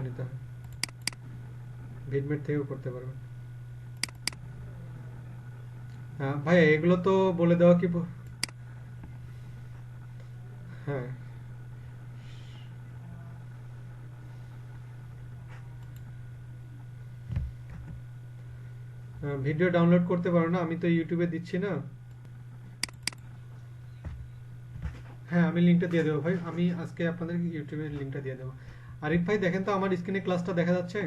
নিতে হয়, ভিডমেট থেকেও করতে পারবেন। হ্যাঁ ভাই, এগুলো তো বলে দেওয়া কি হ্যাঁ, ভিডিও ডাউনলোড করতে পারো না, আমি তো ইউটিউবে দিচ্ছি না। হ্যাঁ, আমি লিঙ্কটা দিয়ে দেবো ভাই, আমি আজকে আপনাদের ইউটিউবের লিঙ্কটা দিয়ে দেবো। আরিফ ভাই দেখেন তো আমার স্ক্রিনে ক্লাসটা দেখা যাচ্ছে?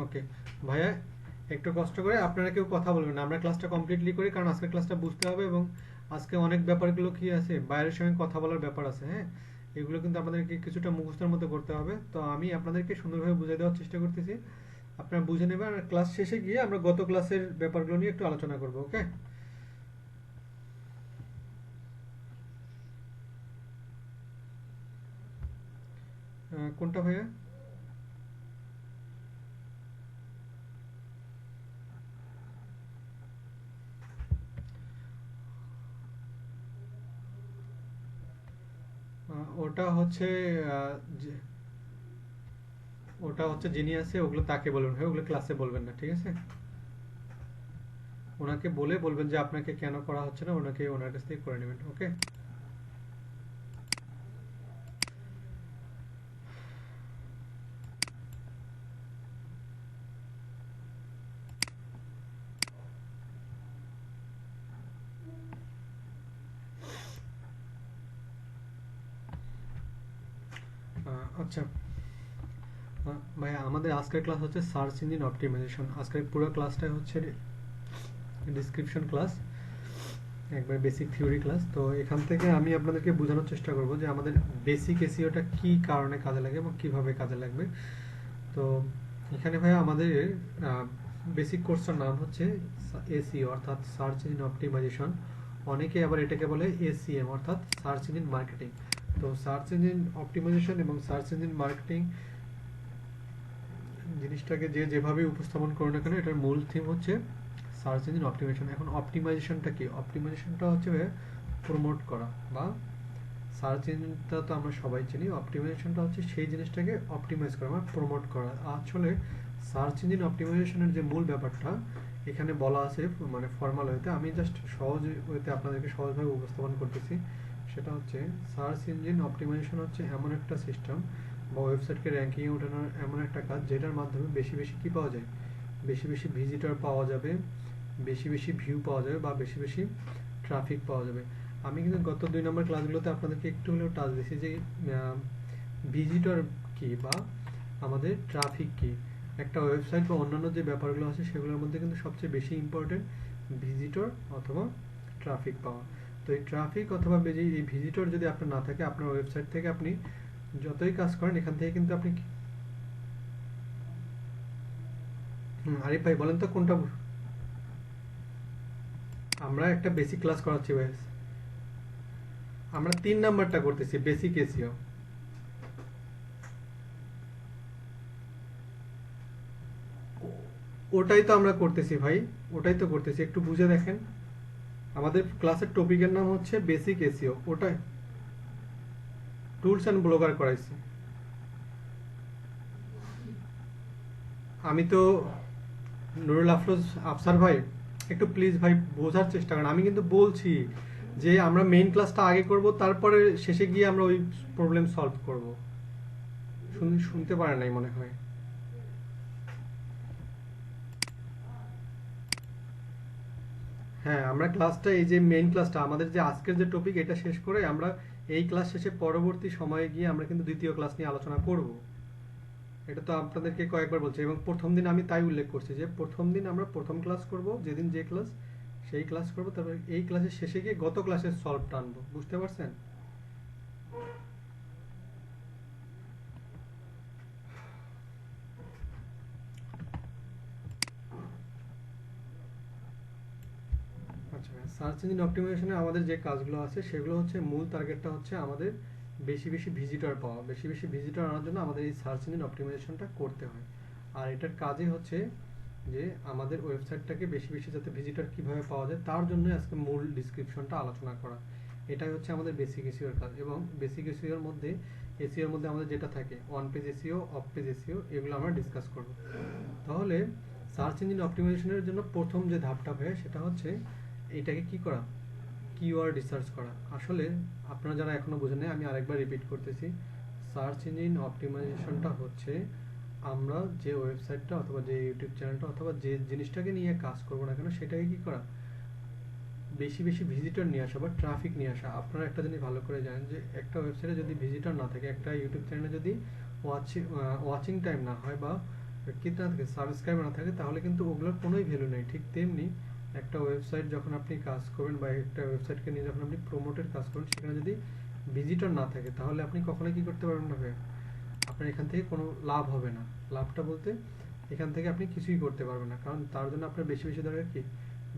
ওকে ভাইয়া, একটু কষ্ট করে আপনারা কেউ কথা বলবেন না, আমরা ক্লাসটা কমপ্লিটলি করি, কারণ আজকের ক্লাসটা বুঝতে হবে এবং আজকে অনেক ব্যাপারগুলো কি আছে, বাইরের সঙ্গে কথা বলার ব্যাপার আছে। হ্যাঁ, এগুলো কিন্তু আপনাদেরকে কিছুটা মুখস্থের মতো করতে হবে, তো আমি আপনাদেরকে সুন্দরভাবে বুঝিয়ে দেওয়ার চেষ্টা করতেছি, আপনারা বুঝে নেবেন। আর ক্লাস শেষে গিয়ে আমরা গত ক্লাসের ব্যাপারগুলো নিয়ে একটু আলোচনা করবো। ওকে, কোনটা ভাইয়া? ওটা হচ্ছে আহ, যে- ওটা হচ্ছে যিনি আছে ওগুলো তাকে বলবেন ভাই, ওগুলো ক্লাসে বলবেন না, ঠিক আছে? ওনাকে বলে বলবেন যে আপনাকে কেন করা হচ্ছে না, ওনাকে ওনার কাছ থেকে করে নেবেন। ওকে, আচ্ছা। ভাইয়া, আমাদের আজকের ক্লাস হচ্ছে সার্চ ইঞ্জিন অপটিমাইজেশন। আজকের পুরো ক্লাসটা হচ্ছে ডিসক্রিপশন ক্লাস, একবার বেসিক থিওরি ক্লাস। তো এখান থেকে আমি আপনাদেরকে বোঝানোর চেষ্টা করব যে আমাদের বেসিক এসইওটা কি কারণে কাজে লাগে এবং কিভাবে কাজে লাগবে। তো এখানে ভাইয়া আমাদের বেসিক কোর্সটার নাম হচ্ছে এসইও অর্থাৎ সার্চ ইঞ্জিন অপটিমাইজেশন। অনেকে আবার এটাকে বলে এসইএম অর্থাৎ সার্চ ইঞ্জিন মার্কেটিং। তো সার্চ ইঞ্জিন অপটিমাইজেশন এবং সার্চ ইঞ্জিন মার্কেটিং জিনিসটাকে যে যেভাবে উপস্থাপন করো না কেন, এটার মূল থিম হচ্ছে সার্চ ইঞ্জিন অপটিমাইজেশন। এখন অপটিমাইজেশনটা কি? অপটিমাইজেশনটা হচ্ছে প্রমোট করা, বা সার্চ ইঞ্জিনটা তো আমরা সবাই চিনি, অপটিমাইজেশনটা হচ্ছে সেই জিনিসটাকে অপটিমাইজ করা বা প্রমোট করা। আসলে সার্চ ইঞ্জিন অপটিমাইজেশনের যে মূল ব্যাপারটা এখানে বলা আছে, মানে ফর্মাল ওয়েতে, আমি জাস্ট সহজ ওয়েতে আপনাদেরকে সহজভাবে উপস্থাপন করতেছি। সেটা হচ্ছে সার্চ ইঞ্জিন অপটিমাইজেশন হচ্ছে এমন একটা সিস্টেম বা ওয়েবসাইটকে র্যাঙ্কিংয়ে ওঠানোর এমন একটা কাজ যেটার মাধ্যমে বেশি বেশি কি পাওয়া যায়, বেশি বেশি ভিজিটর পাওয়া যাবে, বেশি বেশি ভিউ পাওয়া যাবে, বা বেশি বেশি ট্রাফিক পাওয়া যাবে। আমি কিন্তু গত 2 নম্বর ক্লাসগুলোতে আপনাদেরকে একটু হলেও টাচ দিয়েছি যে ভিজিটর কি বা আমাদের ট্রাফিক কি। একটা ওয়েবসাইট বা অন্যান্য যে ব্যাপারগুলো আছে সেগুলোর মধ্যে কিন্তু সবচেয়ে বেশি ইম্পর্টেন্ট ভিজিটর অথবা ট্রাফিক পাওয়া। তো এই ট্রাফিক অথবা এই ভিজিটর যদি আপনার না থাকে, আপনার ওয়েবসাইট থেকে আপনি যতই কাজ করেন এখান থেকে কিন্তু আপনি আরিফ ভাই বলেন তো কোনটা? আমরা একটা বেসিক ক্লাস করাচ্ছি ভাই, আমরা 3 নাম্বারটা করতেছি, বেসিক এসিও। ওটাই তো আমরা করতেছি ভাই, ওটাই তো করতেছি, একটু বুঝে দেখেন। আমাদের ক্লাসের টপিকের নাম হচ্ছে বেসিক এসিও, ওটাই টুলস অ্যান্ড ব্লগার করাইছি। আমি তো নুরুল আফরোজ আফসার ভাই, একটু প্লিজ ভাই বোঝার চেষ্টা করেন। আমি কিন্তু বলছি যে আমরা মেইন ক্লাসটা আগে করব, তারপরে শেষে গিয়ে আমরা ওই প্রবলেম সলভ করব। শুনতে পারেন নাই মনে হয়। হ্যাঁ, আমরা ক্লাসটা, এই যে মেইন ক্লাসটা আমাদের যে আজকের যে টপিক, এটা শেষ করে আমরা এই ক্লাস শেষে পরবর্তী সময়ে গিয়ে আমরা কিন্তু দ্বিতীয় ক্লাস নিয়ে আলোচনা করব। এটা তো আপনাদেরকে কয়েকবার বলছি, এবং প্রথম দিন আমি তাই উল্লেখ করছি যে প্রথম দিন আমরা প্রথম ক্লাস করব, যেদিন যে ক্লাস সেই ক্লাস করব, তারপর এই ক্লাসের শেষে গিয়ে গত ক্লাসের সলভটা আনবো। বুঝতে পারছেন? আচ্ছা, সার্চ ইঞ্জিন অপটিমাইজেশনে আমাদের যে কাজগুলো আছে সেগুলো হচ্ছে, মূল টার্গেটটা হচ্ছে আমাদের বেশি বেশি ভিজিটর পাওয়া। বেশি বেশি ভিজিটর আনার জন্য আমাদের এই সার্চ ইঞ্জিন অপটিমাইজেশনটা করতে হয়। আর এটার কাজই হচ্ছে যে আমাদের ওয়েবসাইটটাকে বেশি বেশি যাতে ভিজিটর কিভাবে পাওয়া যায় তার জন্য আজকে মূল ডিসক্রিপশনটা আলোচনা করা। এটাই হচ্ছে আমাদের বেসিক এসইওর কাজ। এবং বেসিক এসইওর মধ্যে আমাদের যেটা থাকে on page SEO, of page SEO, এগুলো আমরা ডিসকাস করব। তাহলে সার্চ ইঞ্জিন অপটিমাইজেশনের জন্য প্রথম যে ধাপটা হয় সেটা হচ্ছে এটাকে কি করা, কিওয়ার্ড রিসার্চ করা। আসলে আপনারা যারা এখনো বোঝেন নাই, আমি আরেকবার রিপিট করতেছি, সার্চ ইঞ্জিন অপটিমাইজেশনটা হচ্ছে আমরা যে ওয়েবসাইটটা অথবা যে ইউটিউব চ্যানেলটা অথবা যে জিনিসটাকে নিয়ে কাজ করবো না কেন সেটাকে কি করা, বেশি বেশি ভিজিটর নিয়ে আসা বা ট্রাফিক নিয়ে আসা। আপনারা একটা জিনিস ভালো করে জানেন যে একটা ওয়েবসাইটে যদি ভিজিটর না থাকে, একটা ইউটিউব চ্যানেলে যদি ওয়াচিং টাইম না হয় বা কি না থাকে, সাবস্ক্রাইব না থাকে, তাহলে কিন্তু ওগুলোর কোনোই ভ্যালু নেই। ঠিক তেমনি একটা ওয়েবসাইট যখন আপনি কাজ করবেন বা একটা ওয়েবসাইটকে নিয়ে যখন আপনি প্রমোটের কাজ করবেন, সেখানে যদি ভিজিটর না থাকে তাহলে আপনি কখনোই কি করতে পারবেন না ভাইয়া, আপনার এখান থেকে কোনো লাভ হবে না। লাভটা বলতে এখান থেকে আপনি কিছুই করতে পারবেন না, কারণ তার জন্য আপনার বেশি বেশি দরকার কি,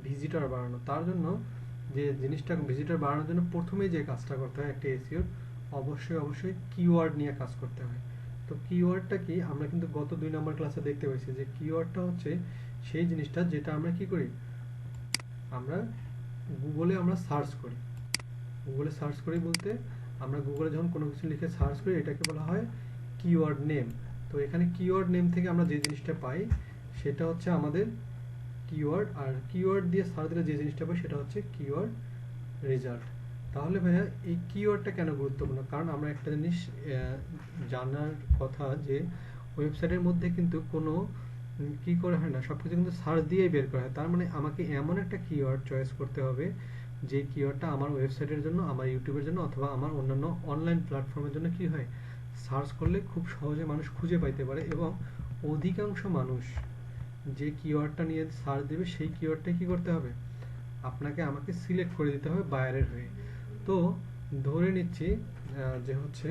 ভিজিটর বাড়ানো। তার জন্য যে জিনিসটা, ভিজিটর বাড়ানোর জন্য প্রথমেই যে কাজটা করতে হয় একটা এসইওর, অবশ্যই কিওয়ার্ড নিয়ে কাজ করতে হয়। তো কিওয়ার্ডটা কি, আমরা কিন্তু গত 2 নম্বর ক্লাসে দেখতে পাইছি যে কিওয়ার্ডটা হচ্ছে সেই জিনিসটা যেটা আমরা কি করি, আমরা গুগলে আমরা সার্চ করি। গুগলে সার্চ করি বলতে আমরা গুগলে যখন কোনো কিছু লিখে সার্চ করি এটাকে বলা হয় কিওয়ার্ড নেম। তো এখানে কিওয়ার্ড নেম থেকে আমরা যে জিনিসটা পাই সেটা হচ্ছে আমাদের কিওয়ার্ড, আর কিওয়ার্ড দিয়ে সার্চ দিলে যে জিনিসটা পাই সেটা হচ্ছে কিওয়ার্ড রেজাল্ট। তাহলে ভাইয়া এই কিওয়ার্ডটা কেন গুরুত্বপূর্ণ, কারণ আমরা একটা জিনিস জানার কথা যে ওয়েবসাইটের মধ্যে কিন্তু কোনো কি করে হয় না, সবকিছু কিন্তু সার্চ দিয়েই বের করা হয়। তার মানে আমাকে এমন একটা কিওয়ার্ড চয়েস করতে হবে যে কিওয়ার্ডটা আমার ওয়েবসাইটের জন্য, আমার ইউটিউবের জন্য অথবা আমার অন্যান্য অনলাইন প্ল্যাটফর্মের জন্য কি হয়, সার্চ করলে খুব সহজে মানুষ খুঁজে পাইতে পারে। এবং অধিকাংশ মানুষ যে কিওয়ার্ডটা নিয়ে সার্চ দেবে সেই কিওয়ার্ডটাই কি করতে হবে, আপনাকে আমাকে সিলেক্ট করে দিতে হবে বায়ারের হয়ে। তো ধরে নিচ্ছি যে হচ্ছে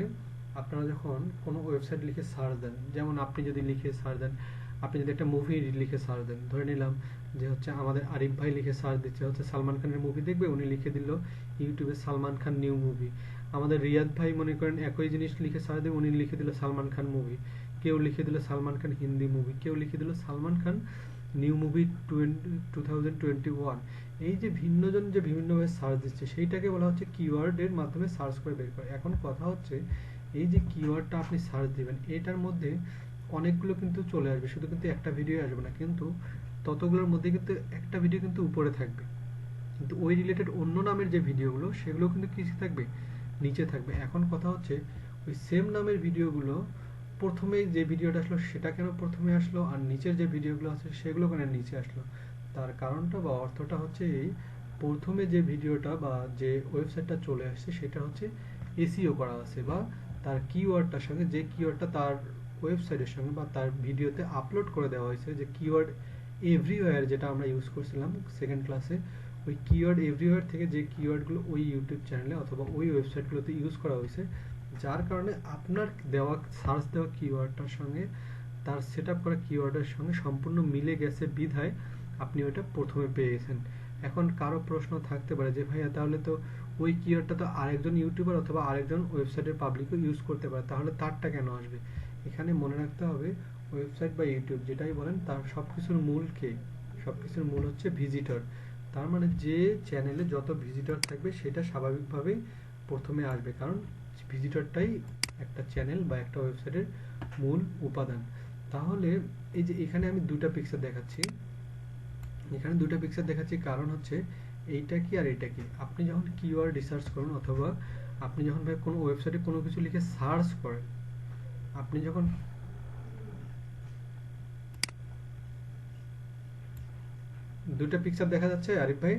আপনারা যখন কোনো ওয়েবসাইট লিখে সার্চ দেন, যেমন আপনি যদি লিখে সার্চ দেন, আপনি যদি একটা মুভি লিখে সার্চ দেন, ধরে নিলাম যে হচ্ছে আমাদের আরিফ ভাই লিখে সার্চ দিচ্ছে হচ্ছে সালমান খানের মুভি দেখবে, উনি লিখে দিল ইউটিউবে সালমান খান নিউ মুভি। আমাদের রিয়াদ ভাই মনে করেন একই জিনিস লিখে সার্চ দেবে, উনি লিখে দিল সালমান খান মুভি। কেউ লিখে দিল সালমান খান হিন্দি মুভি, কেউ লিখে দিল সালমান খান নিউ মুভি 2021। এই যে ভিন্নজন যে বিভিন্নভাবে সার্চ দিচ্ছে সেইটাকে বলা হচ্ছে কিওয়ার্ডের মাধ্যমে সার্চ করে বের করে। এখন কথা হচ্ছে এই যে কিওয়ার্ডটা আপনি সার্চ দিবেন এটার মধ্যে অনেকগুলো কিন্তু চলে আসবে, শুধু কিন্তু একটা ভিডিও আসবে না, কিন্তু ততগুলোর মধ্যে কিন্তু একটা ভিডিও কিন্তু উপরে থাকবে, কিন্তু ওই রিলেটেড অন্য নামের যে ভিডিওগুলো সেগুলো কিন্তু কিছু থাকবে, নিচে থাকবে। এখন কথা হচ্ছে ওই সেম নামের ভিডিওগুলো প্রথমে যে ভিডিওটা আসলো সেটা কেন প্রথমে আসলো, আর নিচের যে ভিডিওগুলো আছে সেগুলো কেন নিচে আসলো, তার কারণটা বা অর্থটা হচ্ছে এই, প্রথমে যে ভিডিওটা বা যে ওয়েবসাইটটা চলে আসছে সেটা হচ্ছে এসইও করা আছে, বা তার কিওয়ার্ডটার সঙ্গে যে কিওয়ার্ডটা তার ওয়েবসাইটের সঙ্গে বা তার ভিডিওতে আপলোড করে দেওয়া হয়েছে, যে কিওয়ার্ড এভরিওয়্যার যেটা আমরা ইউজ করছিলাম সেকেন্ড ক্লাসে, ওই কিওয়ার্ড এভরিওয়্যার থেকে যে কিওয়ার্ডগুলো ওই ইউটিউব চ্যানেলে অথবা ওই ওয়েবসাইটগুলোতে ইউজ করা হয়েছে, যার কারণে আপনার দেওয়া সার্চ দেওয়া কিওয়ার্ডটার সঙ্গে তার সেট আপ করা কিওয়ার্ডের সঙ্গে সম্পূর্ণ মিলে গেছে বিধায় আপনি ওইটা প্রথমে পেয়ে গেছেন। এখন কারো প্রশ্ন থাকতে পারে যে ভাইয়া তাহলে তো ওই কিওয়ার্ডটা তো আরেকজন ইউটিউবার অথবা আরেকজন ওয়েবসাইটের পাবলিকও ইউজ করতে পারে, তাহলে তারটা কেন আসবে? এখানে মনে রাখতে হবে ওয়েবসাইট বা ইউটিউব যেটাই বলেন তার সবকিছুর মূল কে, সবকিছুর মূল হচ্ছে ভিজিটর। তার মানে যে চ্যানেলে যত ভিজিটর থাকবে সেটা স্বাভাবিকভাবেই প্রথমে আসবে, কারণ ভিজিটরটাই একটা চ্যানেল বা একটা ওয়েবসাইটের মূল উপাদান। তাহলে এই যে এখানে আমি দুটা পিকচার দেখাচ্ছি, এখানে দুটা পিকচার দেখাচ্ছি কারণ হচ্ছে এইটা কি আর এটা কি। আপনি যখন কিওয়ার্ড রিসার্চ করুন অথবা আপনি যখন ভাই কোনো ওয়েবসাইটে কোনো কিছু লিখে সার্চ করেন, আপনি যখন দুটা পিকচার দেখা যাচ্ছে আরিফ ভাই,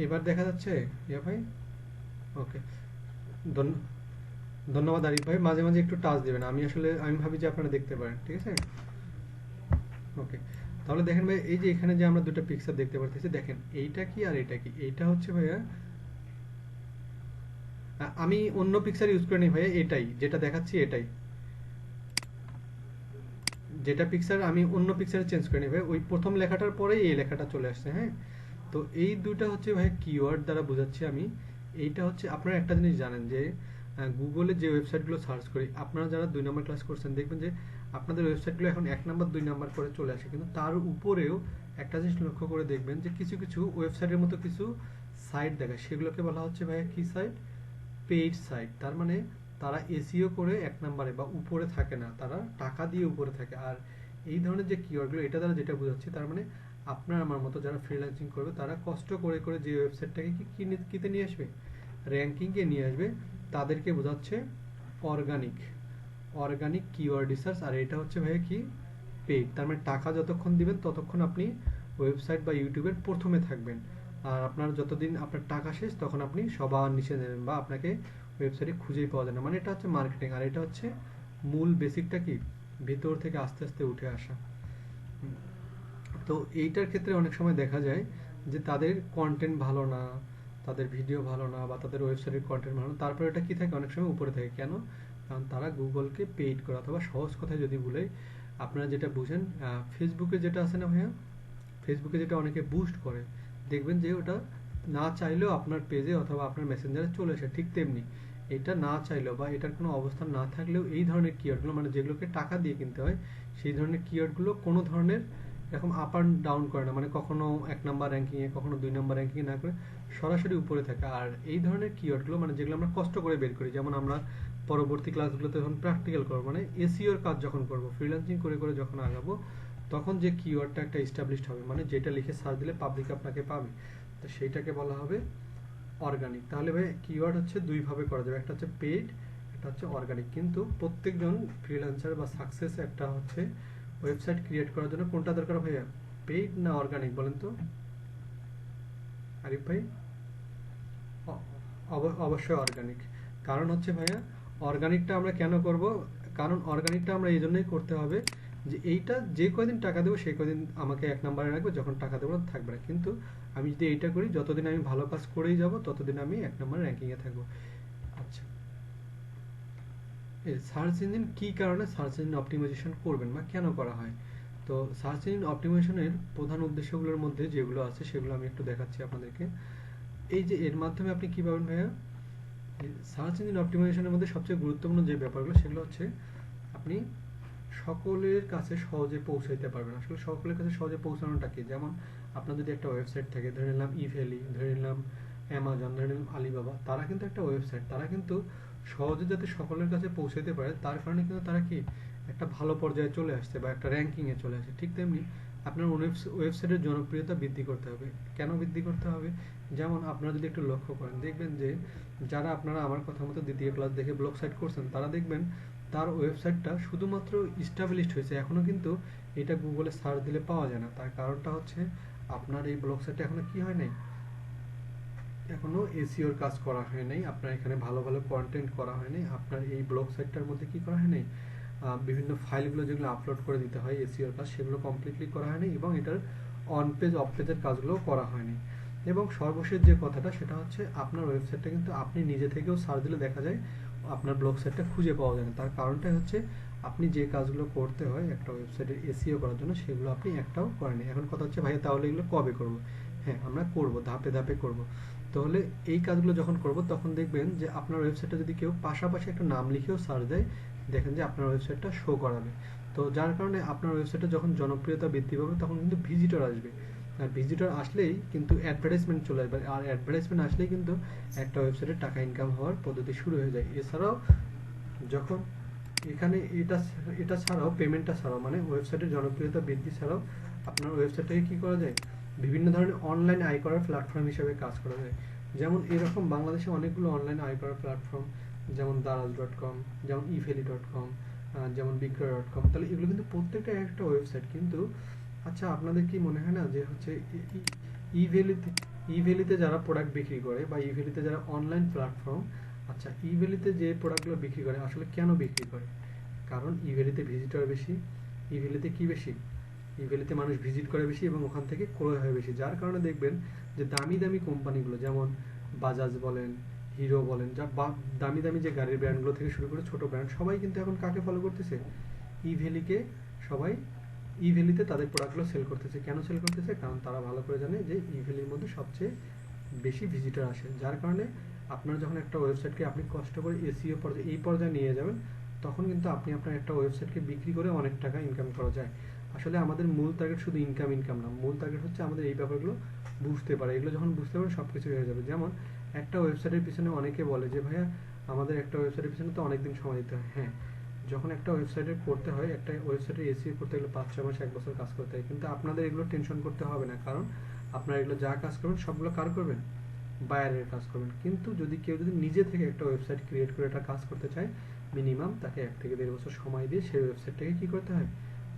এবার দেখা যাচ্ছে ইয়া ভাই? ওকে, ধন্যবাদ আরিফ ভাই, মাঝে মাঝে একটু টাচ দিবেন, আমি ভাবি যে আপনারা দেখতে পারেন, ঠিক আছে? ওকে, তাহলে দেখেন ভাই এই যে এখানে যে আমরা দুটো পিকচার দেখতে পারতেছি, দেখেন এইটা কি আর এটা কি, এইটা হচ্ছে ভাইয়া আমি অন্য পিকচার ইউজ করে নিই ভাইয়া, এটাই যেটা দেখাচ্ছি এটাই, যেটা পিকচার আমি অন্য পিকচারে চেঞ্জ করে নিই ভাই, ওই প্রথম লেখাটার পরেই এই লেখাটা চলে আসছে। হ্যাঁ, তো এই দুটো হচ্ছে ভাই কিওয়ার্ড দ্বারা বোঝাচ্ছি আমি। এইটা হচ্ছে আপনারা একটা জিনিস জানেন যে গুগলে যে ওয়েবসাইটগুলো সার্চ করি, আপনারা যারা 2 নম্বর ক্লাস করছেন দেখবেন যে আপনাদের ওয়েবসাইটগুলো এখন 1 নাম্বার 2 নাম্বার করে চলে আসে, কিন্তু তার উপরেও একটা জিনিস লক্ষ্য করে দেখবেন যে কিছু কিছু ওয়েবসাইটের মতো কিছু সাইট দেখায়, সেগুলোকে বলা হচ্ছে ভাইয়া কি সাইট? Paid site. তার মানে তারা এসইও করে 1 নম্বরে বা উপরে থাকে না, তারা টাকা দিয়ে উপরে থাকে। আর এই ধরনের যে কিওয়ার্ডগুলো, এটা দ্বারা যেটা বোঝাচ্ছি, তার মানে আপনার আমার মতো যারা ফ্রিল্যান্সিং করবে তারা কষ্ট করে করে যে ওয়েবসাইটটাকে কিতে নিয়ে আসবে, র্যাঙ্কিংয়ে নিয়ে আসবে, তাদেরকে বোঝাচ্ছে অর্গানিক কিওয়ার্ড রিসার্চ। আর এটা হচ্ছে ভাইয়া কি? পেইড। তার মানে টাকা যতক্ষণ দিবেন ততক্ষণ আপনি ওয়েবসাইট বা ইউটিউবের প্রথমে থাকবেন, আর আপনার যতদিন আপনার টাকা শেষ তখন আপনি সবার নিচে নেবেন বা আপনাকে ওয়েবসাইটে খুঁজেই পাওয়া যায় না। মানে এটা হচ্ছে মার্কেটিং। আর এটা হচ্ছে মূল বেসিকটা কি? ভেতর থেকে আস্তে আস্তে উঠে আসা। তো এইটার ক্ষেত্রে অনেক সময় দেখা যায় যে তাদের কন্টেন্ট ভালো না, তাদের ভিডিও ভালো না, বা তাদের ওয়েবসাইটের কন্টেন্ট ভালো না, তারপরে এটা কি থাকে? অনেক সময় উপরে থাকে। কেন? কারণ তারা গুগলকে পেইড করে, অথবা সহজ কথায় যদি বলে, আপনারা যেটা বুঝেন, ফেসবুকে যেটা আছে না ভাইয়া, ফেসবুকে যেটা অনেকে বুস্ট করে, দেখবেন যে ওটা না চাইলেও আপনার পেজে অথবা আপনার মেসেঞ্জারে চলে আসে। ঠিক তেমনি এটা না চাইলেও বা এটার কোনো অবস্থান না থাকলেও এই ধরনের কিওয়ার্ডগুলো, মানে যেগুলোকে টাকা দিয়ে কিনতে হয়, সেই ধরনের কিওয়ার্ডগুলো কোনো ধরনের এরকম আপ অ্যান্ড ডাউন করে না, মানে কখনো 1 নাম্বার র্যাঙ্কিংয়ে কখনো 2 নাম্বার র্যাঙ্কিংয়ে না করে সরাসরি উপরে থাকে। আর এই ধরনের কিওয়ার্ডগুলো, মানে যেগুলো আমরা কষ্ট করে বের করি, যেমন আমরা পরবর্তী ক্লাসগুলোতে যখন প্র্যাকটিক্যাল করবো, মানে এসইওর কাজ যখন করবো, ফ্রিল্যান্সিং করে করে যখন আগাবো, তখন যে কিওয়ার্ডটা একটা এস্টাবলিশড হবে, মানে যেটা লিখে সার্চ দিলে পাবলিক আপনাকে পাবে, তো সেইটাকে বলা হবে অর্গানিক। তাহলে ভাই কিওয়ার্ড হচ্ছে দুই ভাবে করা যাবে, একটা হচ্ছে পেইড, একটা হচ্ছে অর্গানিক। কিন্তু প্রত্যেকজন ফ্রিল্যান্সার বা সাকসেস একটা হচ্ছে ওয়েবসাইট ক্রিয়েট করার জন্য কোনটা দরকার ভাইয়া? পেইড না অর্গানিক বলেন তো আরিফ ভাই? অবশ্যই অর্গানিক। কারণ হচ্ছে ভাইয়া, অর্গানিকটা আমরা কেন করব? কারণ অর্গানিকটা আমরা এই জন্যই করতে হবে যে এইটা যে কয়দিন টাকা দেবো সেই কয়দিন আমাকে 1 নম্বরে রাখবে, যখন টাকা দেবো না থাকবে না। কিন্তু আমি যদি এইটা করি, যতদিন আমি ভালো কাজ করেই যাব ততদিন আমি 1 নম্বরে র্যাঙ্কিংয়ে থাকবো। আচ্ছা, সার্চ ইঞ্জিন কি কারণে সার্চ ইঞ্জিন অপটিমাইজেশন করবেন বা কেন করা হয়? তো সার্চ ইঞ্জিন অপটিমাইজেশনের প্রধান উদ্দেশ্যগুলোর মধ্যে যেগুলো আছে সেগুলো আমি একটু দেখাচ্ছি আপনাদেরকে। এই যে এর মাধ্যমে আপনি কি পাবেন ভাইয়া? সার্চ ইঞ্জিন অপটিমাইজেশনের মধ্যে সবচেয়ে গুরুত্বপূর্ণ যে ব্যাপারগুলো, সেগুলো হচ্ছে আপনি সকলের কাছে সহজে পৌঁছাইতে পারবেন। আসলে সকলের কাছে সহজে পৌঁছানোটা কি? যেমন আপনার যদি একটা ওয়েবসাইট থাকে, ধরে নিলাম ইভ্যালি, ধরে নিলাম অ্যামাজন, ধরে নিলাম আলিবাবা, তারা কিন্তু একটা ওয়েবসাইট, তারা কিন্তু সহজে যাতে সকলের কাছে পৌঁছাতে পারে, তার কারণে কিন্তু তারা কি একটা ভালো পর্যায়ে চলে আসছে বা একটা র্যাঙ্কিংয়ে চলে আসে। ঠিক তেমনি আপনার ওয়েবসাইটের জনপ্রিয়তা বৃদ্ধি করতে হবে। কেন বৃদ্ধি করতে হবে? যেমন আপনারা যদি একটু লক্ষ্য করেন, দেখবেন যে যারা আপনারা আমার কথা মতো দ্বিতীয় ক্লাস দেখে ব্লগ সাইট করছেন, তারা দেখবেন তার ওয়েবসাইটটা শুধুমাত্র ইস্টাবলিশড হয়েছে, এখনো কিন্তু এটা গুগলে সার্চ দিলে পাওয়া যায় না। তার কারণটা হচ্ছে আপনার এই ব্লগ সাইটটা এখনো কি হয় নাই, এখনো এসইওর কাজ করা হয় নাই, আপনার এখানে ভালো ভালো কন্টেন্ট করা হয় নাই, আপনার এই ব্লগ সাইটটার মধ্যে কি করা হয় নাই, বিভিন্ন ফাইলগুলো যেগুলো আপলোড করে দিতে হয় এসইওর কাজ, সেগুলো কমপ্লিটলি করা হয়নি, এবং এটার অন পেজ অফ পেজের কাজগুলো করা হয়নি। এবং সর্বশেষ যে কথাটা, সেটা হচ্ছে আপনার ওয়েবসাইটটা কিন্তু আপনি নিজে থেকেও সার্চ দিলে দেখা যায় আপনার ব্লগ সাইটটা খুঁজে পাওয়া যায় না। তার কারণটাই হচ্ছে আপনি যে কাজগুলো করতে হয় একটা ওয়েবসাইটের এসইও করার জন্য, সেগুলো আপনি একটাও করেনি। এখন কথা হচ্ছে ভাইয়া তাহলে এগুলো কবে করব? হ্যাঁ, আমরা করব, ধাপে ধাপে করব। তাহলে এই কাজগুলো যখন করব, তখন দেখবেন যে আপনার ওয়েবসাইটটা যদি কেউ পাশাপাশি একটা নাম লিখেও সার্চ দেয়, দেখেন যে আপনার ওয়েবসাইটটা শো করাবে। তো যার কারণে আপনার ওয়েবসাইটে যখন জনপ্রিয়তা বৃদ্ধি পাবে, তখন কিন্তু ভিজিটর আসবে, আর ভিজিটর আসলেই কিন্তু অ্যাডভার্টাইজমেন্ট চলে আসবে, আর অ্যাডভার্টাইজমেন্ট আসলেই কিন্তু একটা ওয়েবসাইটে টাকা ইনকাম হওয়ার পদ্ধতি শুরু হয়ে যায়। এছাড়াও যখন এখানে এটা এটা ছাড়াও, পেমেন্টটা ছাড়াও, মানে ওয়েবসাইটের জনপ্রিয়তা বৃদ্ধি ছাড়াও আপনার ওয়েবসাইটটাকে কি করা যায়? বিভিন্ন ধরনের অনলাইন আয় করার প্ল্যাটফর্ম হিসেবে কাজ করা যায়। যেমন এরকম বাংলাদেশে অনেকগুলো অনলাইন আয় করার প্ল্যাটফর্ম, যেমন দারাজ.com, যেমন ইভেলি.com, যেমন বিক্রয়.com। তাহলে এগুলো কিন্তু প্রত্যেকটা একটা ওয়েবসাইট। কিন্তু আচ্ছা, আপনাদের কি মনে হয় না যে হচ্ছে ইভেলিতে ইভেলিতে যারা প্রোডাক্ট বিক্রি করে বা ইভেলিতে যারা অনলাইন প্ল্যাটফর্ম, আচ্ছা ইভেলিতে যে প্রোডাক্টগুলো বিক্রি করে আসলে কেন বিক্রি করে? কারণ ইভেলিতে ভিজিটর বেশি, ইভেলিতে কি বেশি, ইভেলিতে মানুষ ভিজিট করে বেশি এবং ওখান থেকে ক্রয় হয় বেশি। যার কারণে দেখবেন যে দামি দামি কোম্পানিগুলো, যেমন বাজাজ বলেন, হিরো বলেন, যা দামি দামি যে গাড়ির ব্র্যান্ডগুলো থেকে শুরু করে ছোট ব্র্যান্ড, সবাই কিন্তু এখন কাকে ফলো করতেছে? ইভেলিকে। সবাই ইভেলিতে তাদের প্রোডাক্টগুলো সেল করতেছে। কেন সেল করতেছে? কারণ তারা ভালো করে জানে যে ইভেলির মধ্যে সবচেয়ে বেশি ভিজিটর আসে। যার কারণে আপনার যখন একটা ওয়েবসাইটকে আপনি কষ্ট করে এসইও পর্যায়ে, এই পর্যায়ে নিয়ে যাবেন, তখন কিন্তু আপনি আপনার একটা ওয়েবসাইটকে বিক্রি করে অনেক টাকা ইনকাম করা যায়। আসলে আমাদের মূল টার্গেট শুধু ইনকাম না, মূল টার্গেট হচ্ছে আমাদের এই ব্যাপারগুলো বুঝতে পারে। এগুলো যখন বুঝতে পারবেন সব কিছু হয়ে যাবে। যেমন একটা ওয়েবসাইটের পিছনে অনেকে বলে যে ভাইয়া আমাদের একটা ওয়েবসাইটের পিছনে তো অনেকদিন সময় দিতে হয়। হ্যাঁ, যখন একটা ওয়েবসাইটের করতে হয়, একটা ওয়েবসাইটের এসইও করতে গেলে 5-6 মাস 1 বছর কাজ করতে হয়, কিন্তু আপনাদের এগুলো টেনশন করতে হবে না, কারণ আপনারা এগুলো যা কাজ করবেন সবগুলো কার করবেন, বায়ারের কাজ করবেন। কিন্তু যদি কেউ যদি নিজে থেকে একটা ওয়েবসাইট ক্রিয়েট করে একটা কাজ করতে চায়, মিনিমাম তাকে 1 থেকে 1.5 বছর সময় দিয়ে সেই ওয়েবসাইটটাকে কি করতে হয়,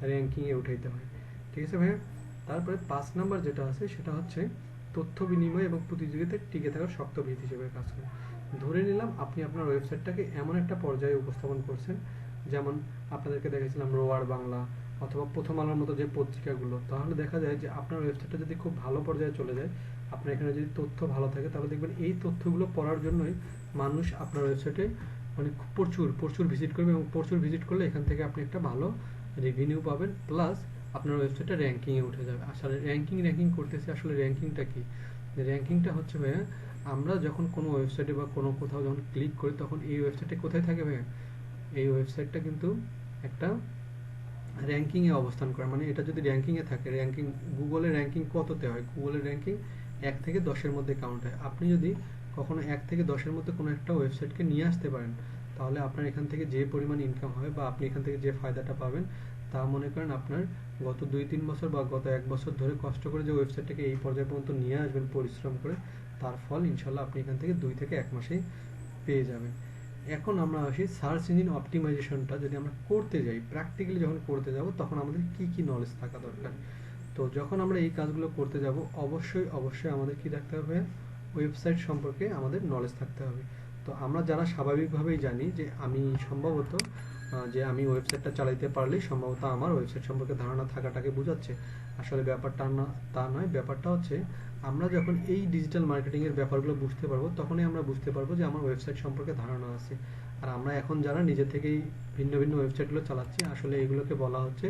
র্যাঙ্কিংয়ে উঠাইতে হয়। ঠিক আছে ভাইয়া? তারপরে 5 নাম্বার যেটা আছে সেটা হচ্ছে তথ্য বিনিময় এবং প্রতিযোগিতায় টিকে থাকার শক্ত ভিত হিসেবে কাজ করে। ধরে নিলাম আপনি আপনার ওয়েবসাইটটাকে এমন একটা পর্যায়ে উপস্থাপন করছেন, যেমন আপনাদেরকে দেখেছিলাম রোয়ার বাংলা অথবা প্রথম আলোর মতো যে পত্রিকাগুলো, তাহলে দেখা যায় যে আপনার ওয়েবসাইটটা যদি খুব ভালো পর্যায়ে চলে যায়, আপনার এখানে যদি তথ্য ভালো থাকে, তাহলে দেখবেন এই তথ্যগুলো পড়ার জন্যই মানুষ আপনার ওয়েবসাইটে মানে প্রচুর প্রচুর ভিজিট করবে, এবং প্রচুর ভিজিট করলে এখান থেকে আপনি একটা ভালো রেভিনিউ পাবেন, প্লাস আপনার ওয়েবসাইটটা র্যাঙ্কিংয়ে উঠে যাবে। আসলে র্যাঙ্কিং করতেছি, আসলে র্যাঙ্কিংটা কি? র্যাঙ্কিংটা হচ্ছে ভাইয়া, আমরা যখন কোনো ওয়েবসাইটে বা কোনো কোথাও যখন ক্লিক করি, তখন এই ওয়েবসাইটে কোথায় থাকে ভাইয়া, এই ওয়েবসাইটটা কিন্তু একটা র্যাঙ্কিংয়ে অবস্থান করে। মানে এটা যদি র্যাঙ্কিংয়ে থাকে, র্যাঙ্কিং গুগলের র্যাঙ্কিং কততে হয়, গুগলের র্যাঙ্কিং 1 থেকে 10-এর মধ্যে কাউন্ট হয়। আপনি যদি কখনো 1 থেকে 10-এর মধ্যে কোনো একটা ওয়েবসাইটকে নিয়ে আসতে পারেন, তাহলে আপনার এখান থেকে যে পরিমাণ ইনকাম হবে বা আপনি এখান থেকে যে ফায়দাটা পাবেন, তা মনে করেন আপনার গত 2-3 বছর বা গত 1 বছর ধরে কষ্ট করে যে ওয়েবসাইটটাকে এই পর্যায়ে পর্যন্ত নিয়ে আসবেন পরিশ্রম করে, তার ফল ইনশাল্লাহ আপনি এখান থেকে 2 থেকে 1 মাসেই পেয়ে যাবেন। এখন আমরা আসি সার্চ ইঞ্জিন অপটিমাইজেশনটা যদি আমরা করতে যাই, প্র্যাকটিক্যালি যখন করতে যাব, তখন আমাদের কি কি নলেজ থাকা দরকার। তো যখন আমরা এই কাজগুলো করতে যাব, অবশ্যই অবশ্যই আমাদের কি থাকতে হবে, ওয়েবসাইট সম্পর্কে আমাদের নলেজ থাকতে হবে। তো আমরা যারা স্বাভাবিকভাবেই জানি যে আমি সম্ভবত যে আমি ওয়েবসাইটটা চালাইতে পারলেই সম্ভবত আমার ওয়েবসাইট সম্পর্কে ধারণা থাকাটাকে বোঝাচ্ছে, আসলে ব্যাপারটা না, তা নয়। ব্যাপারটা হচ্ছে আমরা যখন এই ডিজিটাল মার্কেটিংয়ের ব্যাপারগুলো বুঝতে পারবো, তখনই আমরা বুঝতে পারবো যে আমার ওয়েবসাইট সম্পর্কে ধারণা আছে। আর আমরা এখন যারা নিজে থেকেই ভিন্ন ভিন্ন ওয়েবসাইটগুলো চালাচ্ছি, আসলে এগুলোকে বলা হচ্ছে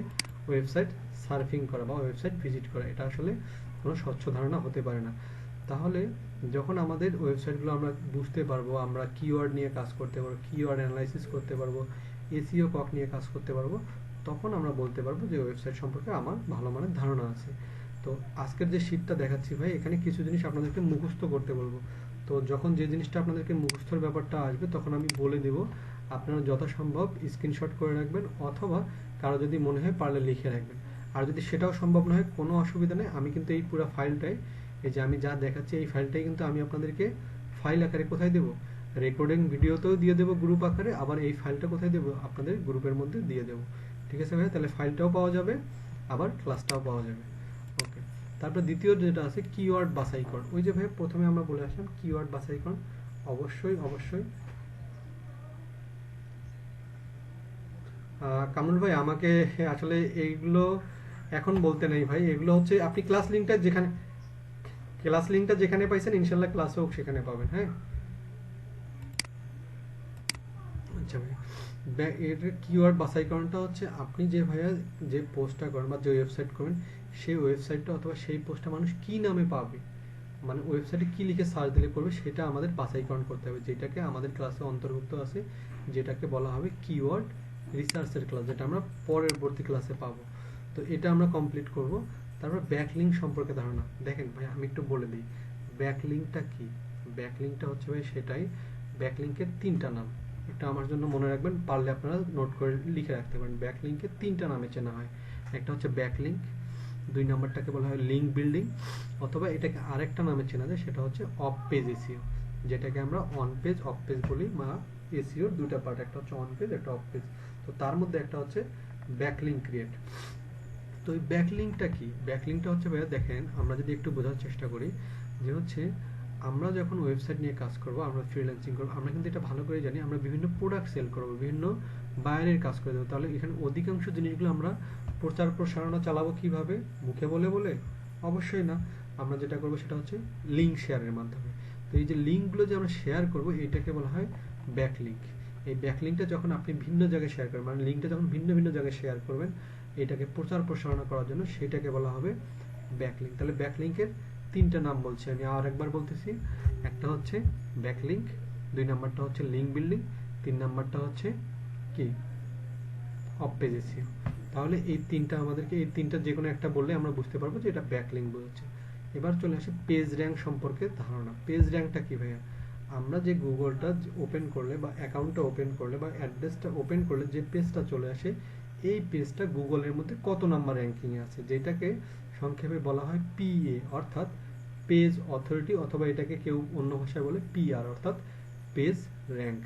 ওয়েবসাইট সার্ফিং করা বা ওয়েবসাইট ভিজিট করা। এটা আসলে কোনো স্বচ্ছ ধারণা হতে পারে না। তাহলে যখন আমাদের ওয়েবসাইটগুলো আমরা বুঝতে পারবো, আমরা কিওয়ার্ড নিয়ে কাজ করতে পারবো, কিওয়ার্ড অ্যানালাইসিস করতে পারবো, এসইও কক নিয়ে কাজ করতে পারবো, তখন আমরা বলতে পারবো যে ওয়েবসাইট সম্পর্কে আমার ভালো মানের ধারণা আছে। তো আজকের যে শীটটা দেখাচ্ছি ভাই, এখানে কিছু জিনিস আপনাদেরকে মুখস্থ করতে বলবো। তো যখন যে জিনিসটা আপনাদেরকে মুখস্থর ব্যাপারটা আসবে, তখন আমি বলে দেব, আপনারা যথাসম্ভব স্ক্রিনশট করে রাখবেন, অথবা কারো যদি মনে হয় পারলে লিখে রাখবেন। আর যদি সেটাও সম্ভব না হয়, কোনো অসুবিধা নেই, আমি কিন্তু এই পুরো ফাইলটাই, এই যে আমি যা দেখাচ্ছি এই ফাইলটাই কিন্তু আমি আপনাদেরকে ফাইল আকারে কোথায় দেবো, রেকর্ডিং ভিডিওতেও দিয়ে দেবো গ্রুপ আকারে, আবার এই ফাইলটা কোথায় দেবো, আপনাদের গ্রুপের মধ্যে দিয়ে দেবো। ঠিক আছে ভাই? তাহলে ফাইলটাও পাওয়া যাবে, আবার ক্লাসটাও পাওয়া যাবে। ওকে। তারপর দ্বিতীয় যেটা আছে কিওয়ার্ড বাছাইকরণ। ওই যে ভাই প্রথমে আমরা বলে আসলাম কিওয়ার্ড বাছাইকরণ, অবশ্যই অবশ্যই। কামরুল ভাই, আমাকে আসলে এইগুলো এখন বলতে নেই ভাই, এগুলো হচ্ছে আপনি ক্লাস লিঙ্কটা যেখানে পাইছেন ইনশাল্লাহ ক্লাসও সেখানে পাবেন। হ্যাঁ, আচ্ছা ভাই, এর কিওয়ার্ড বাছাইকরণটা হচ্ছে আপনি যে ভাইয়া যে পোস্টটা করেন বা যে ওয়েবসাইট করেন, সেই ওয়েবসাইটটা অথবা সেই পোস্টটা মানুষ কি নামে পাবে, মানে ওয়েবসাইটে কি লিখে সার্চ দিলে করবে, সেটা আমাদের বাছাইকরণ করতে হবে, যেটাকে আমাদের ক্লাসে অন্তর্ভুক্ত আছে, যেটাকে বলা হবে কিওয়ার্ড রিসার্চের ক্লাস, যেটা আমরা পরবর্তী ক্লাসে পাবো। তো এটা আমরা কমপ্লিট করব। তারপর ব্যাকলিঙ্ক সম্পর্কে ধারণা। দেখেন ভাই, আমি একটু বলে দিই ব্যাকলিঙ্কটা কি। ব্যাকলিঙ্কটা হচ্ছে ভাই সেটাই, ব্যাকলিঙ্কের 3টা নাম, এটা আমার জন্য মনে রাখবেন, পারলে আপনারা নোট করে লিখে রাখতে পারেন। ব্যাকলিঙ্কের 3টা নামে চেনা হয়। একটা হচ্ছে ব্যাকলিঙ্ক, 2 নাম্বারটাকে বলা হয় লিঙ্ক বিল্ডিং, অথবা এটাকে আরেকটা নামে চেনা যায়, সেটা হচ্ছে অফ পেজ এসইও, যেটাকে আমরা অন পেজ অফ পেজ বলি, বা এসইওর 2টা পার্ট, একটা হচ্ছে অন পেজ, একটা অফ পেজ। তো তার মধ্যে একটা হচ্ছে ব্যাকলিঙ্ক ক্রিয়েট। তো এই ব্যাকলিঙ্কটা কি? ব্যাকলিঙ্কটা হচ্ছে ভাইয়া, দেখেন আমরা যদি একটু বোঝার চেষ্টা করি, যে হচ্ছে আমরা যখন ওয়েবসাইট নিয়ে কাজ করব, আমরা ফ্রিল্যান্সিং করব, আমরা কিন্তু এটা ভালো করে জানি, আমরা বিভিন্ন প্রোডাক্ট সেল করব, বিভিন্ন বায়ারের কাজ করে দেবো, তাহলে এখানে অধিকাংশ জিনিসগুলো আমরা প্রচার প্রসারণা চালাবো কিভাবে, মুখে বলে বলে? অবশ্যই না। আমরা যেটা করবো সেটা হচ্ছে লিঙ্ক শেয়ারের মাধ্যমে। তো এই যে লিঙ্কগুলো যে আমরা শেয়ার করবো, এইটাকে বলা হয় ব্যাকলিঙ্ক। এই ব্যাকলিঙ্কটা যখন আপনি ভিন্ন জায়গায় শেয়ার করবেন, মানে লিঙ্কটা যখন ভিন্ন ভিন্ন জায়গায় শেয়ার করবেন এটাকে প্রচার প্রসারণা করার জন্য, সেটাকে বলা হবে ব্যাকলিঙ্ক। তাহলে ব্যাকলিঙ্কের 3টা নাম বলছি আমি, আর একবার বলতেছি। একটা হচ্ছে ব্যাকলিঙ্ক, 2 নাম্বারটা হচ্ছে লিঙ্ক বিল্ডিং, 3 নাম্বারটা হচ্ছে কি অফ পেজ এসইও। তাহলে এই তিনটা আমাদেরকে, এই তিনটা যে কোনো একটা বললে আমরা বুঝতে পারবো যে এটা ব্যাকলিঙ্ক বোঝাচ্ছে। এবার চলে আসে পেজ র্যাঙ্ক সম্পর্কে ধারণা। পেজ র্যাঙ্কটা কি ভাইয়া? আমরা যে গুগলটা ওপেন করলে বা অ্যাকাউন্টটা ওপেন করলে বা অ্যাড্রেসটা ওপেন করলে যে পেজটা চলে আসে, এই পেজটা গুগলের মধ্যে কত নাম্বার র্যাঙ্কিংয়ে আছে, যেটাকে সংক্ষেপে বলা হয় পিএ অর্থাৎ পেজ অথরিটি, অথবা এটাকে কেউ অন্য ভাষায় বলে পিআর অর্থাৎ পেজ র্যাঙ্ক।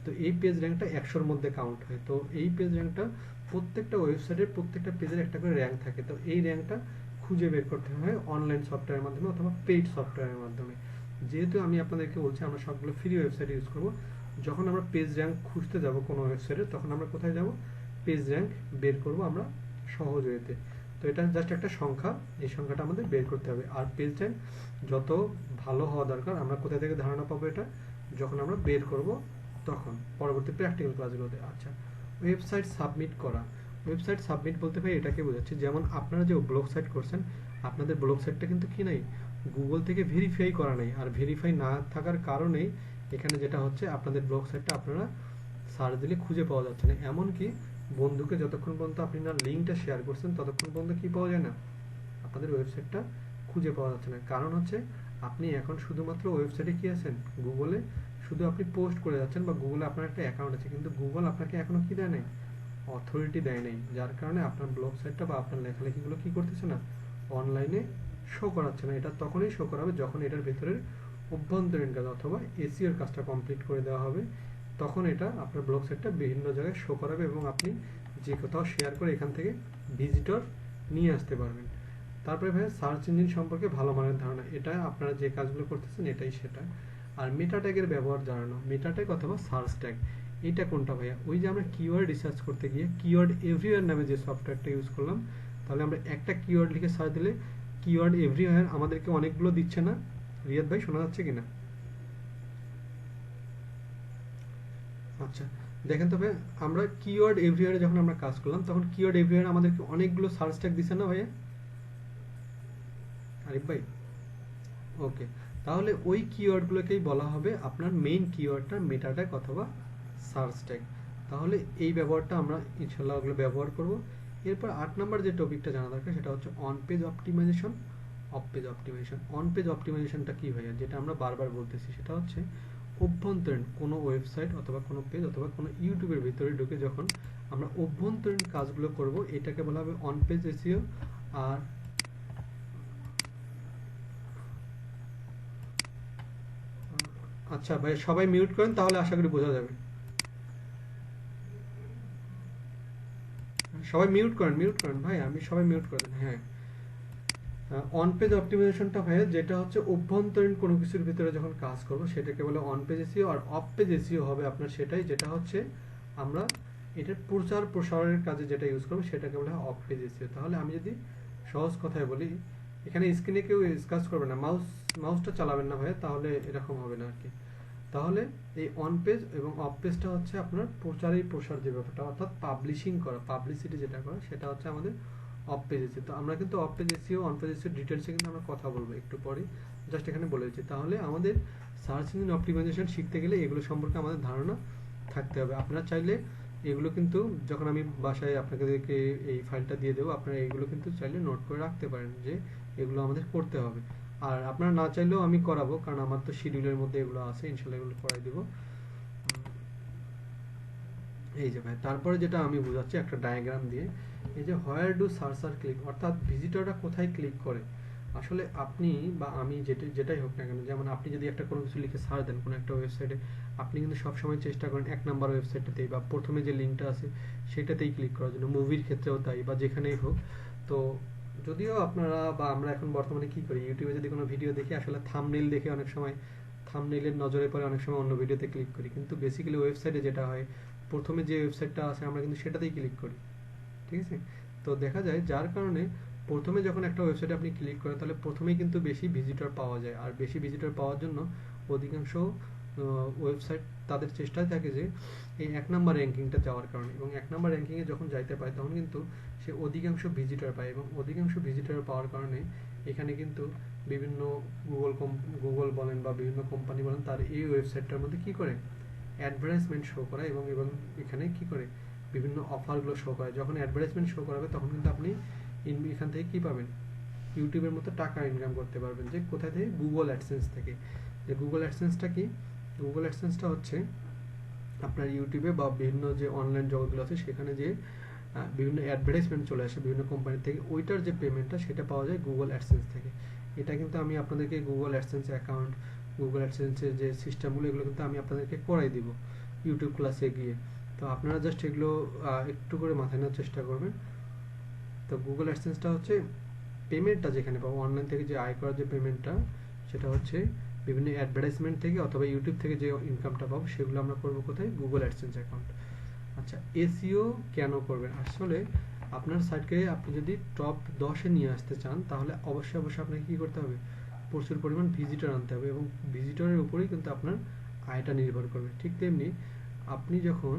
তো এই পেজ র্যাঙ্কটা 100-র মধ্যে কাউন্ট হয়। তো এই পেজ র্যাঙ্কটা প্রত্যেকটা ওয়েবসাইটের প্রত্যেকটা পেজের একটা করে র্যাঙ্ক থাকে। তো এই র্যাঙ্কটা খুঁজে বের করতে হয় অনলাইন সফটওয়্যারের মাধ্যমে অথবা পেইড সফটওয়্যারের মাধ্যমে। যেহেতু আমি আপনাদেরকে বলছি আমরা সবগুলো ফ্রি ওয়েবসাইট ইউজ করব, যখন আমরা পেজ র্যাঙ্ক খুঁজতে যাব কোনো ওয়েবসাইটে, তখন আমরা কোথায় যাব? পেজ র্যাঙ্ক বের করব আমরা সহজ ওয়েতে। তো এটা জাস্ট একটা সংখ্যা, এই সংখ্যাটা আমাদের বের করতে হবে। আর পেজ র্যাঙ্ক যত ভালো হওয়া দরকার, আমরা কোথা থেকে ধারণা পাবো এটা? যখন আমরা বের করব তখন, পরবর্তী প্র্যাকটিক্যাল ক্লাসগুলোতে। আচ্ছা, ওয়েবসাইট সাবমিট করা। ওয়েবসাইট সাবমিট বলতে ভাই এটাকে বোঝাচ্ছে, যেমন আপনারা যে ব্লগ সাইট করছেন, আপনাদের ব্লগ সাইটটা কিন্তু কি নাই, গুগল থেকে ভেরিফাই করা নাই। আর ভেরিফাই না থাকার কারণেই এখানে যেটা হচ্ছে, আপনাদের ব্লগ সাইটটা আপনারা সার্চ দিলে খুঁজে পাওয়া যাচ্ছে না। এমনকি বন্ধুকে যতক্ষণ পর্যন্ত আপনি না লিঙ্কটা শেয়ার করছেন, ততক্ষণ পর্যন্ত কি পাওয়া যায় না, আপনাদের ওয়েবসাইটটা খুঁজে পাওয়া যাচ্ছে না। কারণ হচ্ছে আপনি এখন শুধুমাত্র ওয়েবসাইটে কি আছেন, গুগলে শুধু আপনি পোস্ট করে যাচ্ছেন, বা গুগলে আপনার একটা অ্যাকাউন্ট আছে, কিন্তু গুগল আপনাকে এখনো কি দেয় নাই, অথরিটি দেয় নাই। যার কারণে আপনার ব্লগ সাইটটা বা আপনার লেখালেখিগুলো কি করতেছে না, অনলাইনে শো করাচ্ছে না। এটা তখনই শো করাবে যখন এটার ভেতরের অভ্যন্তরীণ কাজ অথবা এসইওর কাজটা কমপ্লিট করে দেওয়া হবে, তখন এটা আপনার ব্লগ সাইটটা বিভিন্ন জায়গায় শো করাবে এবং আপনি যে কোথাও শেয়ার করে এখান থেকে ভিজিটর নিয়ে আসতে পারবেন। তারপরে ভাই সার্চ ইঞ্জিন সম্পর্কে ভালো মানের ধারণা, এটা আপনারা যে কাজগুলো করতেছেন এটাই সেটা। আর মেটা ট্যাগের ব্যবহার জানানো, মেটা ট্যাগ অথবা সার্চ ট্যাগ, এটা কোনটা ভাইয়া? ওই যে আমরা কিওয়ার্ড রিসার্চ করতে গিয়ে কিওয়ার্ড এভরিওয়্যার নামে যে সফটওয়্যারটা ইউজ করলাম, তাহলে আমরা একটা কিওয়ার্ড লিখে সার্চ দিলে কিওয়ার্ড এভরিওয়্যার আমাদেরকে অনেকগুলো দিচ্ছে না? রিয়াদ ভাই শোনা যাচ্ছে কিনা? আচ্ছা, দেখেন তবে আমরা কিওয়ার্ড এভরিওয়্যারে যখন আমরা কাজ করলাম, তখন কিওয়ার্ড এভরিওয়্যার আমাদেরকে অনেকগুলো সার্চ ট্যাগ দিচ্ছে না ভাইয়া? আরিফ ভাই, ওকে, তাহলে ওই কিওয়ার্ডগুলোকেই বলা হবে আপনার মেইন কিওয়ার্ডটা মেটা ট্যাগ অথবা সার্চ ট্যাগ। তাহলে এই ব্যবহারটা আমরা ইনশাল্লাহ ওগুলো ব্যবহার করব। এরপর 8 নম্বর যে টপিকটা জানা দরকার সেটা হচ্ছে on page optimization, off page optimization. On page অপটিমাইজেশনটা কি ভাইয়া? যেটা আমরা বারবার বলতেছি সেটা হচ্ছে অভ্যন্তরীণ কোনো ওয়েবসাইট অথবা কোনো পেজ অথবা কোনো ইউটিউবের ভিতরে ঢুকে যখন আমরা অভ্যন্তরীণ কাজগুলো করব, এটাকে বলা হবে অন পেজ এসইও। আর আচ্ছা ভাই, সবাই মিউট করেন, তাহলে আশা করি বোঝা যাবে। সবাই মিউট করেন, মিউট করেন ভাই, আমি সবাই মিউট করেন। হ্যাঁ, অন পেজ অপটিমাইজেশনটা ভাই যেটা হচ্ছে অভ্যন্তরীণ কোনো কিছুর ভিতরে যখন কাজ করব সেটাকে বলে অন পেজ এসইও। আর অফ পেজ এসইও হবে আপনার সেটাই, যেটা হচ্ছে আমরা এটার প্রচার প্রসারের কাজে যেটা ইউজ করবো সেটাকে বলে অফ পেজ এসইও। তাহলে আমি যদি সহজ কথায় বলি, এখানে স্ক্রিনে কেউ কাজ করবে না, মাউসটা চালাবেন না ভাই, তাহলে এরকম হবে না আর কি। তাহলে এই অন পেজ এবং অফ পেজটা হচ্ছে আপনার প্রচারের প্রসার যে ব্যাপারটা, অর্থাৎ পাবলিশিং করা, পাবলিসিটি যেটা করা, সেটা হচ্ছে আমাদের অফ পেজ এসইও। তো আমরা কিন্তু of page SEO on page SEO ডিটেলসে কিন্তু আমরা কথা বলবো একটু পরে, জাস্ট এখানে বলে দিচ্ছি। তাহলে আমাদের সার্চ ইঞ্জিন অপটিমাইজেশন শিখতে গেলে এগুলো সম্পর্কে আমাদের ধারণা থাকতে হবে। আপনারা চাইলে এগুলো কিন্তু, যখন আমি বাসায় আপনাদেরকে এই ফাইলটা দিয়ে দেবো, আপনারা এগুলো কিন্তু চাইলে নোট করে রাখতে পারেন যে এগুলো আমাদের করতে হবে। আর আপনারা না চাইলেও আমি করাবো, কারণ আমার তো শিডিউলের মধ্যে এগুলো আছে, ইনশাল্লাহ এগুলো করাই দেবো। এই যে ভাই, তারপরে যেটা আমি বোঝাচ্ছি একটা ডায়াগ্রাম দিয়ে, এই যে হোয়ার ডু সার্চার ক্লিক, অর্থাৎ ভিজিটররা কোথায় ক্লিক করে। আসলে আপনি বা আমি যেটাই হোক না কেন, যেমন আপনি যদি একটা কোনো কিছু লিখে সার্চ দেন কোনো একটা ওয়েবসাইটে, আপনি কিন্তু সবসময় চেষ্টা করেন 1 নাম্বার ওয়েবসাইটটাতেই বা প্রথমে যে লিঙ্কটা আছে সেটাতেই ক্লিক করার জন্য, মুভির ক্ষেত্রেও তাই বা যেখানেই হোক। তো যদিও আপনারা বা আমরা এখন বর্তমানে কি করি, ইউটিউবে যদি কোনো ভিডিও দেখি আসলে থাম্বনেইল দেখে অনেক সময়, থাম্বনেইলের নজরে পড়ে অনেক সময় অন্য ভিডিওতে ক্লিক করি, কিন্তু বেসিক্যালি ওয়েবসাইটে যেটা হয়, প্রথমে যে ওয়েবসাইটটা আছে আমরা কিন্তু সেটাতেই ক্লিক করি, ঠিক আছে? তো দেখা যায় যার কারণে প্রথমে যখন একটা ওয়েবসাইটে আপনি ক্লিক করেন, তাহলে প্রথমেই কিন্তু বেশি ভিজিটর পাওয়া যায়। আর বেশি ভিজিটর পাওয়ার জন্য অধিকাংশ ওয়েবসাইট তাদের চেষ্টায় থাকে যে এই 1 নাম্বার র্যাঙ্কিংটা যাওয়ার কারণে, এবং 1 নাম্বার র্যাঙ্কিংয়ে যখন যাইতে পারে তখন কিন্তু সে অধিকাংশ ভিজিটর পায়, এবং অধিকাংশ ভিজিটর পাওয়ার কারণে এখানে কিন্তু বিভিন্ন গুগল বলেন বা বিভিন্ন কোম্পানি বলেন, তার এই ওয়েবসাইটটার মধ্যে কি করে, অ্যাডভার্টাইজমেন্ট শো করায় এবং এবং এখানে কি করে বিভিন্ন অফারগুলো শো করে। যখন অ্যাডভার্টাইজমেন্ট শো করাবে তখন কিন্তু আপনি এখান থেকে কি পাবেন, ইউটিউবের মতো টাকা ইনকাম করতে পারবেন। যে কোথায় থেকে, গুগল অ্যাডসেন্স থেকে। যে গুগল অ্যাডসেন্সটা কি, গুগল অ্যাডসেন্সটা হচ্ছে আপনার ইউটিউবে বা বিভিন্ন যে অনলাইন জগৎগুলো আছে সেখানে যে বিভিন্ন অ্যাডভার্টাইজমেন্ট চলে আসে বিভিন্ন কোম্পানি থেকে, ওইটার যে পেমেন্টটা সেটা পাওয়া যায় গুগল অ্যাডসেন্স থেকে। এটা কিন্তু আমি আপনাদেরকে গুগল অ্যাডসেন্স অ্যাকাউন্ট, গুগল অ্যাডসেন্সের যে সিস্টেমগুলো এগুলো কিন্তু আমি আপনাদেরকে করাই দিব ইউটিউব ক্লাসে গিয়ে। তো আপনারা জাস্ট এগুলো একটু করে মাথায় নেওয়ার চেষ্টা করবেন। তো গুগল অ্যাডসেন্সটা হচ্ছে পেমেন্টটা যেখানে পাবো অনলাইন থেকে যে আয় করার যে পেমেন্টটা, সেটা হচ্ছে বিভিন্ন অ্যাডভার্টাইজমেন্ট থেকে অথবা ইউটিউব থেকে যে ইনকামটা পাবো সেগুলো আমরা করবো কোথায়, গুগল অ্যাডসেন্স অ্যাকাউন্ট। আচ্ছা, এসইও কেন করবেন? আসলে আপনার সাইটকে আপনি যদি টপ 10-এ নিয়ে আসতে চান তাহলে অবশ্যই আপনাকে কি করতে হবে, প্রচুর পরিমাণ ভিজিটর আনতে হবে এবং ভিজিটরের উপরেই কিন্তু আপনার আয়টা নির্ভর করবে। ঠিক তেমনি আপনি যখন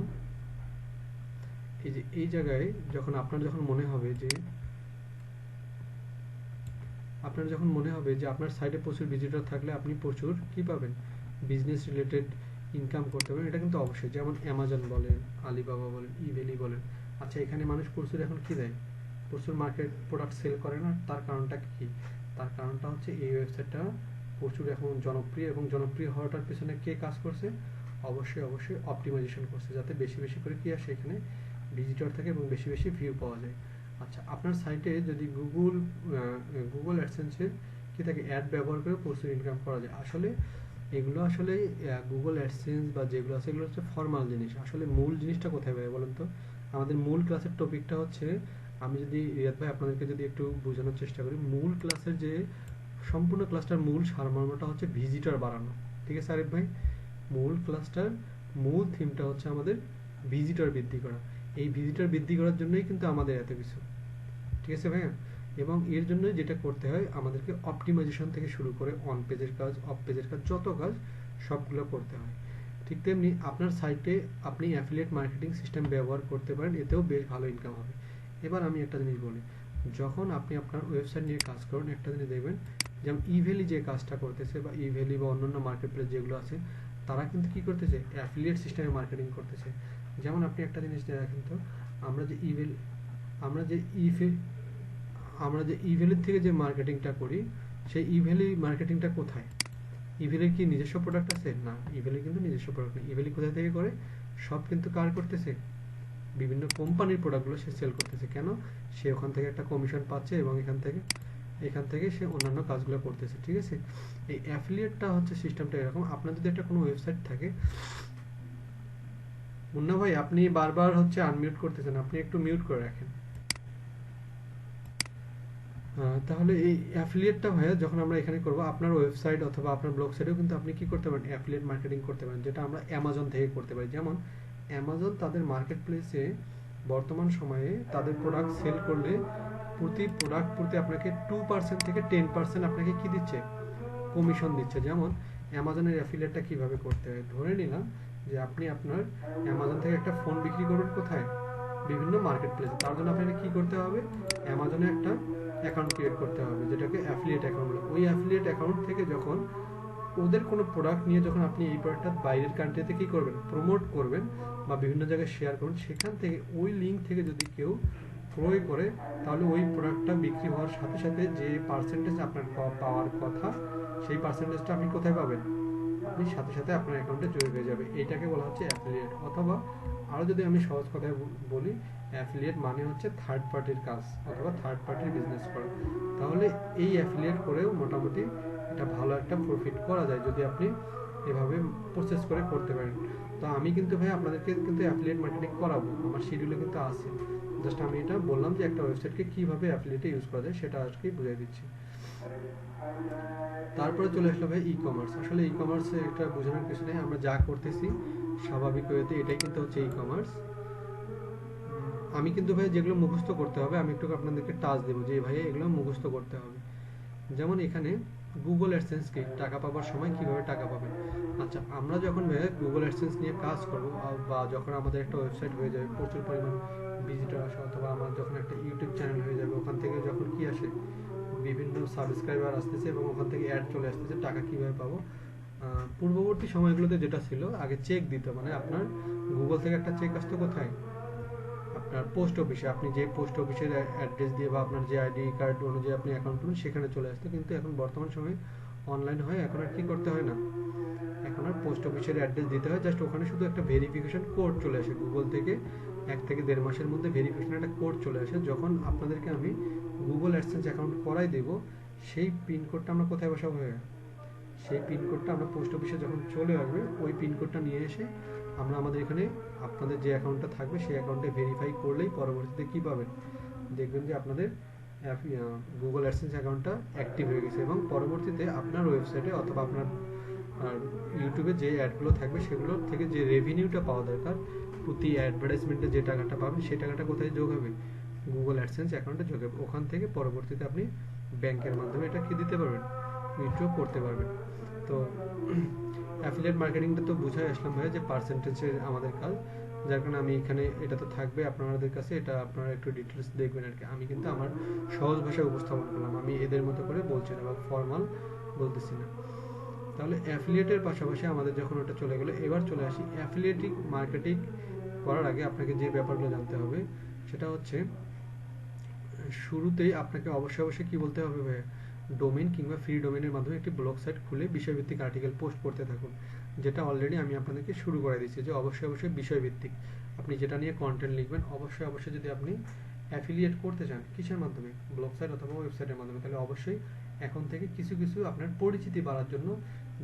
এই জায়গায় যখন আপনার মনে হবে যে আপনার সাইটে প্রচুর ভিজিটর থাকলে আপনি প্রচুর কি পাবেন, বিজনেস রিলেটেড ইনকাম করতে পারবেন। এটা কিন্তু অবশ্যই, যেমন অ্যামাজন বলেন, আলিবাবা বলেন, ইভেলি বলেন। আচ্ছা, এখানে মানুষ প্রচুর এখন কি দেয়, প্রচুর মার্কেট প্রোডাক্ট সেল করে না, তার কারণটা কি? তার কারণটা হচ্ছে এই ওয়েবসাইটটা প্রচুর এখন জনপ্রিয় এবং জনপ্রিয় হওয়াটার পিছনে কে কাজ করছে, অবশ্যই অপটিমাইজেশন করছে, যাতে বেশি বেশি করে কি আসে এখানে ভিজিটর থাকে এবং বেশি বেশি ভিউ পাওয়া যায়। আচ্ছা, আপনার সাইটে যদি গুগল অ্যাডসেন্সের কি থাকে, অ্যাড ব্যবহার করে প্রচুর ইনকাম করা যায়। আসলে এগুলো আসলে গুগল অ্যাডসেন্স বা যেগুলো আছে এগুলো হচ্ছে ফর্মাল জিনিস। আসলে মূল জিনিসটা কোথায় ভাই বলেন তো? আমাদের মূল ক্লাসের টপিকটা হচ্ছে, আমি যদি রিয়াদ ভাই আপনাদেরকে যদি একটু বোঝানোর চেষ্টা করি, মূল ক্লাসের যে সম্পূর্ণ ক্লাসটার মূল সারমর্মটা হচ্ছে ভিজিটর বাড়ানো। ঠিক আছে আরিফ ভাই, মূল ক্লাসটার মূল থিমটা হচ্ছে আমাদের ভিজিটর বৃদ্ধি করা। এই ভিজিটর বৃদ্ধি করার জন্যই কিন্তু আমাদের এত কিছু। ঠিক আছে ভাইয়া, এবং এর জন্য যেটা করতে হয় আমাদেরকে অপটিমাইজেশন থেকে শুরু করে অন পেজের কাজ, অফ পেজের কাজ, যত কাজ সবগুলো করতে হয়। ঠিক তেমনি আপনার সাইটে আপনি অ্যাফিলিয়েট মার্কেটিং সিস্টেম ব্যবহার করতে পারেন, এতেও বেশ ভালো ইনকাম হবে। এবার আমি একটা জিনিস বলি, যখন আপনি আপনার ওয়েবসাইট নিয়ে কাজ করেন একটা জিনিস দেখবেন, যেমন ইভেলি যে কাজটা করতেছে বা ইভেলি বা অন্যান্য মার্কেট প্লেস যেগুলো আছে, তারা কিন্তু কি করতেছে, অ্যাফিলিয়েট সিস্টেমে মার্কেটিং করতেছে। যেমন আপনি একটা জিনিস দেখেন তো, আমরা যে ইভেলি আমরা যে ইভে আমরা যে ইভেলির থেকে যে মার্কেটিংটা করি, সেই ইভেলি মার্কেটিংটা কোথায়? ইভেলির কি নিজস্ব প্রোডাক্ট আছে? না, ইভেলির কিন্তু নিজস্ব প্রোডাক্ট নেই। ইভেলি কোথায় থেকে করে? সব কিন্তু কার করতেছে, বিভিন্ন কোম্পানির প্রোডাক্টগুলো সে সেল করতেছে। কেন? সে ওখান থেকে একটা কমিশন পাচ্ছে এবং এখান থেকে সে অন্যান্য কাজগুলো করতেছে। ঠিক আছে, এই অ্যাফিলিয়েটটা হচ্ছে সিস্টেমটা এরকম। আপনার যদি একটা কোনো ওয়েবসাইট থাকে, মুন্না ভাই আপনি বারবার হচ্ছে আনমিউট করতেছেন, আপনি একটু মিউট করে রাখেন। তাহলে এই অ্যাফিলিয়েটটা হয়ে যখন আমরা এখানে করব, আপনার ওয়েবসাইট অথবা আপনার ব্লগ সাইটেও কিন্তু আপনি কি করতে পারেন, অ্যাফিলিয়েট মার্কেটিং করতে পারেন, যেটা আমরা অ্যামাজন থেকে করতে পারি। যেমন অ্যামাজন তাদের মার্কেট প্লেসে বর্তমান সময়ে তাদের প্রোডাক্ট সেল করলে প্রতি প্রোডাক্ট প্রতি আপনাকে 2% থেকে 10% আপনাকে কি দিচ্ছে, কমিশন দিচ্ছে। যেমন অ্যামাজনের অ্যাফিলিয়েটটা কিভাবে করতে হয়, ধরে নিলাম যে আপনি আপনার অ্যামাজন থেকে একটা ফোন বিক্রি করবেন কোথায়, বিভিন্ন মার্কেট প্লেসে। তার জন্য আপনাকে কি করতে হবে, অ্যামাজনে একটা অ্যাকাউন্ট ক্রিয়েট করতে হবে, যেটাকে অ্যাফিলিয়েট অ্যাকাউন্ট বলে। ওই অ্যাফিলিয়েট অ্যাকাউন্ট থেকে যখন ওদের কোনো প্রোডাক্ট নিয়ে যখন আপনি এই প্রোডাক্টটা বাইরের কান্ট্রিতে কি করবেন, প্রমোট করবেন বা বিভিন্ন জায়গায় শেয়ার করবেন, সেখান থেকে ওই লিঙ্ক থেকে যদি কেউ ক্রয় করে, তাহলে ওই প্রোডাক্টটা বিক্রি হওয়ার সাথে সাথে যে পার্সেন্টেজ আপনার পাওয়ার কথা, সেই পার্সেন্টেজটা আপনি কোথায় পাবেন, আপনি সাথে সাথে আপনার অ্যাকাউন্টে যোগ হয়ে যাবে। এইটাকে বলা হচ্ছে অ্যাফিলিয়েট। অথবা আরও যদি আমি সহজ কথায় বলি, অ্যাফিলিয়েট মানে হচ্ছে থার্ড পার্টির কাজ অথবা থার্ড পার্টির বিজনেস করা। তাহলে এই অ্যাফিলিয়েট করেও মোটামুটি এটা ভালো একটা প্রফিট করা যায় যদি আপনি এভাবে প্রসেস করে করতে পারেন। তো আমি কিন্তু ভাই আপনাদেরকে কিন্তু অ্যাফিলিয়েট মার্কেটিং করাবো, আমার শিডিউলে কিন্তু আছে। জাস্ট আমি এটা বললাম যে একটা ওয়েবসাইটকে কীভাবে অ্যাফিলিয়েটে ইউজ করা যায় সেটা আজকে বুঝিয়ে দিচ্ছি। তারপরে চলে আসলো ভাই ই কমার্স। আসলে ই কমার্সে একটা বোঝানোর কিছু নেই, আমরা যা করতেছি স্বাভাবিক ওয়েতে এটাই কিন্তু হচ্ছে ই কমার্স। আমি কিন্তু ভাই যেগুলো মুখস্থ করতে হবে আমি একটু আপনাদেরকে টাচ দেবো যে ভাই এগুলো মুখস্থ করতে হবে। যেমন এখানে গুগল অ্যাডসেন্স কি, টাকা পাওয়ার সময় কিভাবে টাকা পাবেন। আচ্ছা, আমরা যখন ভাই গুগল অ্যাডসেন্স নিয়ে কাজ করব বা যখন আমাদের একটা ওয়েবসাইট হয়ে যাবে, প্রচুর পরিমাণ ভিজিটর আসে, অথবা আমার যখন একটা ইউটিউব চ্যানেল হয়ে যাবে, ওখান থেকে যখন কি আসে, বিভিন্ন সাবস্ক্রাইবার আসতেছে এবং ওখান থেকে অ্যাড চলে আসতেছে, টাকা কিভাবে পাবো। পূর্ববর্তী সময়গুলোতে যেটা ছিল, আগে চেক দিত, মানে আপনার গুগল থেকে একটা চেক আসতো কোথায়, আপনার পোস্ট অফিসে। আপনি যে পোস্ট অফিসের অ্যাড্রেস দিয়ে বা আপনার যে আইডি কার্ড অনুযায়ী আপনি অ্যাকাউন্ট করবেন সেখানে চলে আসতো। কিন্তু এখন বর্তমান সময়ে অনলাইন হয়, এখন আর কি করতে হয় না, এখন আর পোস্ট অফিসের অ্যাড্রেস দিতে হয়, জাস্ট ওখানে শুধু একটা ভেরিফিকেশন কোড চলে আসে গুগল থেকে। 1 থেকে 1.5 মাসের মধ্যে ভেরিফিকেশন একটা কোড চলে আসে। যখন আপনাদেরকে আমি গুগল অ্যাডসেন্স অ্যাকাউন্ট করাই দেব, সেই পিনকোডটা আমরা কোথায় বসাবো? সেই পিনকোডটা আমরা পোস্ট অফিসে যখন চলে আসবে, ওই পিনকোডটা নিয়ে এসে আমরা আমাদের এখানে আপনাদের যে অ্যাকাউন্টটা থাকবে সেই অ্যাকাউন্টে ভেরিফাই করলেই পরবর্তীতে কী পাবেন, দেখবেন যে আপনাদের গুগল অ্যাডসেন্স অ্যাকাউন্টটা অ্যাক্টিভ হয়ে গেছে। এবং পরবর্তীতে আপনার ওয়েবসাইটে অথবা আপনার ইউটিউবে যে অ্যাডগুলো থাকবে সেগুলোর থেকে যে রেভিনিউটা পাওয়া দরকার, প্রতি অ্যাডভার্টাইজমেন্টে যে টাকাটা পাবেন সেই টাকাটা কোথায় যোগ হবে? গুগল অ্যাডসেন্স অ্যাকাউন্টে যোগ হবে। ওখান থেকে পরবর্তীতে আপনি ব্যাংকের মাধ্যমে এটা কি দিতে পারবেন, উইথড্র করতে পারবেন। তো অ্যাফিলিয়েট মার্কেটিংটা তো বুঝাই আসলাম ভাই যে পার্সেন্টেজের আমাদের কাজ, যার কারণে আমি এখানে এটা তো থাকবে আপনাদের কাছে, এটা আপনারা একটু ডিটেলস দেখবেন আর কি। আমি কিন্তু আমার সহজ ভাষায় উপস্থাপন করলাম, আমি এদের মতো করে বলছি না বা ফর্মাল বলতেছি না। তাহলে অ্যাফিলিয়েটের পাশাপাশি আমাদের যখন ওটা চলে গেলো, এবার চলে আসি অ্যাফিলিয়েটিং মার্কেটিং করার আগে আপনাকে যে ব্যাপারগুলো জানতে হবে সেটা হচ্ছে, শুরুতেই আপনাকে অবশ্যই কি বলতে হবে ভাই, ডোমেইন কিংবা ফ্রি ডোমেইনের মাধ্যমে একটি ব্লগ সাইট খুলে বিষয়ভিত্তিক আর্টিকেল পোস্ট করতে থাকুন। যেটা অলরেডি আমি আপনাদেরকে শুরু করে দিয়েছি যে অবশ্যই বিষয়ভিত্তিক আপনি যেটা নিয়ে কন্টেন্ট লিখবেন, অবশ্যই যদি আপনি অ্যাফিলিয়েট করতে চান কিসের মাধ্যমে, ব্লগ সাইট অথবা ওয়েবসাইটের মাধ্যমে, তাহলে অবশ্যই এখন থেকে কিছু আপনার পরিচিতি বাড়ার জন্য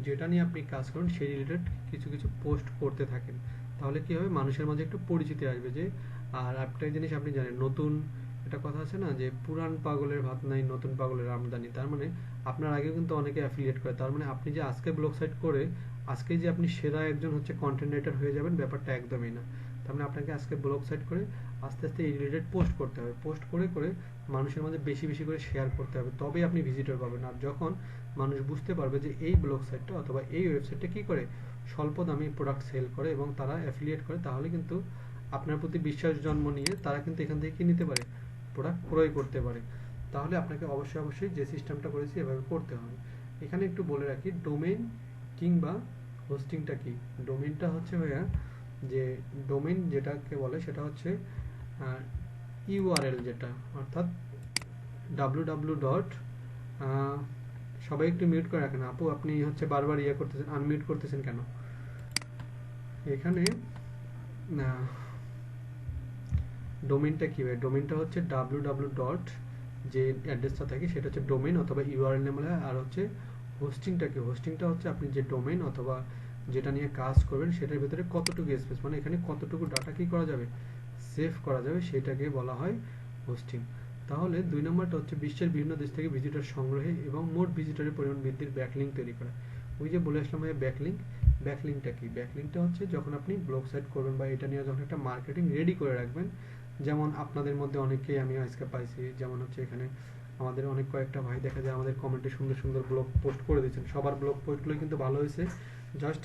যেটা নিয়ে আপনি কাজ করেন সেই রিলেটেড কিছু পোস্ট করতে থাকেন। তাহলে কি হবে, মানুষের মাঝে একটু পরিচিতি আসবে যে। আর একটা জিনিস আপনি জানেন, নতুন একটা কথা আছে না যে পুরান পাগলের ভাত নাই নতুন পাগলের আমদানি। তার মানে আপনার আগে কিন্তু অনেকে অ্যাফিলিয়েট করে, তার মানে আপনি যে আজকে ব্লগ সাইট করে আজকে যে আপনি সেরা একজন হচ্ছে কন্টেন্ট রাইটার হয়ে যাবেন, ব্যাপারটা একদমই না। তার মানে আপনাকে আজকে ব্লগ সাইট করে আস্তে আস্তে এই রিলেটেড পোস্ট করতে হবে, পোস্ট করে মানুষের মাঝে বেশি করে শেয়ার করতে হবে, তবেই আপনি ভিজিটর পাবেন। আর যখন মানুষ বুঝতে পারবে যে এই ব্লগ সাইটটা অথবা এই ওয়েবসাইটটা কি করে, স্বল্প দামি প্রোডাক্ট সেল করে এবং তারা অ্যাফিলিয়েট করে, তাহলে কিন্তু আপনার প্রতি বিশ্বাস জন্ম নিয়ে তারা কিন্তু এখান থেকে কি নিতে পারে, প্রোডাক্ট ক্রয় করতে পারে। তাহলে আপনাকে অবশ্যই যে সিস্টেমটা করেছি এভাবে করতে হবে। এখানে একটু বলে রাখি, ডোমেইন কিংবা হোস্টিংটা কি। ডোমেইনটা হচ্ছে ভাইয়া, যে ডোমেইন যেটাকে বলে সেটা হচ্ছে ইউআরএল, যেটা অর্থাৎ www ডট, সবাই একটু মিউট করে রাখেন। আপু আপনি হচ্ছে বারবার করতেছেন, আনমিউট করতেছেন কেন? এখানে ডোমেইনটা কি হয়, ডোমেইনটা হচ্ছে www ডট, যে অ্যাড্রেসটা থাকে সেটা হচ্ছে ডোমেইন অথবা ইউআরএল নেম। আর হচ্ছে হোস্টিংটা কি, হোস্টিংটা হচ্ছে আপনি যে ডোমেইন অথবা যেটা নিয়ে কাজ করবেন সেটার ভিতরে কতটুকু স্পেস, মানে এখানে কতটুকু ডাটা কি করা যাবে, সেভ করা যাবে, সেটাকে বলা হয় হোস্টিং। তাহলে 2 নম্বরটা হচ্ছে বিশ্বের বিভিন্ন দেশ থেকে ভিজিটর সংগ্রহে এবং মোট ভিজিটরের পরিমাণ বৃদ্ধির ব্যাকলিঙ্ক তৈরি করা। ওই যে বলে আসলাম ভাই ব্যাকলিঙ্ক, ব্যাকলিঙ্কটা কি, ব্যাকলিঙ্কটা হচ্ছে যখন আপনি ব্লগ সাইট করবেন বা এটা নিয়ে যখন একটা মার্কেটিং রেডি করে রাখবেন, যেমন আপনাদের মধ্যে অনেকেই আমি আজকে পাইছি, যেমন হচ্ছে এখানে আমাদের অনেক কয়েকটা ভাই দেখা যায় আমাদের কমেন্টে সুন্দর ব্লগ পোস্ট করে দিচ্ছেন, সবার ব্লগ পোস্টগুলো কিন্তু ভালো হয়েছে, জাস্ট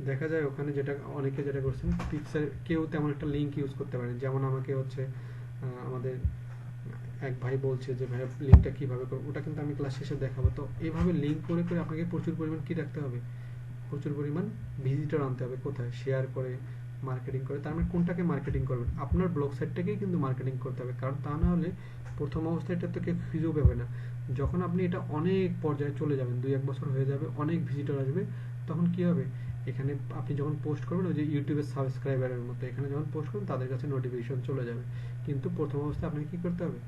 দেখা যায় ওখানে যেটা অনেকে যেটা করছেন টিপসের কেউ তেমন একটা লিঙ্ক ইউজ করতে পারেন। যেমন আমাকে হচ্ছে আমাদের এক ভাই বলছে যে ভাই লিঙ্কটা কীভাবে করবো, ওটা কিন্তু আমি ক্লাস শেষে দেখাবো। তো এইভাবে লিঙ্ক করে আপনাকে প্রচুর পরিমাণ কী রাখতে হবে, প্রচুর পরিমাণ ভিজিটর আনতে হবে, কোথায়, শেয়ার করে, মার্কেটিং করে। তার মানে কোনটাকে মার্কেটিং করবেন, আপনার ব্লগ সাইটটাকেই কিন্তু মার্কেটিং করতে হবে, কারণ তা না হলে প্রথম অবস্থায় এটা তো কেউ খুঁজেও পাবে না। যখন আপনি এটা অনেক পর্যায়ে চলে যাবেন, 2-1 বছর হয়ে যাবে, অনেক ভিজিটর আসবে, তখন কি হবে, এখানে আপনি যখন পোস্ট করবেন ওই যে ইউটিউবের সাবস্ক্রাইবারের মতো এখানে যখন পোস্ট করবেন তাদের কাছে নোটিফিকেশন চলে যাবে। কিন্তু প্রথম অবস্থায় আপনাকে কী করতে হবে,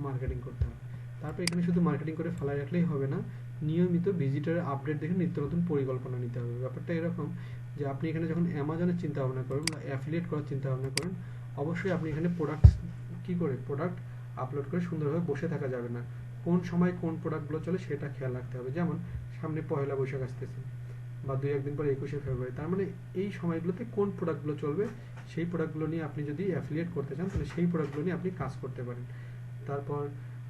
মার্কেটিং করতে হবে। তারপর এখানে শুধু মার্কেটিং করে ফেলাই রাখলেই হবে না, নিয়মিত ভিজিটরের আপডেট দেখে নিত্য নতুন পরিকল্পনা নিতে হবে। ব্যাপারটা এরকম যে আপনি এখানে যখন অ্যামাজনের চিন্তা ভাবনা করেন বা অ্যাফিলিয়েট করার চিন্তা ভাবনা করেন, অবশ্যই আপনি এখানে প্রোডাক্ট আপলোড করে সুন্দরভাবে বসে থাকা যাবে না। কোন সময় কোন প্রোডাক্টগুলো চলে সেটা খেয়াল রাখতে হবে। যেমন সামনে পয়লা বৈশাখ আসতেছে বা 2-1 দিন পরে 21শে ফেব্রুয়ারি, তার মানে এই সময়গুলোতে কোন প্রোডাক্টগুলো চলবে সেই প্রোডাক্টগুলো নিয়ে আপনি যদি অ্যাফিলিয়েট করতে চান তাহলে সেই প্রোডাক্টগুলো নিয়ে আপনি কাজ করতে পারেন। তারপর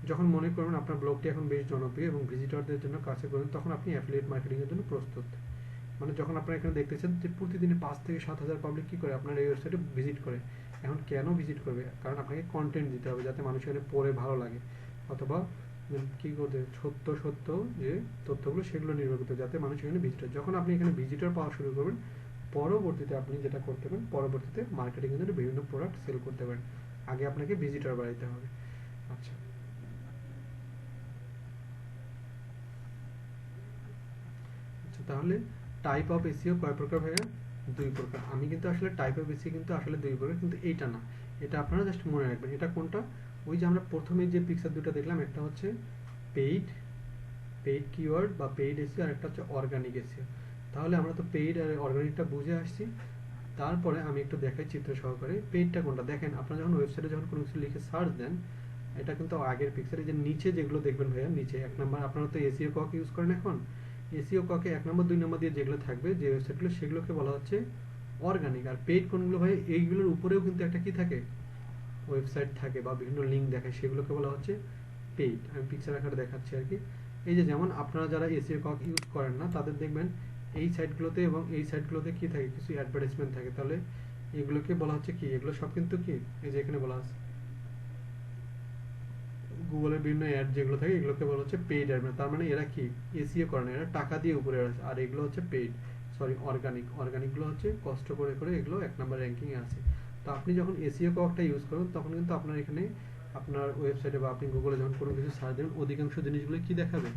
যখন মনে করবেন আপনার ব্লগটি এখন বেশ জনপ্রিয় এবং ভিজিটরদের জন্য কাছে করেন, তখন আপনি অ্যাফিলিয়েট মার্কেটিংয়ের জন্য প্রস্তুত। মানে যখন আপনারা এখানে দেখতেছেন যে প্রতিদিনে 5 থেকে 7 হাজার পাবলিক কী করে আপনার এই ওয়েবসাইটে ভিজিট করে। এখন কেন ভিজিট করবে, কারণ আপনাকে কন্টেন্ট দিতে হবে যাতে মানুষ এখানে পড়ে ভালো লাগে, অথবা কি করতে সত্য সত্য যে তথ্যগুলো সেগুলো নির্ভর করতে যাতে মানুষ এখানে ভিজিটর, যখন আপনি এখানে ভিজিটর পাওয়া শুরু করবেন পরবর্তীতে আপনি যেটা করতে পারেন পরবর্তীতে মার্কেটিং এর জন্য বিভিন্ন প্রোডাক্ট সেল করতে পারেন। আগে আপনাকে ভিজিটর বাড়াইতে হবে। আচ্ছা আচ্ছা তাহলে টাইপ অফ এসইও কয় প্রকার ভাইয়া? দুই প্রকার। আমি কিন্তু আসলে টাইপ অফ এসইও কিন্তু আসলে দুই প্রকার, কিন্তু এইটা না, এটা আপনারা জাস্ট মনে রাখবেন। এটা কোনটা? ওই যে আমরা প্রথমে যে পিকচার দুটো দেখলাম, একটা হচ্ছে পেইড পেইড কিওয়ার্ড বা পেইড এসইও, আর একটা হচ্ছে অর্গানিক এসইও। তাহলে আমরা তো পেইড আর অর্গানিকটা বুঝে আসছি। তারপরে আমি একটু দেখাই চিত্র সহকারে পেইডটা কোনটা। দেখেন আপনারা যখন ওয়েবসাইটে যখন কোনো কিছু লিখে সার্চ দেন, এটা কিন্তু আগের পিকচার, এই যে নিচে যেগুলো দেখবেন ভাইয়া, নিচে এক নাম্বার, আপনারা তো এসইও কক ইউজ করেন এখন, এসইও ককে এক নম্বর দুই নম্বর দিয়ে যেগুলো থাকবে যে ওয়েবসাইটগুলো, সেগুলোকে বলা হচ্ছে অর্গানিক। আর পেইড কোনগুলো ভাই, এইগুলোর উপরেও কিন্তু একটা কি থাকে, ওয়েবসাইট থাকে বা বিভিন্ন লিঙ্ক দেখায়, সেগুলোকে বলা হচ্ছে পেইড। আমি পিকচার আকারে দেখাচ্ছি আর কি। এই যে যেমন আপনারা যারা এসইও কক ইউজ করেন না তাদের দেখবেন এই সাইটগুলোতে এবং এই সাইটগুলোতে কি থাকে, কিছু অ্যাডভার্টাইজমেন্ট থাকে। তাহলে এগুলোকে বলা হচ্ছে কি, এগুলো সব কিন্তু কি, এই যে এখানে বলা আছে গুগলের বিভিন্ন অ্যাড যেগুলো থাকে এগুলোকে বলা হচ্ছে পেইড অ্যাড। তার মানে এরা কি এসইও করে না, এরা টাকা দিয়ে উপরে আছে। আর এগুলো হচ্ছে পেইড, সরি অর্গানিক। অর্গানিকগুলো হচ্ছে কষ্ট করে করে এগুলো এক নাম্বার র্যাঙ্কিংয়ে আছে। তো আপনি যখন এসইও ককটা ইউজ করবেন তখন কিন্তু আপনার এখানে আপনার ওয়েবসাইটে বা আপনি গুগলে যখন কোনো কিছু সার্চ দেবেন অধিকাংশ জিনিসগুলো কি দেখাবে,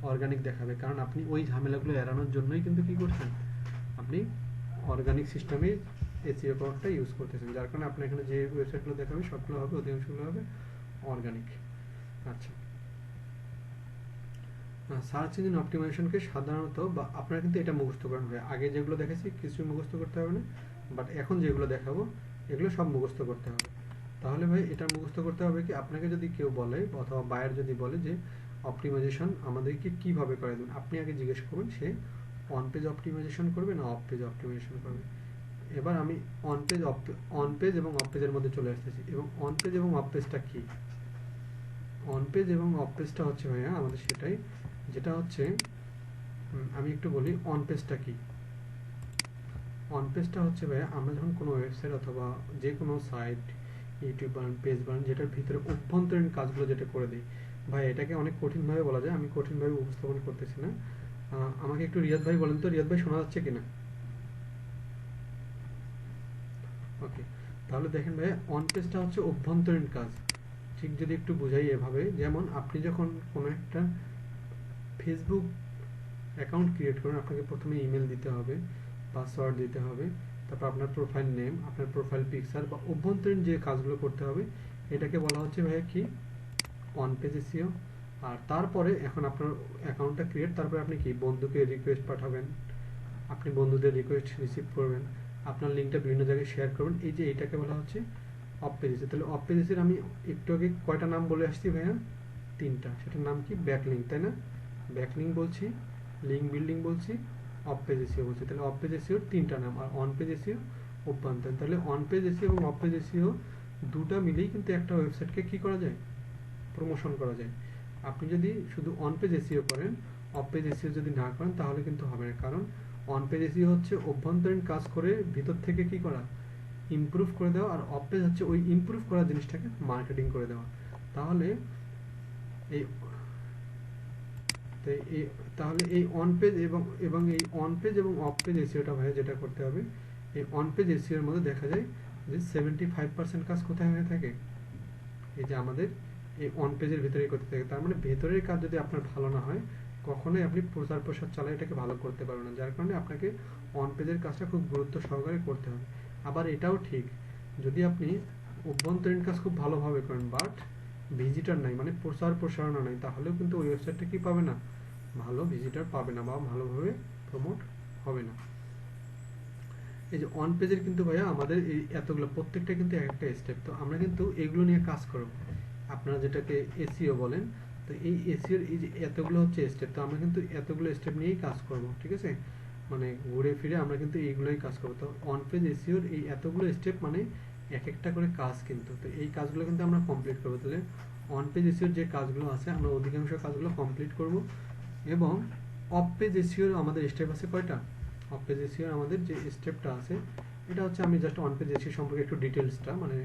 অর্গানিক দেখাবে। কারণ আপনি ওই ঝামেলাগুলো এড়ানোর জন্যই কিন্তু কি করছেন, আপনি অর্গানিক সিস্টেমে এসইও ককটা ইউজ করতেছেন। যার কারণে আপনার এখানে যে ওয়েবসাইটগুলো দেখাবে সবগুলো হবে, অধিকাংশগুলো হবে অর্গানিক। আচ্ছা সার্চ ইঞ্জিন অপটিমাইজেশনকে সাধারণত, বা আপনারা কিন্তু এটা মুখস্থ করেন ভাই, আগে যেগুলো দেখেছি কিছুই মুখস্থ করতে হবে না, বাট এখন যেগুলো দেখাবো এগুলো সব মুখস্থ করতে হবে। তাহলে ভাই এটা মুখস্থ করতে হবে কি, আপনাকে যদি কেউ বলে অথবা বায়ার যদি বলে যে অপটিমাইজেশন আমাদেরকে কিভাবে করে দেবেন, আপনি আগে জিজ্ঞেস করবেন সে অন পেজ অপটিমাইজেশন করবে না অফ পেজ অপটিমাইজেশন করবে। এবার আমি অন পেজ এবং অফ পেজের মধ্যে চলে আসতেছি। এবং অন পেজ এবং অফ পেজটা কি, অন পেজ এবং অফ পেজটা হচ্ছে ভাইয়া আমাদের সেটাই, যেটা হচ্ছে আমি একটু বলি অন পেজটা কি। অন পেজটা হচ্ছে ভাইয়া আমরা যখন কোনো ওয়েবসাইট অথবা যে কোনো সাইট, ইউটিউব বানান, পেজ বানান, যেটার ভিতরে অভ্যন্তরীণ কাজগুলো যেটা করে দিই ভাই, এটাকে অনেক কঠিনভাবে বলা যায়, আমি কঠিনভাবে উপস্থাপন করতেছি না। আমাকে একটু রিয়াদ ভাই বলেন তো, রিয়াদ ভাই শোনা যাচ্ছে কিনা? ওকে, তাহলে দেখেন ভাই অন পেজটা হচ্ছে অভ্যন্তরীণ কাজ। ঠিক যদি একটু বোঝাই এভাবে, যেমন আপনি যখন কোনো একটা ফেসবুক অ্যাকাউন্ট ক্রিয়েট করুন, আপনাকে প্রথমে ইমেল দিতে হবে, পাসওয়ার্ড দিতে হবে, তারপর আপনার প্রোফাইল নেম, আপনার প্রোফাইল পিকচার বা অভ্যন্তরীণ যে কাজগুলো করতে হবে এটাকে বলা হচ্ছে ভাইয়া কি, অন পেজ এসইও। আর তারপরে এখন আপনার অ্যাকাউন্টটা ক্রিয়েট, তারপরে আপনি কি বন্ধুকে রিকোয়েস্ট পাঠাবেন, আপনি বন্ধুদের রিকোয়েস্ট রিসিভ করবেন, আপনার লিঙ্কটা বিভিন্ন জায়গায় শেয়ার করবেন, এই যে এইটাকে বলা হচ্ছে অফ পেজ এসইও। তাহলে অফ পেজ এসইওর আমি একটু আগে কয়টা নাম বলে আসছি ভাইয়া, তিনটা। সেটার নাম কি, ব্যাকলিঙ্ক, তাই না? ব্যাকলিঙ্ক বলছি, লিঙ্ক বিল্ডিং বলছি, অফ পেজ এসইও বলছি। তাহলে অফ পেজ এসইওর তিনটা নাম, আর অন পেজ এসইও অভ্যন্তরীণ। তাহলে অন পেজ এসইও এবং অফ পেজ এসইও দুটা মিলেই কিন্তু একটা ওয়েবসাইটকে কি করা যায়, প্রমোশন করা যায়। আপনি যদি শুধু অন পেজ এসইও করেন, অফ পেজ এসইও যদি না করেন তাহলে কিন্তু হবে না। কারণ অন পেজ এসইও হচ্ছে অভ্যন্তরীণ কাজ করে ভিতর থেকে কি করা, ইমপ্রুভ করে দেওয়া, আর অফ পেজ হচ্ছে ওই ইমপ্রুভ করা জিনিসটাকে মার্কেটিং করে দেওয়া। তাহলে এই তাহলে এই অন পেজ এবং এই অন পেজ এবং অফ পেজ এসইওটা ভাই যেটা করতে হবে, এই অন পেজ এসইও এর মধ্যে দেখা যায় যে 75% কাজ কোথায় হয়ে থাকে, এই যে আমাদের এই অন পেজের ভিতরেই করতে থাকে। তার মানে ভেতরের কাজ যদি আপনার ভালো না হয় কখনোই আপনি প্রচার প্রসার চালিয়ে এটাকে ভালো করতে পারবেন না। যার কারণে আপনাকে অন পেজের কাজটা খুব গুরুত্ব সহকারে করতে হবে। আবার এটাও ঠিক, যদি আপনি অভ্যন্তরীণ কাজ খুব ভালোভাবে করেন বাট ভিজিটর নাই, মানে প্রচার প্রসারণা নাই, তাহলেও কিন্তু ওই ওয়েবসাইটটা কি পাবে না, ভালো ভিজিটর পাবে না বা ভালোভাবে প্রমোট হবে না। এই যে অন পেজের কিন্তু ভাইয়া আমাদের এই এতগুলো প্রত্যেকটা কিন্তু একটা স্টেপ, তো আমরা কিন্তু এগুলো নিয়ে কাজ করব। আপনারা যেটাকে এসইও বলেন, তো এই এসইওর এই যে এতগুলো হচ্ছে স্টেপ, তো আমরা কিন্তু এতগুলো স্টেপ নিয়েই কাজ করব, ঠিক আছে? মানে ঘুরে ফিরে আমরা কিন্তু এইগুলোই কাজ করব। তো অন পেজ এসইওর এই এতগুলো স্টেপ মানে এক একটা করে কাজ কিন্তু, তো এই কাজগুলো কিন্তু আমরা কমপ্লিট করব। তাহলে অন পেজ এসইওর যে কাজগুলো আছে আমরা অধিকাংশ কাজগুলো কমপ্লিট করব। এবং অফ পেজ এসইওর আমাদের স্টেপ আছে কয়টা, অফ পেজ এসইওর আমাদের যে স্টেপটা আছে এটা হচ্ছে, আমি জাস্ট অন পেজ এসইও সম্পর্কে একটু ডিটেলসটা মানে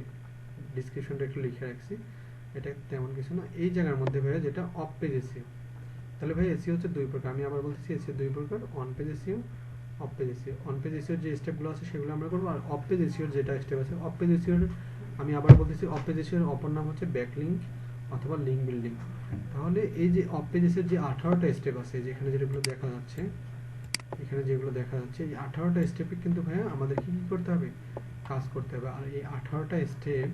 ডিসক্রিপশনটা একটু লিখে রাখছি। এটা তেমন কিছু না। এই জায়গার মধ্যে ভাইয়া যেটা অফ পেজ এসিও, তাহলে ভাই এসিও হচ্ছে দুই প্রকার। আমি আবার বলতেছি এসিও দুই প্রকার, on page SEO, off page SEO. On page এসিওর যে স্টেপগুলো আছে সেগুলো আমরা করবো, আর অফ পেজ এসিওর যেটা স্টেপ আছে, অফ পেজ এসিওর আমি আবার বলতেছি অফ পেজ এসিওর অপর নাম হচ্ছে ব্যাকলিঙ্ক অথবা লিঙ্ক বিল্ডিং। তাহলে এই যে অফ পেজ এসিওর যে 18টা স্টেপ আছে, যেখানে যেগুলো দেখা যাচ্ছে, এখানে যেগুলো দেখা যাচ্ছে, এই 18টা স্টেপে কিন্তু ভাইয়া আমাদেরকে কি করতে হবে, কাজ করতে হবে। আর এই 18টা স্টেপ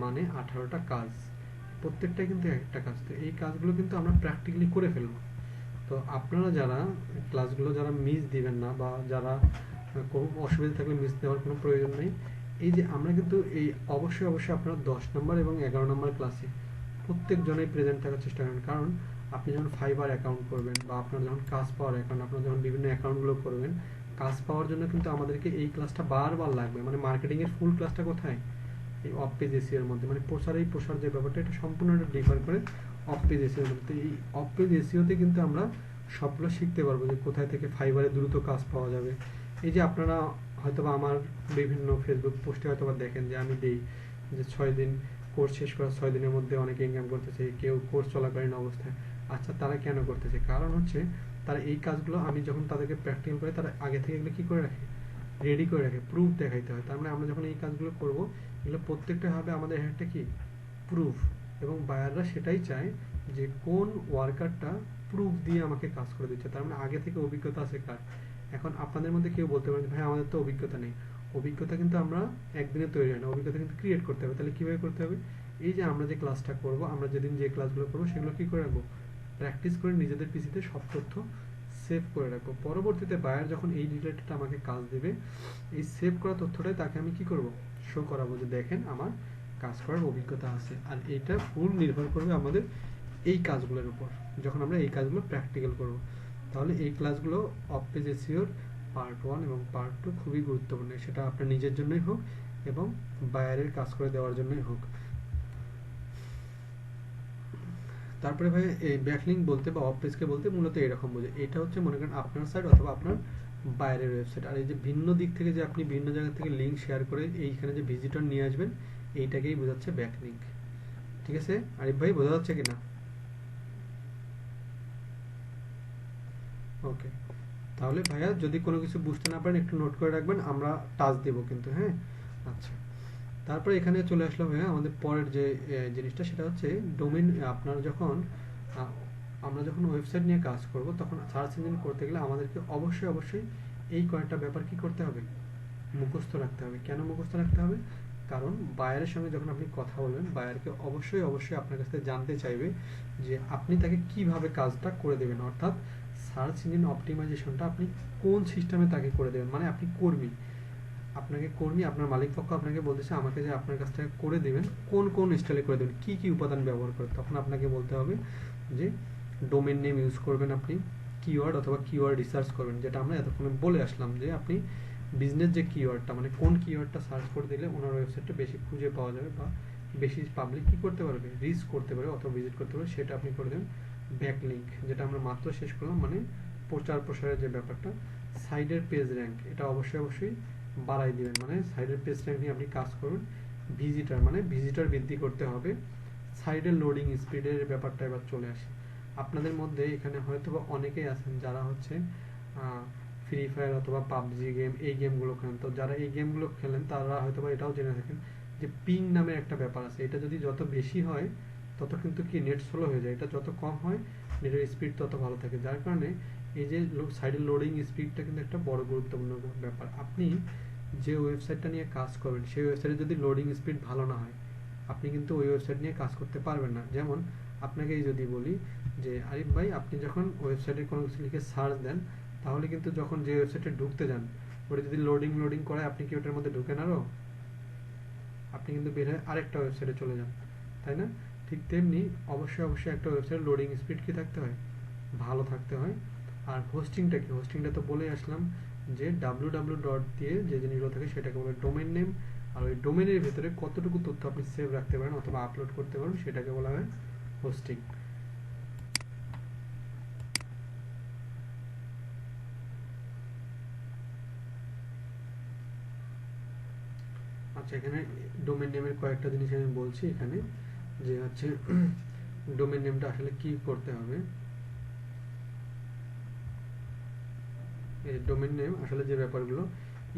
মানে 18টা কাজ, প্রত্যেকটাই কিন্তু একটা কাজ। তো এই কাজগুলো কিন্তু আমরা প্র্যাকটিক্যালি করে ফেলবো। তো আপনারা যারা ক্লাসগুলো যারা মিস দিবেন না, বা যারা কোনো অসুবিধা থাকলে মিস দেওয়ার কোনো প্রয়োজন নেই। এই যে আমরা কিন্তু এই অবশ্যই অবশ্যই আপনারা 10 নম্বর এবং 11 নম্বর ক্লাসে প্রত্যেকজনেই প্রেজেন্ট থাকার চেষ্টা করেন। কারণ আপনি যখন ফাইবার অ্যাকাউন্ট করবেন, বা আপনার যখন কাজ পাওয়ার অ্যাকাউন্ট, আপনার যখন বিভিন্ন অ্যাকাউন্টগুলো করবেন, কাজ পাওয়ার জন্য কিন্তু আমাদেরকে এই ক্লাসটা বারবার লাগবে। মানে মার্কেটিংয়ের ফুল ক্লাসটা কোথায়, এই অফ পেজ এসিওর মধ্যে। মানে প্রসার যে ব্যাপারটা, এটা সম্পূর্ণ ডিফার করে অফ পেজ এসিওর মধ্যে। তো এই অফ পেজ এসিওতে কিন্তু আমরা সবগুলো শিখতে পারবো, যে কোথায় থেকে ফাইবারে দ্রুত কাজ পাওয়া যাবে। এই যে আপনারা হয়তোবা আমার বিভিন্ন ফেসবুক পোস্টে হয়তোবা দেখেন যে আমি দেই যে 6 দিন কোর্স শেষ করার 6 দিনের মধ্যে অনেকে ইনকাম করতেছে, কেউ কোর্স চলাকালীন অবস্থায়। আচ্ছা, তারা কেন করতেছে? কারণ হচ্ছে তারা এই কাজগুলো আমি যখন তাদেরকে প্র্যাকটিক্যাল করে, তারা আগে থেকে এগুলো কি করে রাখে, রেডি করে রাখে, প্রুফ দেখাইতে হয়। তার মানে আমরা যখন এই কাজগুলো করব, এগুলো প্রত্যেকটা হবে আমাদের একটা কি, প্রুফ। এবং বায়াররা সেটাই চায় যে কোন ওয়ার্কারটা প্রুফ দিয়ে আমাকে কাজ করে দিচ্ছে। তার মানে আগে থেকে অভিজ্ঞতা আছে কার। এখন আপনাদের মধ্যে কেউ বলতে পারেন ভাই আমাদের তো অভিজ্ঞতা নেই। অভিজ্ঞতা কিন্তু আমরা একদিনে তৈরি হয় না, অভিজ্ঞতা কিন্তু ক্রিয়েট করতে হবে। তাহলে কিভাবে করতে হবে? এই যে আমরা যে ক্লাসটা করব, আমরা যেদিন যে ক্লাসগুলো করবো, সেগুলো কি করে রাখবো, প্র্যাকটিস করে নিজেদের পিসিতে সব তথ্য সেভ করে রাখবো। পরবর্তীতে বায়ার যখন এই রিলেটেড আমাকে কাজ দেবে, এই সেভ করা তথ্যটাই তাকে আমি কি করব, শো করাবো যে দেখেন আমার কাজ করার অভিজ্ঞতা আছে। আর এটা ফুল নির্ভর করবে আমাদের এই কাজগুলোর উপর, যখন আমরা এই কাজগুলো প্র্যাকটিক্যাল করব। তাহলে এই ক্লাসগুলো অফ পেজ এসইওর পার্ট 1 এবং পার্ট 2 খুবই গুরুত্বপূর্ণ। সেটা আপনার নিজের জন্যই হোক এবং বায়ারের কাজ করে দেওয়ার জন্যই হোক। তারপরে ভাই এই ব্যাকলিঙ্ক বলতে বা অফ পেজকে বলতে মূলত এরকম বোঝে। এটা হচ্ছে মনে করেন আপনার সাইট অথবা আপনার বাইরের ওয়েবসাইট। আর এই যে ভিন্ন দিক থেকে যে আপনি ভিন্ন জায়গা থেকে লিঙ্ক শেয়ার করে এইখানে যে ভিজিটর নিয়ে আসবেন, এইটাকেই বোঝাচ্ছে ব্যাকলিঙ্ক। ঠিক আছে আরিফ ভাই, বোঝা যাচ্ছে কিনা? ওকে, তাহলে ভাইয়া যদি কোনো কিছু বুঝতে না পারেন একটু নোট করে রাখবেন, আমরা টাচ দেব কিন্তু, হ্যাঁ। আচ্ছা, তারপরে এখানে চলে আসলো ভাইয়া আমাদের পরের যে জিনিসটা, সেটা হচ্ছে ডোমেন। আপনার যখন আহ, আমরা যখন ওয়েবসাইট নিয়ে কাজ করব, তখন সার্চ ইঞ্জিন করতে গেলে আমাদেরকে অবশ্যই অবশ্যই এই কয়েকটা ব্যাপার কি করতে হবে, মুখস্থ রাখতে হবে। কেন মুখস্থ রাখতে হবে? কারণ বায়ারের সঙ্গে যখন আপনি কথা বলবেন, বায়ারকে অবশ্যই অবশ্যই আপনার কাছ থেকে জানতে চাইবে যে আপনি তাকে কিভাবে কাজটা করে দেবেন। অর্থাৎ সার্চ ইঞ্জিন অপটিমাইজেশনটা আপনি কোন সিস্টেমে তাকে করে দেবেন। মানে আপনি কর্মী, আপনাকে কর্মী, আপনার মালিক পক্ষ আপনাকে বলতেছে আমাকে যে আপনার কাছ থেকে করে দেবেন, কোন কোন স্টাইলে করে দেবেন, কি কি উপাদান ব্যবহার করে। তখন আপনাকে বলতে হবে যে ডোমেন নেম ইউজ করবেন আপনি, কিওয়ার্ড অথবা কিওয়ার্ড রিসার্চ করবেন, যেটা আমরা এতক্ষণে বলে আসলাম যে আপনি বিজনেস যে কিওয়ার্ডটা, মানে কোন কিওয়ার্ডটা সার্চ করে দিলে ওনার ওয়েবসাইটটা বেশি খুঁজে পাওয়া যাবে বা বেশি পাবলিক কি করতে পারবে, রিচ করতে পারবে অথবা ভিজিট করতে পারবে, সেটা আপনি করে দেবেন। ব্যাকলিঙ্ক, যেটা আমরা মাত্র শেষ করলাম, মানে প্রচার প্রসারের যে ব্যাপারটা। সাইডের পেজ র্যাঙ্ক, এটা অবশ্যই অবশ্যই বাড়াই দিবেন, মানে সাইডের পেজ র্যাঙ্ক নিয়ে আপনি কাজ করবেন। ভিজিটার, মানে ভিজিটার বৃদ্ধি করতে হবে। সাইডের লোডিং স্পিডের ব্যাপারটা এবার চলে আসে। আপনাদের মধ্যে এখানে হয়তো বা অনেকেই আছেন যারা হচ্ছে ফ্রি ফায়ার অথবা পাবজি গেম, এই গেমগুলো খেলেন। তো যারা এই গেমগুলো খেলেন তারা হয়তো বা এটাও জেনে থাকেন যে পিং নামের একটা ব্যাপার আছে। এটা যদি যত বেশি হয় তত কিন্তু কি নেট স্লো হয়ে যায়, এটা যত কম হয় নেটের স্পিড তত ভালো থাকে। যার কারণে এই যে সাইডের লোডিং স্পিডটা কিন্তু একটা বড় গুরুত্বপূর্ণ ব্যাপার। আপনি যে ওয়েবসাইটটা নিয়ে কাজ করবেন, সেই ওয়েবসাইটে যদি লোডিং স্পিড ভালো না হয়, আপনি কিন্তু ওই ওয়েবসাইট নিয়ে কাজ করতে পারবেন না। যেমন আপনাকেই যদি বলি যে আরিফ ভাই, আপনি যখন ওয়েবসাইটে কোনো কিছু লিখে সার্চ দেন, তাহলে কিন্তু যখন যে ওয়েবসাইটে ঢুকতে যান, ওটা যদি লোডিং লোডিং করে, আপনি কি ওটার মধ্যে ঢুকেন আরও, আপনি কিন্তু বের হয়ে আরেকটা ওয়েবসাইটে চলে যান, তাই না? ঠিক তেমনি অবশ্যই অবশ্যই একটা ওয়েবসাইট লোডিং স্পিড কি থাকতে হয়, ভালো থাকতে হয়। আর হোস্টিংটা কি, হোস্টিংটা তো বলে আসলাম যে www দিয়ে যে জিনিসগুলো থাকে সেটাকে বলে ডোমেন নেম। আর ওই ডোমেনের ভিতরে কতটুকু তথ্য আপনি সেভ রাখতে পারেন অথবা আপলোড করতে পারেন, সেটাকে বলা হয় হোস্টিং। আচ্ছা, এখানে ডোমেন নেমের কয়েকটা জিনিস আমি বলছি এখানে। যে হচ্ছে ডোমেন নেমটা আসলে কি করতে হবে। এই ডোমেন নেম আসলে যে ব্যাপারগুলো,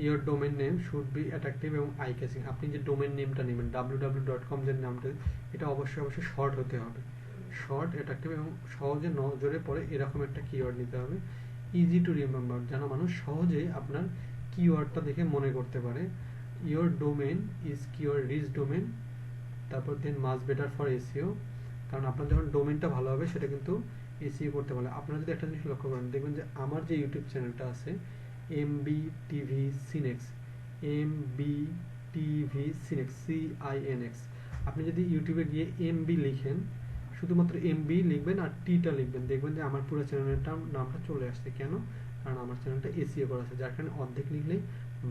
your domain name should be attractive এবং আই ক্যাচিং। আপনি যে ডোমেন নেমটা নেবেন www.com যে নামটা, এটা অবশ্যই অবশ্যই শর্ট হতে হবে, শর্ট, অ্যাট্রাকটিভ এবং সহজে নজরে পড়ে এরকম একটা কিওয়ার্ড নিতে হবে। ইজি টু রিমেম্বার, যেন মানুষ সহজেই আপনার কিওয়ার্ডটা দেখে মনে করতে পারে। Your domain is keyword rich domain, তারপর then much better for SEO, কারণ আপনার যখন ডোমেনটা ভালো হবে সেটা কিন্তু এসইও করতে পারে। আপনারা যদি একটা জিনিস লক্ষ্য করেন, দেখবেন যে আমার যে ইউটিউব চ্যানেলটা আছে এমবি টিভি সিনেক্স, এমবি টিভি সিনেক্স, সিআইএনএক্স, আপনি যদি ইউটিউবে গিয়ে এমবি লিখেন, শুধুমাত্র এমবি লিখবেন আর টিটা লিখবেন, দেখবেন যে আমার পুরো চ্যানেলের নামটা চলে আসছে। কেন? কারণ আমার চ্যানেলটা এসইও করা আছে, যার কারণে অর্ধেক লিখলেই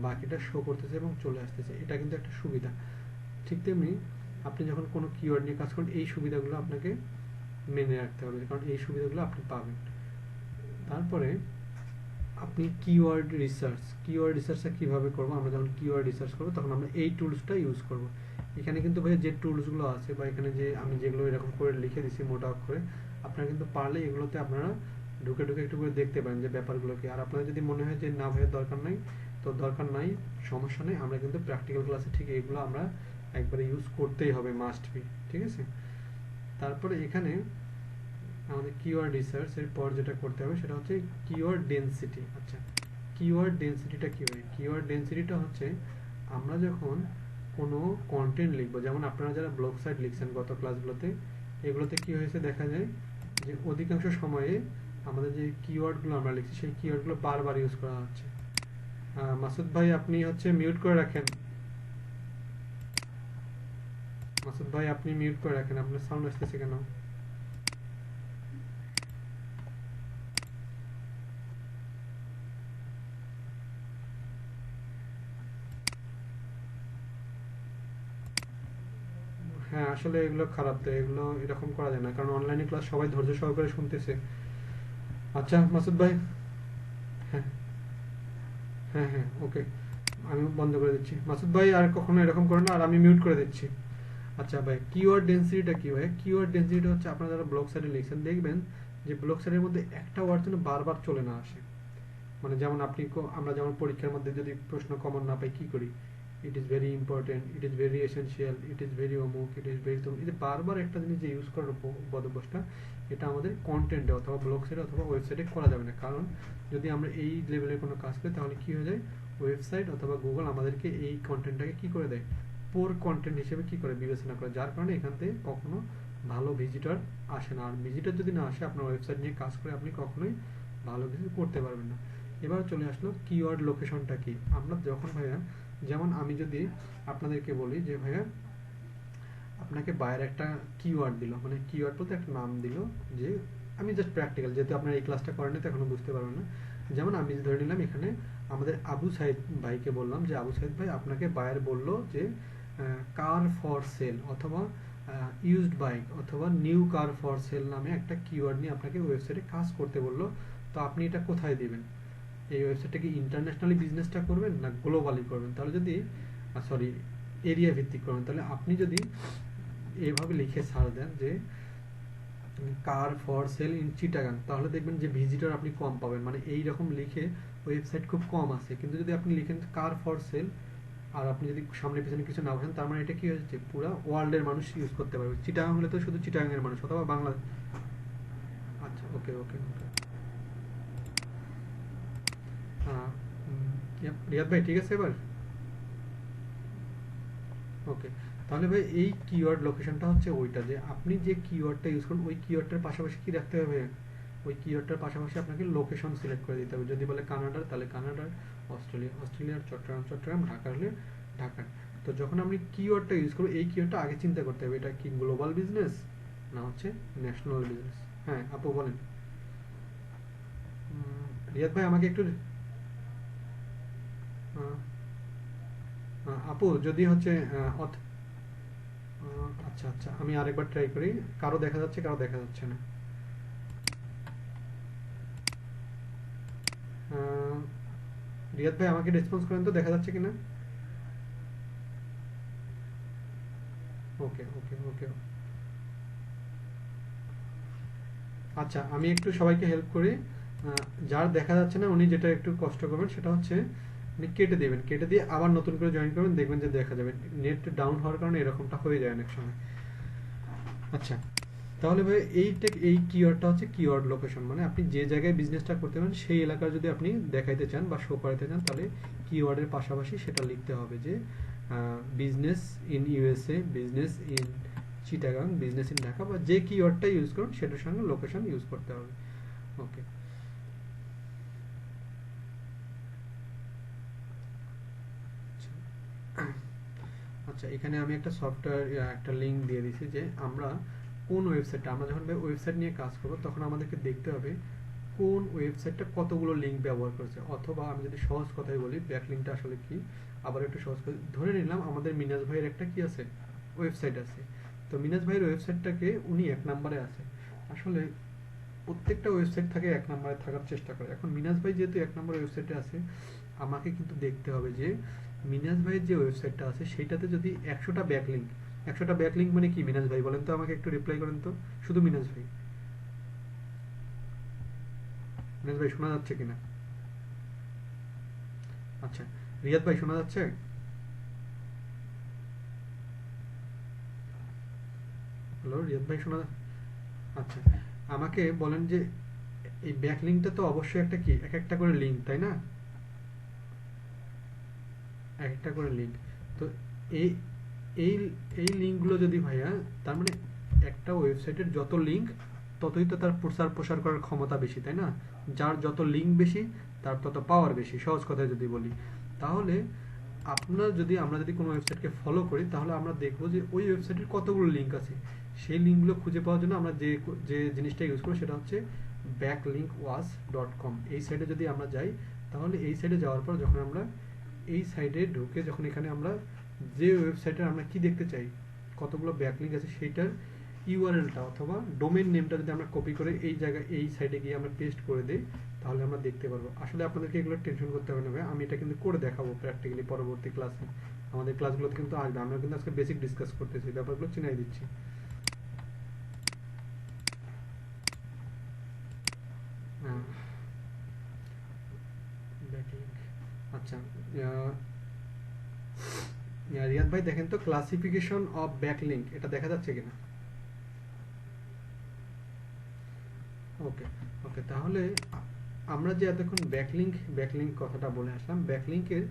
বাকিটা শো করতেছে এবং চলে আসতেছে। এটা কিন্তু একটা সুবিধা। ঠিক তেমনি আপনি যখন কোনো কিওয়ার্ড নিয়ে কাজ করেন, এই সুবিধাগুলো আপনাকে মেনে রাখতে হবে, কারণ এই সুবিধাগুলো আপনি পাবেন। তারপরে আপনি কিওয়ার্ড রিসার্চটা কীভাবে করবো? আমরা যখন কিওয়ার্ড রিসার্চ করবো তখন আমরা এই টুলসটা ইউজ করব। এখানে কিন্তু ভাই যে টুলসগুলো আছে বা এখানে যে আমি যেগুলো এরকম করে লিখে দিছি মোটা অক্ষরে, আপনারা কিন্তু পারলে এগুলোতে আপনারা ঢুকে ঢুকে একটু করে দেখতে পারেন যে ব্যাপারগুলো কি। আর আপনাদের যদি মনে হয় যে না ভাইয়ের দরকার নাই, তো দরকার নাই, সমস্যা নেই, আমরা কিন্তু প্র্যাকটিক্যাল ক্লাসে ঠিক এগুলো আমরা একবারে ইউজ করতেই হবে, মাস্ট বি। ঠিক আছে? তারপরে এখানে আমাদের কিওয়ার্ড রিসার্চ এর পর যেটা করতে হবে সেটা হচ্ছে কিওয়ার্ড ডেনসিটি। আচ্ছা, কিওয়ার্ড ডেনসিটিটা কি হয়? কিওয়ার্ড ডেনসিটিটা হচ্ছে আমরা যখন কোনো কন্টেন্ট লিখবো, যেমন আপনারা যারা ব্লগ সাইট লিখছেন গত ক্লাসগুলোতে, এগুলোতে কি হয়েছে দেখা যায় যে অধিকাংশ সময়ে আমাদের যে কিওয়ার্ডগুলো আমরা লিখছি সেই কিওয়ার্ডগুলো বারবার ইউজ করা হচ্ছে। মাসুদ ভাই আপনি হচ্ছে মিউট করে রাখেন, মাসুদ ভাই আপনি মিউট করে রাখেন, আপনার সাউন্ড আসতেছে কেন? হ্যাঁ, আসলে এগুলো খারাপ, তো এগুলো এরকম করা যায় না, কারণ অনলাইনে ক্লাস সবাই ধৈর্য সহকারে শুনতেছে। আচ্ছা মাসুদ ভাই, হ্যাঁ হ্যাঁ হ্যাঁ ওকে, আমি বন্ধ করে দিচ্ছি। মাসুদ ভাই আর কখনো এরকম করেন না, আর আমি মিউট করে দিচ্ছি। আচ্ছা ভাই, কিওয়ার্ড ডেনসিটিটা কি ভাই? কিওয়ার্ড ডেনসিটিটা হচ্ছে আপনারা যারা ব্লগ সাইটে লিখছেন দেখবেন যে ব্লগ সাইটের মধ্যে একটা ওয়ার্ড যেন বারবার চলে না আসে। মানে যেমন আপনি আমরা যেমন পরীক্ষার মধ্যে যদি প্রশ্ন কমন না পাই কি করি? It is very important, it is very essential, it is very অমুক, ইট ইজ ভেরি তমুক, এই যে বারবার একটা জিনিস যে ইউজ করার বদভ্যাসটা, এটা আমাদের কন্টেন্টে অথবা ব্লগ সাইটে অথবা ওয়েবসাইটে করা যাবে না। কারণ যদি আমরা এই লেভেলের কোনো কাজ করি তাহলে কি হয়ে যায়, ওয়েবসাইট অথবা গুগল আমাদেরকে এই কন্টেন্টটাকে কি করে দেয়, পোর কন্টেন্ট হিসেবে কি করে বিবেচনা করে, যার কারণে এখান থেকে কখনো ভালো ভিজিটর আসে না। আর ভিজিটর যদি না আসে আপনার ওয়েবসাইট নিয়ে কাজ করে আপনি কখনোই ভালো কিছু করতে পারবেন না। এবার চলে আসলো কিওয়ার্ড লোকেশনটা কি। আমরা যখন ভাইয়া, যেমন আমি যদি আপনাদেরকে বলি যে ভাইয়া আপনাকে বাইরে একটা কিওয়ার্ড দিল, মানে কিওয়ার্ড বলতে একটা নাম দিল, যে আমি জাস্ট প্র্যাকটিক্যাল, যেহেতু আপনারা এই ক্লাসটা করেন তো এখনো বুঝতে পারবেন না। যেমন আমি ধরে নিলাম এখানে আমাদের আবু সাইদ ভাইকে বললাম যে আবু সাইদ ভাই আপনাকে বায়ার বলল যে কার ফর সেল অথবা ইউজড বাইক অথবা নিউ কার ফর সেল নামে একটা কিওয়ার্ড নিয়ে আপনাকে ওয়েবসাইটে কাজ করতে বললো। তো আপনি এটা কোথায় দিবেন? এই ওয়েবসাইটটা কি ইন্টারন্যাশনালি বিজনেসটা করবেন না গ্লোবালি করবেন? তাহলে যদি সরি এরিয়া ভিত্তিক করবেন, তাহলে আপনি যদি এভাবে লিখে ছাড় দেন যে কার ফর সেল ইন চিটাগাং, তাহলে দেখবেন যে ভিজিটর আপনি কম পাবেন। মানে এই রকম লিখে ওয়েবসাইট খুব কম আছে। কিন্তু যদি আপনি লিখেন কার ফর সেল আর আপনি যদি সামনে পিছনে কিছু না বসেন, তার মানে এটা কি হচ্ছে, পুরো ওয়ার্ল্ডের মানুষ ইউজ করতে পারবে। চিটাগাং হলে তো শুধু চিটাগাং এর মানুষ অথবা বাংলা। আচ্ছা ওকে ওকে ওকে, হ্যাঁ রিয়াদ ভাই ঠিক আছে এবার? ওকে, তাহলে ভাই এই কিওয়ার্ড লোকেশনটা হচ্ছে ওইটা, যে আপনি যে কিওয়ার্ডটা ইউজ করুন ওই কিওয়ার্ডটার পাশাপাশি কি রাখতে হবে, ওই কিওয়ার্ডটার পাশাপাশি আপনাকে লোকেশন সিলেক্ট করে দিতে হবে। যদি বলে কানাডার তাহলে কানাডার, অস্ট্রেলিয়ার চট্টগ্রাম, ঢাকা হলে ঢাকার। তো যখন আপনি কিওয়ার্ডটা ইউজ করবো এই কিওয়ার্ডটা আগে চিন্তা করতে হবে এটা কি গ্লোবাল বিজনেস না হচ্ছে ন্যাশনাল বিজনেস। হ্যাঁ আপু বলেন। রিয়াদ ভাই আমাকে একটু আপু যদি হচ্ছে আচ্ছা আচ্ছা, আমি আরেকবার ট্রাই করি। কারো দেখা যাচ্ছে, কারো দেখা যাচ্ছে না। রিয়াদ ভাই আমাকে রেসপন্স করেন তো, দেখা যাচ্ছে কিনা? ওকে ওকে ওকে, আচ্ছা, আমি একটু সবাইকে হেল্প করি। যার দেখা যাচ্ছে না উনি যেটা একটু কষ্ট করবেন সেটা হচ্ছে উনি কেটে দেবেন, কেটে দিয়ে আবার নতুন করে জয়েন করবেন, দেখবেন যে দেখা যাবে। নেট ডাউন হওয়ার কারণে এরকমটা হয়ে যায় অনেক সময়। আচ্ছা, তাহলে ভাই এই কিওয়ার্ডটা হচ্ছে কিওয়ার্ড লোকেশন, মানে আপনি যে জায়গায় বিজনেসটা করতে পারেন সেই এলাকার যদি আপনি দেখাইতে চান বা শো করাতে চান, তাহলে কিওয়ার্ডের পাশাপাশি সেটা লিখতে হবে যে business in USA, business in Chittagong, business in Dhaka, বা যে কিওয়ার্ডটা ইউজ করুন সেটার সঙ্গে লোকেশন ইউজ করতে হবে। ওকে। আচ্ছা, এখানে আমি একটা সফটওয়্যার একটা লিঙ্ক দিয়ে দিছি যে আমরা কোন ওয়েবসাইটটা, আমরা যখন ওয়েবসাইট নিয়ে কাজ করব তখন আমাদেরকে দেখতে হবে কোন ওয়েবসাইটটা কতগুলো লিঙ্ক ব্যবহার করেছে, অথবা আমি যদি সহজ কথাই বলি ব্যাকলিঙ্কটা আসলে কি, আবার একটু সহজ করে ধরে নিলাম আমাদের মিনাজ ভাইয়ের একটা কি আছে, ওয়েবসাইট আছে। তো মিনাজ ভাইয়ের ওয়েবসাইটটাকে উনি 1 নম্বরে আছে। আসলে প্রত্যেকটা ওয়েবসাইট থাকে 1 নম্বরে থাকার চেষ্টা করে। এখন মিনাজ ভাই যেহেতু 1 নম্বর ওয়েবসাইটে আছে, আমাকে কিন্তু দেখতে হবে যে মিনাজ ভাইয়ের যে ওয়েবসাইটটা আছে সেটাতে যদি 100টা ব্যাকলিঙ্ক, 100টা ব্যাকলিঙ্ক মানে কি মিনাজ ভাই বলেন তো, আমাকে একটু রিপ্লাই করেন তো, শুধু মিনাজ ভাই। মিনাজ ভাই শোনা যাচ্ছে কিনা? আচ্ছা, রিয়াদ ভাই শোনা যাচ্ছে? হ্যালো রিয়াদ ভাই শোনা? আচ্ছা, আমাকে বলেন যে এই ব্যাকলিঙ্কটা তো অবশ্যই একটা কি, এক একটা করে লিঙ্ক, তাই না? এক একটা করে লিঙ্ক। তো এই এই এই লিঙ্কগুলো যদি ভাইয়া, তার মানে একটা ওয়েবসাইটের যত লিঙ্ক ততই তো তার প্রচার প্রসার করার ক্ষমতা বেশি, তাই না? যার যত লিঙ্ক বেশি তার তত পাওয়ার বেশি, সহজ কথায় যদি বলি। তাহলে আমরা যদি কোনো ওয়েবসাইটকে ফলো করি তাহলে আমরা দেখবো যে ওই ওয়েবসাইটের কতগুলো লিঙ্ক আছে। সেই লিঙ্কগুলো খুঁজে পাওয়ার জন্য আমরা যে যে জিনিসটা ইউজ করি সেটা হচ্ছে backlinkwaz.com। এই সাইটে যদি আমরা যাই, তাহলে এই সাইটে যাওয়ার পর যখন আমরা এই সাইটে ঢুকে যখন এখানে আমরা যে ওয়েবসাইটে আমরা কি দেখতে চাই, কতগুলো ব্যাকলিঙ্ক আছে সেইটার ইউআরএলটা অথবা ডোমেইন নেমটা যদি আমরা কপি করে এই জায়গায় এই সাইটে গিয়ে আমরা পেস্ট করে দিই, তাহলে আমরা দেখতে পারবো। আসলে আপনাদেরকে এগুলো টেনশন করতে হবে না ভাই, আমি এটা কিন্তু করে দেখাবো প্র্যাকটিক্যালি পরবর্তী ক্লাসে। আমাদের ক্লাসগুলোতে কিন্তু আসবে, আমরা কিন্তু আজকে বেসিক ডিসকাস করতেছি, ব্যাপারগুলো চিনাই দিচ্ছি। ব্যাকলিঙ্ক, আচ্ছা, রিয়াদ ভাই দেখেন তো ক্লাসিফিকেশন অফ ব্যাকলিঙ্ক, এটা দেখা যাচ্ছে কিনা? ওকে। ওকে, তাহলে আমরা যে এতক্ষণ ব্যাকলিঙ্ক কথাটা বলে আসলাম, ব্যাকলিঙ্কের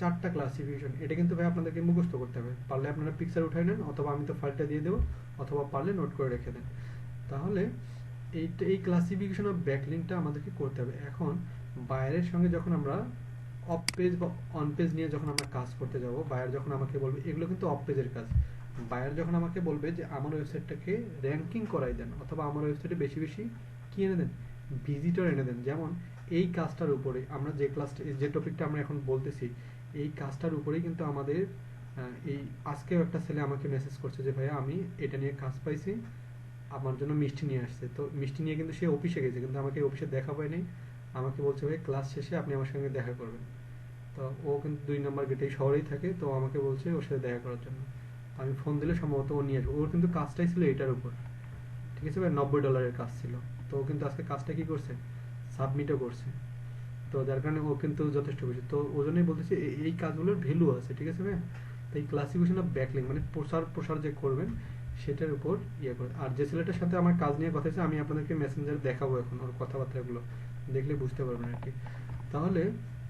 4টা ক্লাসিফিকেশন, এটা কিন্তু ভাই আপনাদেরকে মুখস্থ করতে হবে। পারলে আপনারা পিকচার উঠাই নেন, অথবা আমি তো ফাইলটা দিয়ে দেবো, অথবা পারলে নোট করে রেখে দেন। তাহলে এই ক্লাসিফিকেশন অফ ব্যাকলিঙ্কটা আমাদেরকে করতে হবে। এখন বায়ারের সঙ্গে যখন আমরা অফ পেজ বা অন পেজ নিয়ে যখন আমরা কাজ করতে যাব, বায়ার যখন আমাকে বলবে, এগুলো কিন্তু অফ পেজের কাজ। বায়ার যখন আমাকে বলবে যে আমার ওয়েবসাইটটাকে র্যাঙ্কিং করাই দেন, অথবা আমার ওয়েবসাইটে বেশি বেশি কি এনে দেন, ভিজিটর এনে দেন। যেমন এই কাজটার উপরে আমরা যে টপিকটা আমরা এখন বলতেছি, এই কাজটার উপরেই কিন্তু আমাদের এই আজকেও একটা ছেলে আমাকে মেসেজ করছে যে ভাইয়া আমি এটা নিয়ে কাজ পাইছি, আমার জন্য মিষ্টি নিয়ে আসছে। তো মিষ্টি নিয়ে কিন্তু সে অফিসে গেছে, কিন্তু আমাকে অফিসে দেখা পায়নি। আমাকে বলছে ভাই ক্লাস শেষে আপনি আমার সঙ্গে দেখা করবেন। তো ও কিন্তু 2 নম্বর গেটে শহরেই থাকে, তো আমাকে বলছে ওর সাথে দেখা করার জন্য। আমি ফোন দিলে সম্ভবত ও নিয়ে আসবে। ওর কিন্তু কাজটাই ছিল এটার উপর, ঠিক আছে ভাই, $90 কাজ ছিল। তো ও কিন্তু আজকে কাজটা কি করছে, সাবমিটও করছে। তো যার কারণে ও কিন্তু যথেষ্ট বেশি, তো ওই জন্যই বলতেছি এই কাজগুলোর ভ্যালু আছে, ঠিক আছে ভাই। তো এই ক্লাসিফিকেশন অফ ব্যাকলিঙ্ক মানে প্রসার প্রসার যে করবেন সেটার উপর ইয়ে করে। আর যে ছেলেটার সাথে আমার কাজ নিয়ে কথা হচ্ছে, আমি আপনাদেরকে মেসেঞ্জারে দেখাবো এখন ওর কথাবার্তাগুলো, দেখলে বুঝতে পারবেন আর কি। তাহলে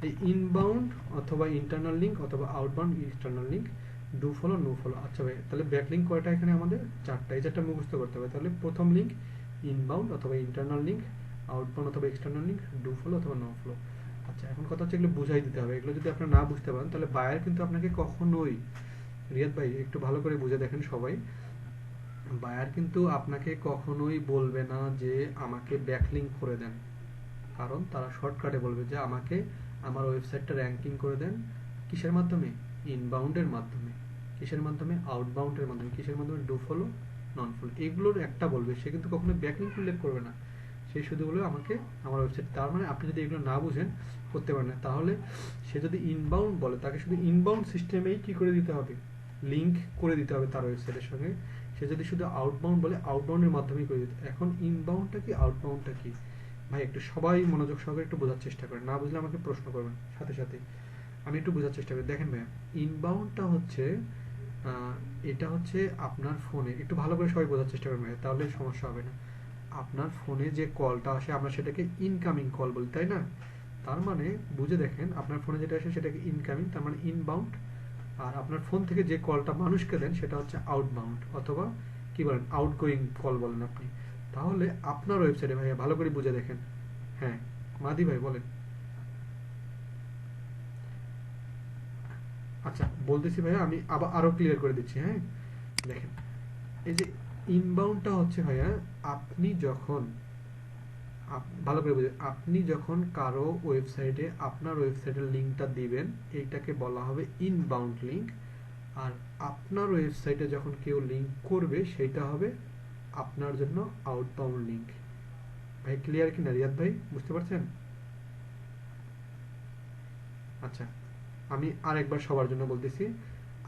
এই ইনবাউন্ড অথবা ইন্টারনাল লিঙ্ক অথবা outbound external link, do follow no follow. আচ্ছা ভাই, তাহলে ব্যাকলিঙ্ক কয়টা এখানে আমাদের? 4টা। এই 4টা মুখস্থ করতে হবে। তাহলে প্রথম লিঙ্ক ইনবাউন্ড অথবা ইন্টারনাল লিঙ্ক, আউটবাউন্ড অথবা এক্সটার্নাল লিঙ্ক, ডু ফলো অথবা নো ফলো। আচ্ছা, এখন কথা হচ্ছে এগুলো বুঝাই দিতে হবে। এগুলো যদি আপনারা না বুঝতে পারেন তাহলে বায়ার কিন্তু আপনাকে কখনোই, রিয়াদ ভাই একটু ভালো করে বুঝে দেখেন সবাই, বায়ার কিন্তু আপনাকে কখনোই বলবে না যে আমাকে ব্যাকলিঙ্ক করে দেন। কারণ তারা শর্টকাটে বলবে যে আমাকে আমার ওয়েবসাইটটা র্যাঙ্কিং করে দেন কিসের মাধ্যমে, ইনবাউন্ডের মাধ্যমে। কিসের মাধ্যমে, আউটবাউন্ডের মাধ্যমে। কিসের মাধ্যমে, ডু ফলো, নন ফলো, এগুলোর একটা বলবে। সে কিন্তু কখনো ব্যাকলিঙ্ক উল্লেখ করবে না, সে শুধু বলবে আমাকে আমার ওয়েবসাইট। তার মানে আপনি যদি এগুলো না বুঝেন করতে পারেন না। তাহলে সে যদি ইনবাউন্ড বলে, তাকে শুধু ইনবাউন্ড সিস্টেমেই কি করে দিতে হবে, লিঙ্ক করে দিতে হবে তার ওয়েবসাইটের সঙ্গে। সে যদি শুধু আউটবাউন্ড বলে আউটবাউন্ডের মাধ্যমে করে দিত। এখন ইনবাউন্ডটা কি আউটবাউন্ডটা কি ভাই একটু সবাই মনোযোগ সহকারে একটু বোঝার চেষ্টা করেন, না বুঝলে আমাকে প্রশ্ন করবেন সাথে সাথে। আমি একটু বোঝার চেষ্টা করি। দেখেন ভাইয়া, ইনবাউন্ডটা হচ্ছে এটা হচ্ছে আপনার ফোনে, একটু ভালো করে সবাই বোঝার চেষ্টা করবেন ভাইয়া, তাহলে সমস্যা হবে না। আপনার ফোনে যে কলটা আসে আমরা সেটাকে ইনকামিং কল বলি, তাই না? তার মানে বুঝে দেখেন, আপনার ফোনে যেটা আসে সেটাকে ইনকামিং, তার মানে ইনবাউন্ড। আর আপনার ফোন থেকে যে কলটা মানুষকে দেন সেটা হচ্ছে আউটবাউন্ড, অথবা কি বলেন আউটগোয়িং কল বলেন আপনি। তাহলে আপনার ওয়েবসাইটে ভাইয়া ভালো করে বুঝে দেখেন। হ্যাঁ মাদি ভাই বলেন। আচ্ছা বলতেছি ভাইয়া, আমি আবার আরো ক্লিয়ার করে দিচ্ছি। হ্যাঁ দেখেন, এই যে ইনবাউন্ডটা হচ্ছে ভাইয়া, আপনি যখন ভালো করে বুঝে, আপনি যখন কারো ওয়েবসাইটে আপনার ওয়েবসাইটের লিঙ্কটা দিবেন এইটাকে বলা হবে ইনবাউন্ড লিঙ্ক। আর আপনার ওয়েবসাইটে যখন কেউ লিঙ্ক করবে সেটা হবে আপনার জন্য আউটবাউন্ড লিঙ্ক। ভাই ক্লিয়ার কি না রিয়াদ ভাই, বুঝতে পারছেন? আচ্ছা আমি আরেকবার সবার জন্য বলতেছি।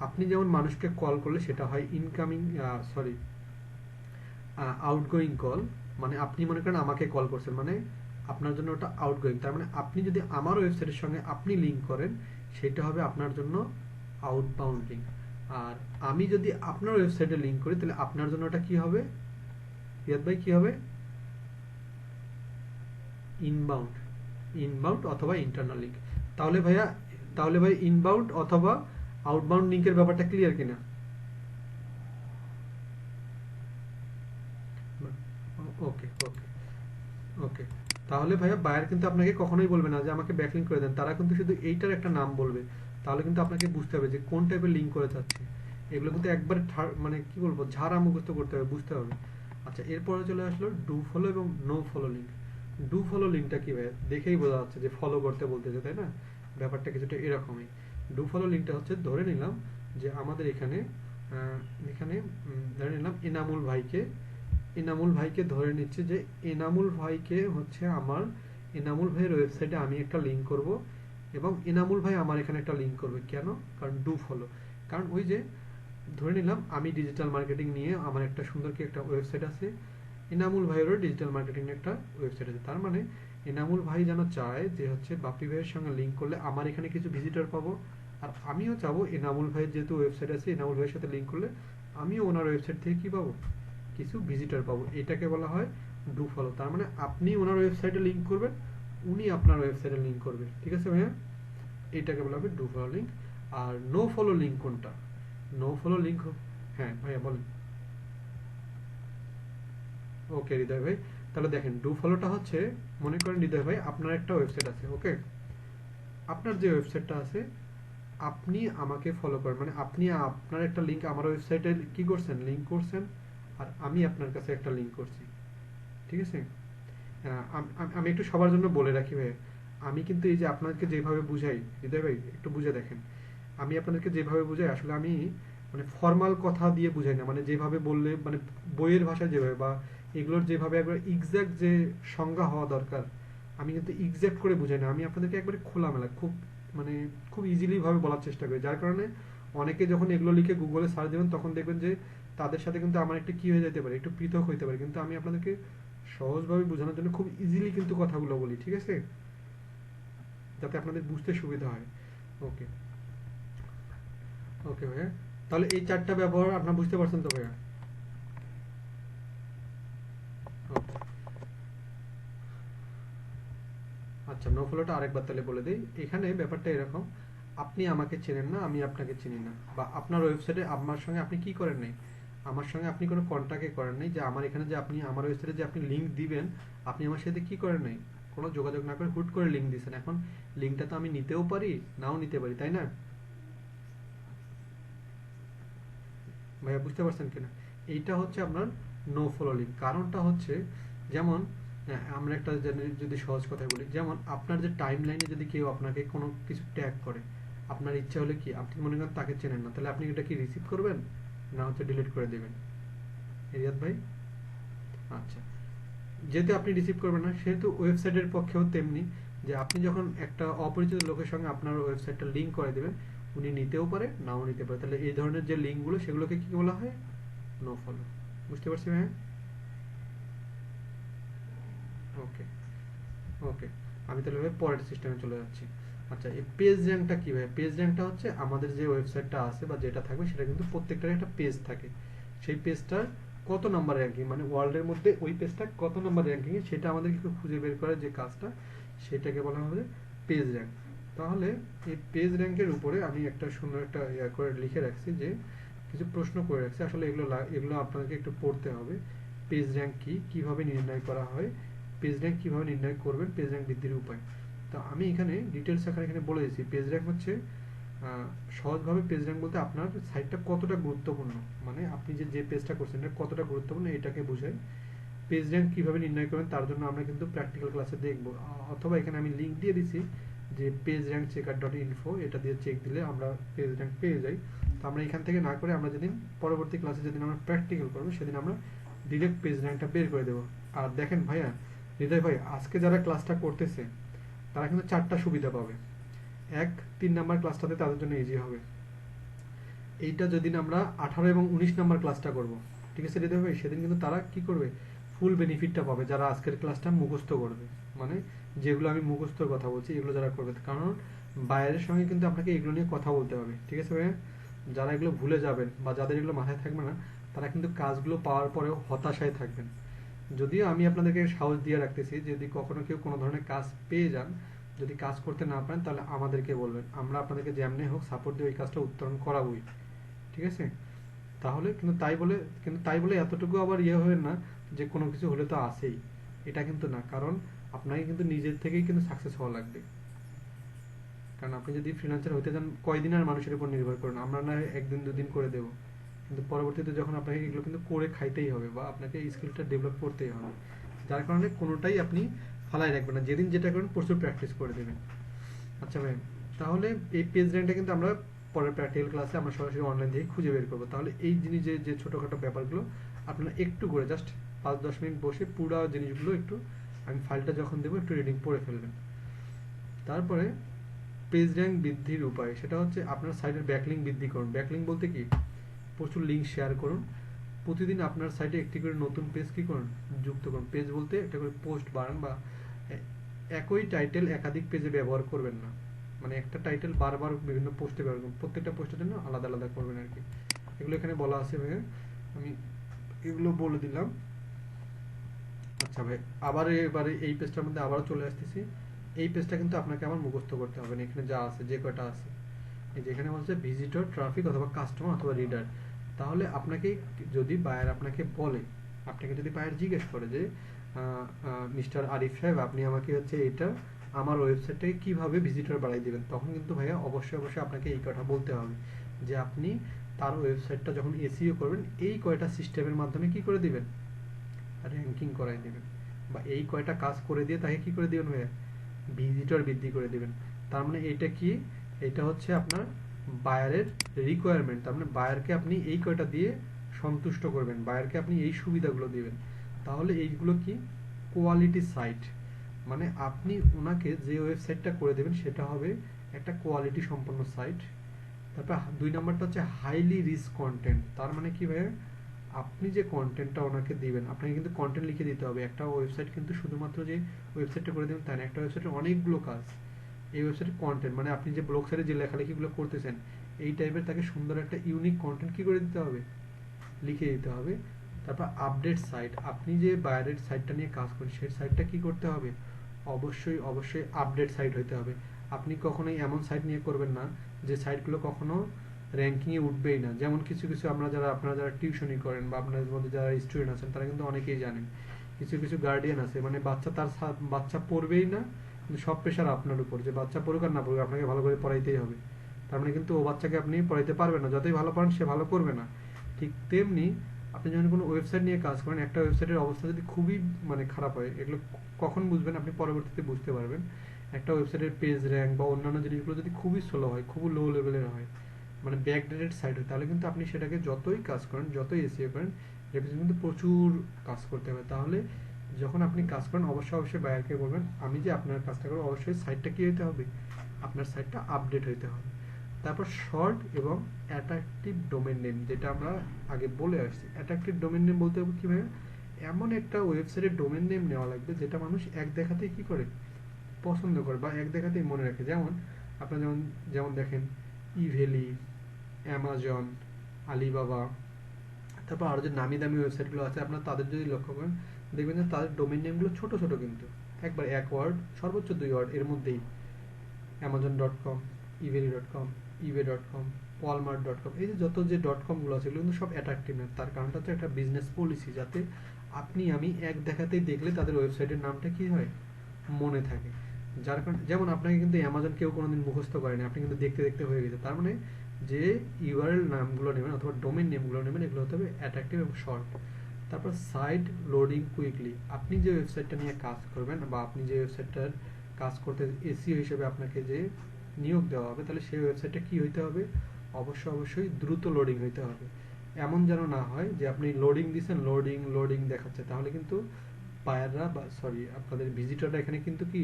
আপনি যেমন মানুষকে কল করলে সেটা হয় ইনকামিং, সরি আউটগোয়িং কল। মানে আপনি মনে করেন আমাকে কল করছেন, মানে আপনার জন্য ওটা আউটগোয়িং। তার মানে আপনি যদি আমার ওয়েবসাইটের সঙ্গে আপনি লিঙ্ক করেন সেটা হবে আপনার জন্য আউটবাউন্ড লিঙ্ক। আর আমি যদি আপনার ওয়েবসাইটে লিঙ্ক করি তাহলে আপনার জন্য ওটা কি হবে রিয়াদ ভাই, কি হবে? ইনবাউন্ড, ইনবাউন্ড অথবা ইন্টারনাল লিঙ্ক। তাহলে ভাইয়া, তাহলে ভাই ইনবাউন্ড অথবা আউটবাউন্ড লিঙ্কের ব্যাপারটা ক্লিয়ার কিনা? ওকে ওকে ওকে। তাহলে ভাইয়া বায়ার কিন্তু আপনাকে কখনোই বলবে না যে আমাকে ব্যাকলিঙ্ক করে দেন, তারা কিন্তু শুধু এইটার একটা নাম বলবে। তাহলে কিন্তু আপনাকে বুঝতে হবে যে কোন টাইপের লিঙ্ক করে যাচ্ছে। এগুলো কিন্তু একবার মানে কি বলবো ঝাড়া মুখস্থ করতে হবে, বুঝতে হবে। আচ্ছা এরপরে চলে আসলো ডু ফলো এবং no follow link. Do follow লিঙ্কটা কি ভাইয়া, দেখেই বোঝা যাচ্ছে যে ফলো করতে বলতেছে, তাই না? ব্যাপারটা কিছুটা এরকমই। ডু ফলো লিঙ্কটা হচ্ছে, ধরে নিলাম যে আমাদের এখানে এখানে ধরে নিলাম এনামুল ভাইকে ধরে নিচ্ছে যে এনামুল ভাইকে হচ্ছে আমার এনামুল ভাইয়ের ওয়েবসাইটে আমি একটা লিঙ্ক করব, এবং এনামুল ভাই আমার এখানে একটা লিঙ্ক করবে। কেন? কারণ ডু ফলো। কারণ ওই যে ধরে নিলাম আমি ডিজিটাল মার্কেটিং নিয়ে আমার একটা সুন্দর কি একটা ওয়েবসাইট আছে, এনামুল ভাইয়েরও ডিজিটাল মার্কেটিং একটা ওয়েবসাইট আছে। তার মানে এনামুল ভাই যেন চায় যে হচ্ছে বাপি ভাইয়ের সঙ্গে লিঙ্ক করলে আমার এখানে কিছু ভিজিটর পাবো, আর আমিও চাবো এনামুল ভাইয়ের যেহেতু ওয়েবসাইট আছে এনামুল ভাইয়ের সাথে লিঙ্ক করলে আমিও ওনার ওয়েবসাইট থেকে কি পাবো, কিছু ভিজিটর পাবো। এটাকে বলা হয় ডু ফলো। তার মানে আপনি ওনার ওয়েবসাইটে লিঙ্ক করবেন, উনি আপনার ওয়েবসাইটে লিঙ্ক করবে। ঠিক আছে ভাইয়া, এটাকে বলা হবে ডু ফলো লিঙ্ক। আর নো ফলো লিঙ্ক কোনটা? নো ফলো লিঙ্ক, হ্যাঁ ভাইয়া বলেন। ওকে হৃদয় ভাই, তাহলে দেখেন ডু ফলোটা হচ্ছে, মনে করেন হৃদয় ভাই আপনার একটা ওয়েবসাইট আছে, ওকে? আপনার যে ওয়েবসাইটটা আছে আপনি আমাকে ফলো করেন, মানে আপনি আপনার একটা লিঙ্ক আমার ওয়েবসাইটে কি করছেন, লিঙ্ক করছেন, আর আমি আপনার কাছে একটা লিঙ্ক করছি। ঠিক আছে? আমি একটু সবার জন্য বলে রাখি ভাই, আমি কিন্তু এই যে আপনাদেরকে যেভাবে বুঝাই হৃদয় ভাই একটু বুঝে দেখেন, আমি আপনাদেরকে যেভাবে বুঝাই আসলে আমি মানে ফর্মাল কথা দিয়ে বুঝাই না, মানে যেভাবে বললে মানে বইয়ের ভাষায় যেভাবে বা এগুলোর যেভাবে একবার এক্সাক্ট যে সংজ্ঞা হওয়া দরকার আমি কিন্তু এক্সাক্ট করে বুঝাই না। আমি আপনাদেরকে একবারে খোলামেলা খুব মানে খুব ইজিলি ভাবে বলার চেষ্টা করি, যার কারণে অনেকে যখন এগুলো লিখে গুগলে সার্চ দেবেন তখন দেখবেন যে তাদের সাথে কিন্তু আমার একটা কি হয়ে যেতে পারে, একটু পৃথক হইতে পারে। কিন্তু আমি আপনাদেরকে সহজভাবে বোঝানোর জন্য খুব ইজিলি কিন্তু কথাগুলো বলি, ঠিক আছে? যাতে আপনাদের বুঝতে সুবিধা হয়। ওকে ওকে ভাইয়া, তাহলে এই চারটা ব্যবহার আপনারা বুঝতে পারছেন তো ভাইয়া? ওকে আচ্ছা, নো ফলোটা আরেকবার তাহলে বলে দিই। এখানে ব্যাপারটা এরকম, আপনি আমাকে চেনেন না, আমি আপনাকে চিনি না, বা আপনার ওয়েবসাইটে আমার সঙ্গে আপনি কি করেন নাই, আমার সঙ্গে আপনি কোনো কন্ট্যাক্টে করেন নাই, যে আমার এখানে যে আপনি আমার ওয়েবসাইটে যে আপনি লিঙ্ক দিবেন আপনি আমার সাথে কি করেন নাই, কোনো যোগাযোগ না করে হুট করে লিঙ্ক দিয়েছেন। এখন লিঙ্কটা তো আমি নিতেও পারি নাও নিতে পারি, তাই না ভাইয়া? বুঝতে পারছেন কিনা? এইটা হচ্ছে আপনার নো ফলো লিঙ্ক। কারণটা হচ্ছে যেমন আমরা একটা যদি সহজ কথা বলি, যেমন আপনার যে টাইম লাইনে যদি কেউ আপনাকে কোনো কিছু ট্যাগ করে, আপনার ইচ্ছা হলে কি আপনি মনে করেন তাকে চেনেন না, তাহলে আপনি এটা কি রিসিভ করবেন না হচ্ছে ডিলিট করে দেবেন রিয়াদ ভাই? আচ্ছা, যেহেতু আপনি রিসিভ করবেন না সেহেতু ওয়েবসাইটের পক্ষেও তেমনি, যে আপনি যখন একটা অপরিচিত লোকের সঙ্গে আপনার ওয়েবসাইটটা লিঙ্ক করে দেবেন উনি নিতেও পারে নাও নিতে পারে, তাহলে এই ধরনের যে লিঙ্কগুলো সেগুলোকে কি বলা হয়, নো ফলো। বুঝতে পারছি ভাইয়া? ওকে ওকে, আমি তাহলে ভাই পরের সিস্টেমে চলে যাচ্ছি। আচ্ছা, এই পেজ র্যাঙ্কটা কি ভাই? পেজ র্যাঙ্কটা হচ্ছে আমাদের যে ওয়েবসাইটটা আছে বা যেটা থাকবে সেটা কিন্তু প্রত্যেকটার একটা পেজ থাকে। সেই পেজটার কত নাম্বার র্যাঙ্কিং, মানে ওয়ার্ল্ডের মধ্যে ওই পেজটা কত নাম্বার র্যাঙ্কিং সেটা আমাদেরকে খুঁজে বের করার যে কাজটা, সেটাকে বলা হবে পেজ র্যাঙ্ক। তাহলে এই পেজ র্যাঙ্কের উপরে আমি একটা সুন্দর একটা ইয়া করে লিখে রাখছি, যে কিছু প্রশ্ন করে রাখছি। আসলে এগুলো আপনাকে একটু পড়তে হবে। পেজ র্যাঙ্ক কি, কিভাবে নির্ণয় করা হয়, পেজ র্যাঙ্ক কিভাবে নির্ণয় করবেন, পেজ র্যাঙ্ক বৃদ্ধির উপায়। তো আমি এখানে ডিটেলস আকারে এখানে বলে দিচ্ছি। পেজ র্যাঙ্ক হচ্ছে সহজভাবে পেজ র্যাঙ্ক বলতে আপনার সাইটটা কতটা গুরুত্বপূর্ণ, মানে আপনি যে পেজটা করছেন এটা কতটা গুরুত্বপূর্ণ এটাকে বোঝায়। পেজ র্যাঙ্ক কিভাবে নির্ণয় করবেন তার জন্য আমরা কিন্তু প্র্যাকটিক্যাল ক্লাসে দেখব, অথবা এখানে আমি লিঙ্ক দিয়ে দিছি যে page rank checker dot info, এটা দিয়ে চেক দিলে আমরা পেজ র্যাঙ্ক পেয়ে যাই। তো আমরা এখান থেকে না করে আমরা যেদিন পরবর্তী ক্লাসে যেদিন আমরা প্র্যাকটিক্যাল করবো সেদিন আমরা ডিরেক্ট পেজ র্যাঙ্কটা বের করে দেবো। আর দেখেন ভাইয়া, হৃদয় ভাই, আজকে যারা ক্লাসটা করতেছে তারা কিন্তু 4টা সুবিধা পাবে। 3 নাম্বার ক্লাসটাতে তাদের জন্য ইজি হবে। এইটা যেদিন আমরা 18 এবং 19 নাম্বার ক্লাসটা করব, ঠিক আছে হৃদয় ভাই, সেদিন কিন্তু তারা কি করবে, ফুল বেনিফিটটা পাবে যারা আজকের ক্লাসটা মুখস্থ করবে। মানে যেগুলো আমি মুখস্থর কথা বলছি এগুলো যারা করবে, কারণ বাইরের সঙ্গে কিন্তু আপনাকে এগুলো নিয়ে কথা বলতে হবে, ঠিক আছে ভাইয়া? যারা এগুলো ভুলে যাবেন বা যাদের এগুলো মাথায় থাকবে না, তারা কিন্তু কাজগুলো পাওয়ার পরেও হতাশায় থাকবেন। যদিও আমি আপনাদেরকে সাহস দিয়ে রাখতেছি, যদি কখনো কেউ কোনো ধরনের কাজ পেয়ে যান, যদি কাজ করতে না পারেন তাহলে আমাদেরকে বলবেন, আমরা আপনাদেরকে যেমনি হোক সাপোর্ট দিয়ে ওই কাজটা উত্তরণ করাবোই, ঠিক আছে? তাহলে কিন্তু তাই বলে এতটুকু আবার ইয়ে হবেন না যে কোনো কিছু হলে তো আসেই, এটা কিন্তু না। কারণ আপনাকে কিন্তু নিজের থেকেই কিন্তু সাকসেস হওয়া লাগবে। কারণ আপনি যদি ফ্রিল্যান্সার হতে চান, কয়দিন আর মানুষের উপর নির্ভর করুন, আমরা না একদিন দুদিন করে দেবো, কিন্তু পরবর্তীতে যখন আপনাকে এগুলো কিন্তু করে খাইতেই হবে বা আপনাকে এই স্কিলটা ডেভেলপ করতেই হবে। যার কারণে কোনোটাই আপনি ফালাই রাখবেন না, যেদিন যেটা করেন প্রচুর প্র্যাকটিস করে দেবেন। আচ্ছা ভাই, তাহলে এই পেজ র্যাঙ্কটা কিন্তু আমরা পরের প্র্যাকটিক্যাল ক্লাসে আমরা সরাসরি অনলাইন থেকে খুঁজে বের করবো। তাহলে এই জিনিস যে ছোটোখাটো ব্যাপারগুলো আপনারা একটু করে জাস্ট 5-10 মিনিট বসে পুরো জিনিসগুলো একটু, আমি ফাইলটা যখন দেবো একটু রিডিং পড়ে ফেলবেন। তারপরে পেজ র্যাঙ্ক বৃদ্ধির উপায়, সেটা হচ্ছে আপনার সাইটের ব্যাকলিং বৃদ্ধি করুন। ব্যাকলিং বলতে কি, প্রচুর লিঙ্ক শেয়ার করুন। প্রতিদিন আপনার সাইটে একটি করে নতুন পেজ কি করুন, যুক্ত করুন। পেজ বলতে একটা করে পোস্ট বাড়ান, বা একই টাইটেল একাধিক পেজে ব্যবহার করবেন না, মানে একটা টাইটেল বারবার বিভিন্ন পোস্টে ব্যবহার করুন, প্রত্যেকটা পোস্টের জন্য আলাদা আলাদা করবেন আর কি। এগুলো এখানে বলা আছে ভাই, আমি এগুলো বলে দিলাম। আচ্ছা ভাই, এবারে এই পেজটার মধ্যে আবারও চলে আসতেছি। এই পেজটা কিন্তু আপনাকে আমার মুখস্থ করতে হবে না, এখানে যা আছে যে কয়টা আছে, এই যে এখানে বলছে ভিজিটর, ট্রাফিক অথবা কাস্টমার অথবা রিডার। তাহলে আপনাকে যদি বায়ার আপনাকে বলে, আপনাকে যদি বায়ার জিজ্ঞেস করে যে মিস্টার আরিফ সাহেব আপনি আমাকে হচ্ছে এটা আমার ওয়েবসাইটটাকে কিভাবে ভিজিটর বাড়াই দিবেন, তখন কিন্তু ভাইয়া অবশ্যই অবশ্যই আপনাকে এই কথা বলতে হবে যে আপনি তার ওয়েবসাইটটা যখন এসইও করবেন এই কয়টা সিস্টেমের মাধ্যমে কি করে দিবেন, র্যাঙ্কিং করাই দিবেন, বা এই কয়টা কাজ করে দিয়ে তাকে কি করে দিবেন ভাইয়া, ভিজিটর বৃদ্ধি করে দিবেন। তার মানে এটা কি, এটা হচ্ছে আপনার বায়ারের রিকোয়ারমেন্ট। তার মানে বায়ারকে আপনি এই কয়টা দিয়ে সন্তুষ্ট করবেন, বায়ারকে আপনি এই সুবিধাগুলো দিবেন। তাহলে এইগুলো কি, কোয়ালিটি সাইট, মানে আপনি ওনাকে যে ওয়েবসাইটটা করে দেবেন সেটা হবে একটা কোয়ালিটি সম্পন্ন সাইট। তারপর 2 নাম্বারটা হচ্ছে হাইলি রিচ কন্টেন্ট। তার মানে কি ভাই, আপনি যে কন্টেন্টটা ওনাকে দিবেন, আপনাকে কিন্তু কন্টেন্ট লিখে দিতে হবে। একটা ওয়েবসাইট কিন্তু শুধুমাত্র যে ওয়েবসাইটটা করে দেবেন তাই না, একটা ওয়েবসাইটের অনেকগুলো কাজ। এই ওয়েবসাইটের কন্টেন্ট মানে আপনি যে ব্লগ সাইটে যে লেখালেখিগুলো করতেছেন এই টাইপের তাকে সুন্দর একটা ইউনিক কন্টেন্ট কি করে দিতে হবে, লিখে দিতে হবে। তারপর আপডেট সাইট, আপনি যে বায়ারের সাইটটা নিয়ে কাজ করেন সেই সাইটটা কি করতে হবে, অবশ্যই অবশ্যই আপডেট সাইট হইতে হবে। আপনি কখনোই এমন সাইট নিয়ে করবেন না যে সাইটগুলো কখনো র্যাঙ্কিংয়ে উঠবেই না। যেমন কিছু কিছু আপনারা যারা টিউশনি করেন বা আপনাদের মধ্যে যারা স্টুডেন্ট আছেন তারা কিন্তু অনেকেই জানেন, কিছু কিছু গার্ডিয়ান আছে মানে বাচ্চা পড়বেই না, কিন্তু সব প্রেশার আপনার উপর, যে বাচ্চা পড়ুক আর না পড়ুক আপনাকে ভালো করে পড়াইতেই হবে। তার মানে কিন্তু ও বাচ্চাকে আপনি পড়াইতে পারবেন না, যতই ভালো পারেন সে ভালো করবে না। ঠিক তেমনি আপনি যখন কোনো ওয়েবসাইট নিয়ে কাজ করেন, একটা ওয়েবসাইটের অবস্থা যদি খুবই মানে খারাপ হয়, এগুলো কখন বুঝবেন, আপনি পরবর্তীতে বুঝতে পারবেন। একটা ওয়েবসাইটের পেজ র্যাঙ্ক বা অন্যান্য জিনিসগুলো যদি খুবই স্লো হয়, খুব লো লেভেলের হয়, মানে ব্যাকডেটেড সাইট হয়, তাহলে কিন্তু আপনি সেটাকে যতই কাজ করেন, যতই এসইও করেন, এর পিছনে কিন্তু প্রচুর কাজ করতে হবে। তাহলে যখন আপনি কাজ করেন অবশ্যই অবশ্যই বায়ারকে বলবেন আমি যে আপনার কাজটা করবো, অবশ্যই সাইটটা কি হতে হবে, আপনার সাইটটা আপডেট হইতে হবে। তারপর শর্ট এবং অ্যাট্রাকটিভ ডোমেন নেম, যেটা আমরা আগে বলে আসছি। অ্যাট্রাকটিভ ডোমেন নেম বলতে কিভাবে, এমন একটা ওয়েবসাইটের ডোমেন নেম নেওয়া লাগবে যেটা মানুষ এক দেখাতেই কি করে পছন্দ করে বা এক দেখাতেই মনে রাখে। যেমন আপনারা যেমন যেমন দেখেন ইভেলি, অ্যামাজন, আলিবাবা, তারপর আরও যে নামি দামি ওয়েবসাইটগুলো আছে আপনারা তাদের যদি লক্ষ্য করেন দেখবেন যে তাদের ডোমেন নেমগুলো ছোট ছোট, কিন্তু একবার এক ওয়ার্ড সর্বোচ্চ 2 ওয়ার্ড এর মধ্যেই। অ্যামাজন.com, ইভেলি.com, ইবে.com, ওয়ালমার্ট.com, এই যে যত যে .com-গুলো আছে এগুলো কিন্তু সব অ্যাট্রাকটিভ না। তার কারণটা হচ্ছে একটা বিজনেস পলিসি, যাতে আপনি আমি এক দেখাতেই দেখলে তাদের ওয়েবসাইটের নামটা কি হয় মনে থাকে। যার কারণে যেমন আপনাকে কিন্তু অ্যামাজন কেউ কোনোদিন মুখস্থ করেনি, আপনি কিন্তু দেখতে দেখতে হয়ে গেছে। তার মানে যে ইউআরএল নামগুলো নেবেন অথবা ডোমেন নেমগুলো নেবেন এগুলো হতে হবে অ্যাট্রাকটিভ এবং শর্ট। তারপর সাইট লোডিং কুইকলি, আপনি যে ওয়েবসাইটটা নিয়ে কাজ করবেন বা আপনি যে ওয়েবসাইটটার কাজ করতে এসইও হিসেবে আপনাকে যে নিয়োগ দেওয়া হবে, তাহলে সেই ওয়েবসাইটটা কি হইতে হবে, অবশ্যই দ্রুত লোডিং হইতে হবে। এমন যেন না হয় যে আপনি লোডিং দিচ্ছেন, লোডিং লোডিং দেখাচ্ছে, তাহলে কিন্তু বায়াররা বা আপনাদের ভিজিটররা এখানে কিন্তু কি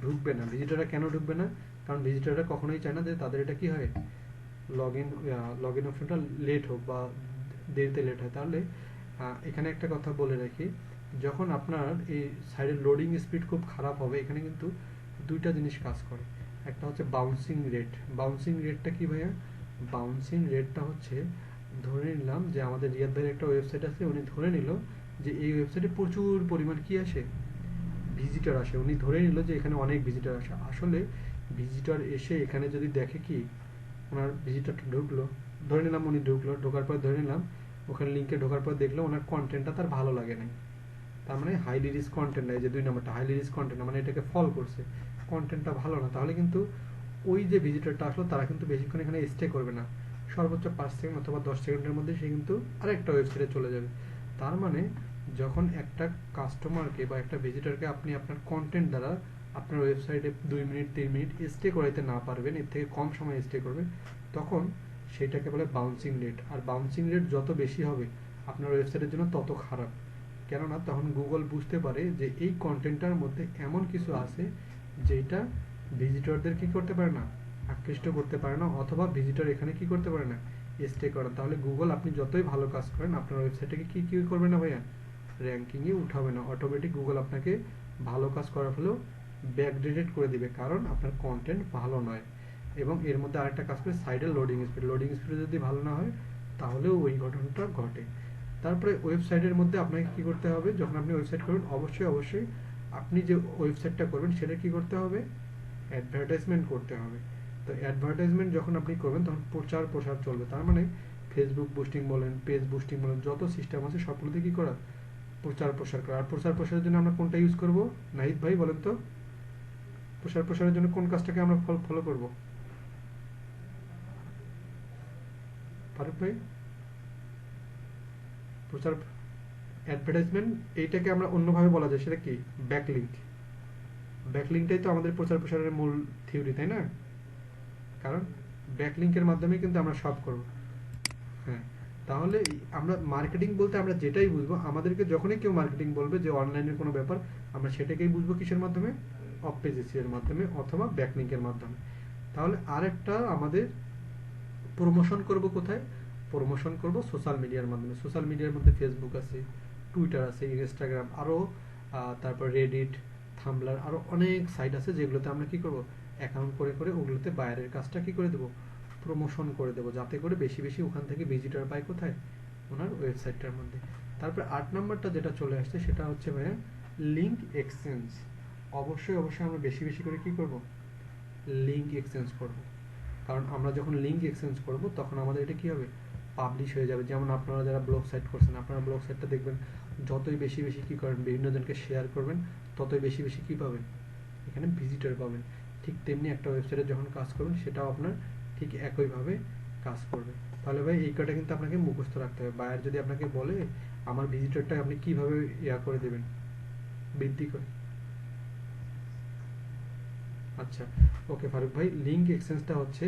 ঢুকবে না। ভিজিটররা কেন ঢুকবে না, কারণ ভিজিটররা কখনোই চায় না যে তাদের এটা কি হয় লগ ইন অপশনটা লেট হোক বা দেরিতে লেট হয়। তাহলে এখানে একটা কথা বলে রাখি, যখন আপনার এই সাইডের লোডিং স্পিড খুব খারাপ হবে, এখানে কিন্তু দুইটা জিনিস কাজ করে। একটা হচ্ছে বাউন্সিং রেট। বাউন্সিং রেটটা কি ভাইয়া, বাউন্সিং রেটটা হচ্ছে ধরে নিলাম যে আমাদের রিয়াদ ভাইয়ের একটা ওয়েবসাইট আছে, উনি ধরে নিল যে এই ওয়েবসাইটে প্রচুর পরিমাণ কি আসে, ভিজিটর আসে। উনি ধরে নিল যে এখানে অনেক ভিজিটর আসে। আসলে ভিজিটর এসে এখানে যদি দেখে কি ওনার ভিজিটরটা ঢুকলো, ধরে নিলাম উনি ঢুকলো, ঢোকার পর ধরে নিলাম ওখানে লিঙ্কে ঢোকার পর দেখলো ওনার কন্টেন্টটা তার ভালো লাগে নাই, তার মানে হাইলি রিস্ক কন্টেন্ট, এই যে 2 নম্বরটা হাইলি রিস্ক কন্টেন্ট, মানে এটাকে ফল করছে, কন্টেন্টটা ভালো না, তাহলে কিন্তু ওই যে ভিজিটরটা আসলো তারা কিন্তু বেশিক্ষণ এখানে স্টে করবে না, সর্বোচ্চ 5 সেকেন্ড অথবা 10 সেকেন্ডের মধ্যে সে কিন্তু আরেকটা ওয়েবসাইটে চলে যাবে। তার মানে যখন একটা কাস্টমারকে বা একটা ভিজিটরকে আপনি আপনার কন্টেন্ট দ্বারা আপনার ওয়েবসাইটে 2 মিনিট 3 মিনিট স্টে করাইতে না পারবেন, এর থেকে কম সময় স্টে করবে, তখন সেটাকে বলে বাউন্সিং রেট। আর বাউন্সিং রেট যত বেশি হবে আপনার ওয়েবসাইটের জন্য তত খারাপ, কেননা তখন গুগল বুঝতে পারে যে এই কন্টেন্টটার মধ্যে এমন কিছু আছে যেটা ভিজিটরদের কি করতে পারে না, আকৃষ্ট করতে পারে না, অথবা ভিজিটর এখানে কি করতে পারে না, স্টে করে। তাহলে গুগল আপনি যতই ভালো কাজ করেন আপনার ওয়েবসাইটটাকে কি করবে না ভাইয়া, র্যাঙ্কিংয়ে উঠাবে না, অটোমেটিক গুগল আপনাকে ভালো কাজ করার ফলেও ব্যাকডেটেড করে দিবে, কারণ আপনার কন্টেন্ট ভালো নয়। এবং এর মধ্যে আরেকটা কাজ করে সাইডের লোডিং স্পিড, লোডিং স্পিড যদি ভালো না হয় তাহলেও ওই ঘটনাটা ঘটে। তারপরে ওয়েবসাইটের মধ্যে আপনাকে কি করতে হবে, যখন আপনি ওয়েবসাইট করবেন অবশ্যই আপনি যে ওয়েবসাইটটা করবেন সেটা কি করতে হবে, অ্যাডভার্টাইজমেন্ট করতে হবে। তো অ্যাডভার্টাইজমেন্ট যখন আপনি করবেন তখন প্রচার চলবে। তার মানে ফেসবুক বুস্টিং বলেন, পেজ বুস্টিং বলেন, যত সিস্টেম আছে সবগুলোতে কি করা, প্রসার করা। আর প্রসারের জন্য আমরা কোনটা ইউজ করব, নাহিদ ভাই বলেন তো, প্রসারের জন্য কোন কাজটাকে আমরা ফলো করব, ফারুক ভাই? প্রচার অ্যাডভার্টাইজমেন্ট, এইটাকে আমরা অন্যভাবে বলা যায়, সেটা কি, ব্যাকলিঙ্ক। ব্যাকলিঙ্কটাই তো আমাদের প্রসারের মূল থিওরি, তাই না? কারণ ব্যাকলিঙ্কের মাধ্যমে কিন্তু আমরা সব করব। হ্যাঁ, তাহলে আমরা মার্কেটিং বলতে আমরা যেটাই বুঝবো, আমাদেরকে যখনই কেউ মার্কেটিং বলবে যে অনলাইনের কোনো ব্যাপার, আমরা সেটাকেই বুঝবো কিসের মাধ্যমে, অফ পেজ এর মাধ্যমে অথবা ব্যাকলিঙ্কের মাধ্যমে। তাহলে আরেকটা আমাদের প্রমোশন করব কোথায়, প্রমোশন করব সোশ্যাল মিডিয়ার মাধ্যমে। সোশ্যাল মিডিয়ার মধ্যে ফেসবুক আছে, টুইটার আছে, ইনস্টাগ্রাম, আরও তারপর রেডিট, থাম্বলার, আরও অনেক সাইট আছে যেগুলোতে আমরা কি করব, অ্যাকাউন্ট করে ওগুলোতে বায়ারের কাজটা কি করে দেবো, প্রমোশন করে দেবো, যাতে করে বেশি ওখান থেকে ভিজিটর পায় কোথায়, ওনার ওয়েবসাইটটার মধ্যে। তারপর 8 নম্বরটা যেটা চলে আসছে সেটা হচ্ছে ভাইয়া লিঙ্ক এক্সচেঞ্জ। অবশ্যই আমরা বেশি করে কি করব, লিঙ্ক এক্সচেঞ্জ করব। কারণ আমরা যখন লিঙ্ক এক্সচেঞ্জ করব তখন আমাদের এটা কি হবে, পাবলিশ হয়ে যাবে। যেমন আপনারা যারা ব্লগ সাইট করছেন, আপনারা ব্লগ সাইটটা দেখবেন যতই বেশি কি করেন, বিভিন্ন জনকে শেয়ার করবেন, ততই বেশি কি পাবেন, এখানে ভিজিটর পাবেন। ঠিক তেমনি একটা ওয়েবসাইটে যখন কাজ করবেন সেটাও আপনার ঠিক একইভাবে কাজ করবে। তাহলে ভাই এই কটা কিন্তু আপনাকে মুখস্থ রাখতে হবে। বায়ার যদি আপনাকে বলে আমার ভিজিটরটা আপনি কিভাবে করে দেবেন, বৃদ্ধি করে। আচ্ছা, ওকে ফারুক ভাই, লিঙ্ক এক্সচেঞ্জটা হচ্ছে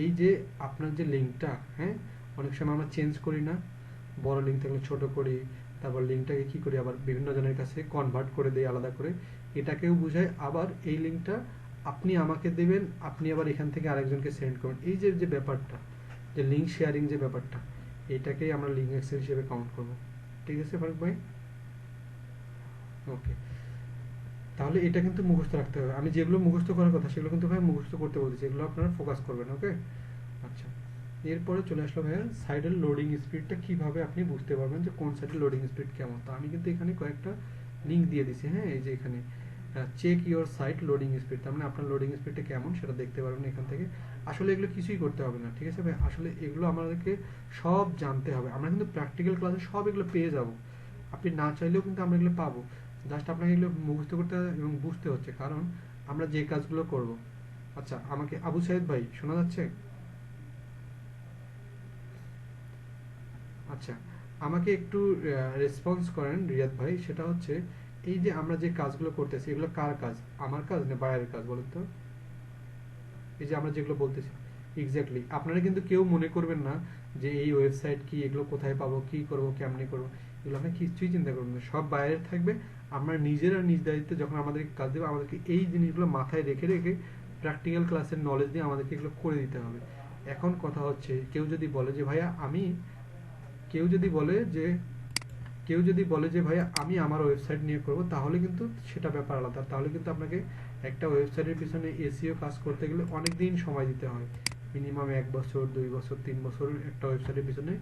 এই যে আপনার যে লিঙ্কটা, হ্যাঁ, অনেক সময় আমরা চেঞ্জ করি না, বড় লিঙ্ক থাকলে ছোট করি, তারপর লিঙ্কটাকে কি করি আবার বিভিন্ন জনের কাছে কনভার্ট করে দেই আলাদা করে, এটাকেও বোঝায়। আবার এই লিঙ্কটা আপনি আমাকে দেবেন, আপনি আবার এখান থেকে আরেকজনকে সেন্ড করবেন, এই যে যে ব্যাপারটা, যে লিঙ্ক শেয়ারিং যে ব্যাপারটা, এটাকেই আমরা লিঙ্ক এক্সচেঞ্জ হিসেবে কাউন্ট করব। ঠিক আছে ফারুক ভাই? ওকে, তাহলে এটা কিন্তু মুখস্থ রাখতে হবে। আমি যেগুলো মুখস্থ করার কথা সেগুলো কিন্তু ভাই মুখস্থ করতে বলতেছি, এগুলো আপনারা ফোকাস করবেন। ওকে, আচ্ছা, এরপরে চলে আসলো ভাইয়া সাইডের লোডিং স্পিডটা কিভাবে আপনি বুঝতে পারবেন যে কোন সাইডের লোডিং স্পিড কেমন। তো আমি কিন্তু এখানে কয়েকটা লিঙ্ক দিয়ে দিছি, হ্যাঁ, এই যে এখানে check your site loading speed, তার মানে আপনার লোডিং স্পিডটা কেমন সেটা দেখতে পারবেন এখান থেকে। আসলে এগুলো কিছুই করতে হবে না, ঠিক আছে ভাই, আসলে এগুলো আমাদেরকে সব জানতে হবে। আমরা কিন্তু প্র্যাকটিক্যাল ক্লাসে সব এগুলো পেয়ে যাব, আপনি না চাইলেও কিন্তু আমরা এগুলো পাবো। জাস্ট আপনাকে এগুলো মুখস্থ করতে এবং বুঝতে হচ্ছে, কারণ আমরা যে কাজগুলো করব। আচ্ছা, আমাকে আবু সাইদ ভাই শোনা যাচ্ছে? আচ্ছা, আমাকে একটু রেসপন্স করেন রিয়াদ ভাই, সেটা হচ্ছে এই যে আমরা যে কাজগুলো করতেছি এগুলো কার কাজ, আমার কাজ না বাইরের কাজ বলুন তো? এই যে আমরা যেগুলো বলতেছি, এক্স্যাক্টলি আপনারা কিন্তু কেউ মনে করবেন না যে এই ওয়েবসাইট কি, এগুলো কোথায় পাবো, কি করব, কেমনে করব, এগুলো আমরা কিছুই চিন্তা করবেন না, সব বাইরের থাকবে। আমরা নিজেরা নিজ দায়িত্বে যখন আমাদের কাজ দেবে, আমাদেরকে এই জিনিসগুলো মাথায় রেখে রেখে প্র্যাকটিক্যাল ক্লাসের নলেজ দিয়ে আমাদেরকে এগুলো করে দিতে হবে। এখন কথা হচ্ছে, কেউ যদি বলে যে ভাইয়া আমি, কেউ যদি বলে যে কেউ যদি বলে যে ভাইয়া আমি আমার ওয়েবসাইট নিয়ে করব, তাহলে কিন্তু সেটা ব্যাপার আলাদা। তাহলে কিন্তু আপনাকে একটা ওয়েবসাইটের পিছনে এসইও কাজ করতে গেলে অনেক দিন সময় দিতে হয়, মিনিমাম 1 বছর 2 বছর 3 বছর একটা ওয়েবসাইটের পিছনে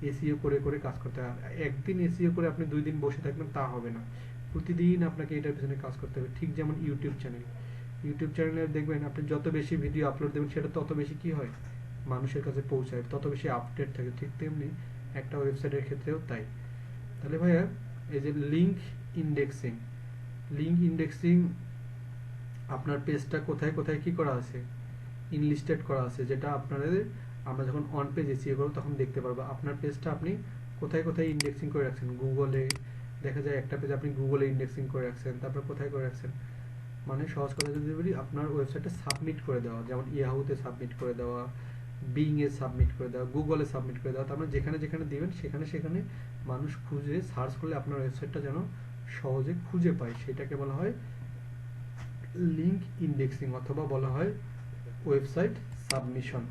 এসইও করে করে কাজ করতে হয়। আর একদিন এসইও করে আপনি 2 দিন বসে থাকবেন তা হবে না, প্রতিদিন আপনাকে এটার পিছনে কাজ করতে হবে। ঠিক যেমন ইউটিউব চ্যানেলে দেখবেন আপনি যত বেশি ভিডিও আপলোড দেবেন সেটা তত বেশি কি হয়, মানুষের কাছে পৌঁছায়, তত বেশি আপডেট থাকে। ঠিক তেমনি একটা ওয়েবসাইটের ক্ষেত্রেও তাই। তাহলে ভাইয়া এই যে লিঙ্ক ইন্ডেক্সিং আপনার পেজটা কোথায় কোথায় কি করা আছে, ইনলিস্টেড করা আছে, যেটা আপনাদের আমরা যখন অন পেজ এসিও করব তখন দেখতে পারবো আপনার পেজটা আপনি কোথায় কোথায় ইন্ডেক্সিং করে রাখছেন। গুগলে দেখা যায় একটা পেজ আপনি গুগলে ইন্ডেক্সিং করে রাখছেন, তারপর কোথায় করে রাখছেন, মানে সহজ কথা যদি বলি, আপনার ওয়েবসাইটটা সাবমিট করে দেওয়া, যেমন ইয়াহুতে সাবমিট করে দেওয়া, বিং এ সাবমিট করে দেওয়া, গুগলে সাবমিট করে দেওয়া, তার মানে যেখানে যেখানে দিবেন সেখানে সেখানে মানুষ খুঁজে সার্চ করলে আপনার ওয়েবসাইটটা যেন সহজে খুঁজে পায়, সেটাকে বলা হয় লিঙ্ক ইন্ডেক্সিং, অথবা বলা হয় ওয়েবসাইট সাবমিশন।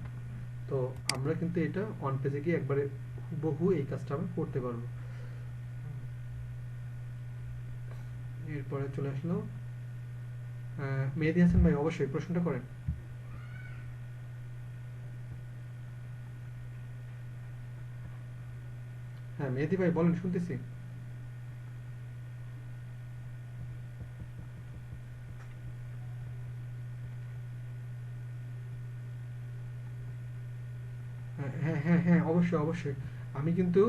তো আমরা কিন্তু এটা অন পেজে গিয়ে একবারে হুবহু এই কাজটা আমরা করতে পারবো। এরপরে চলে আসলো মেহেদী হাসান ভাই, অবশ্যই প্রশ্নটা করেন। হ্যাঁ মেহেদী ভাই বলেন, শুনতেছি। হ্যাঁ হ্যাঁ হ্যাঁ, অবশ্যই অবশ্যই। আমি কিন্তু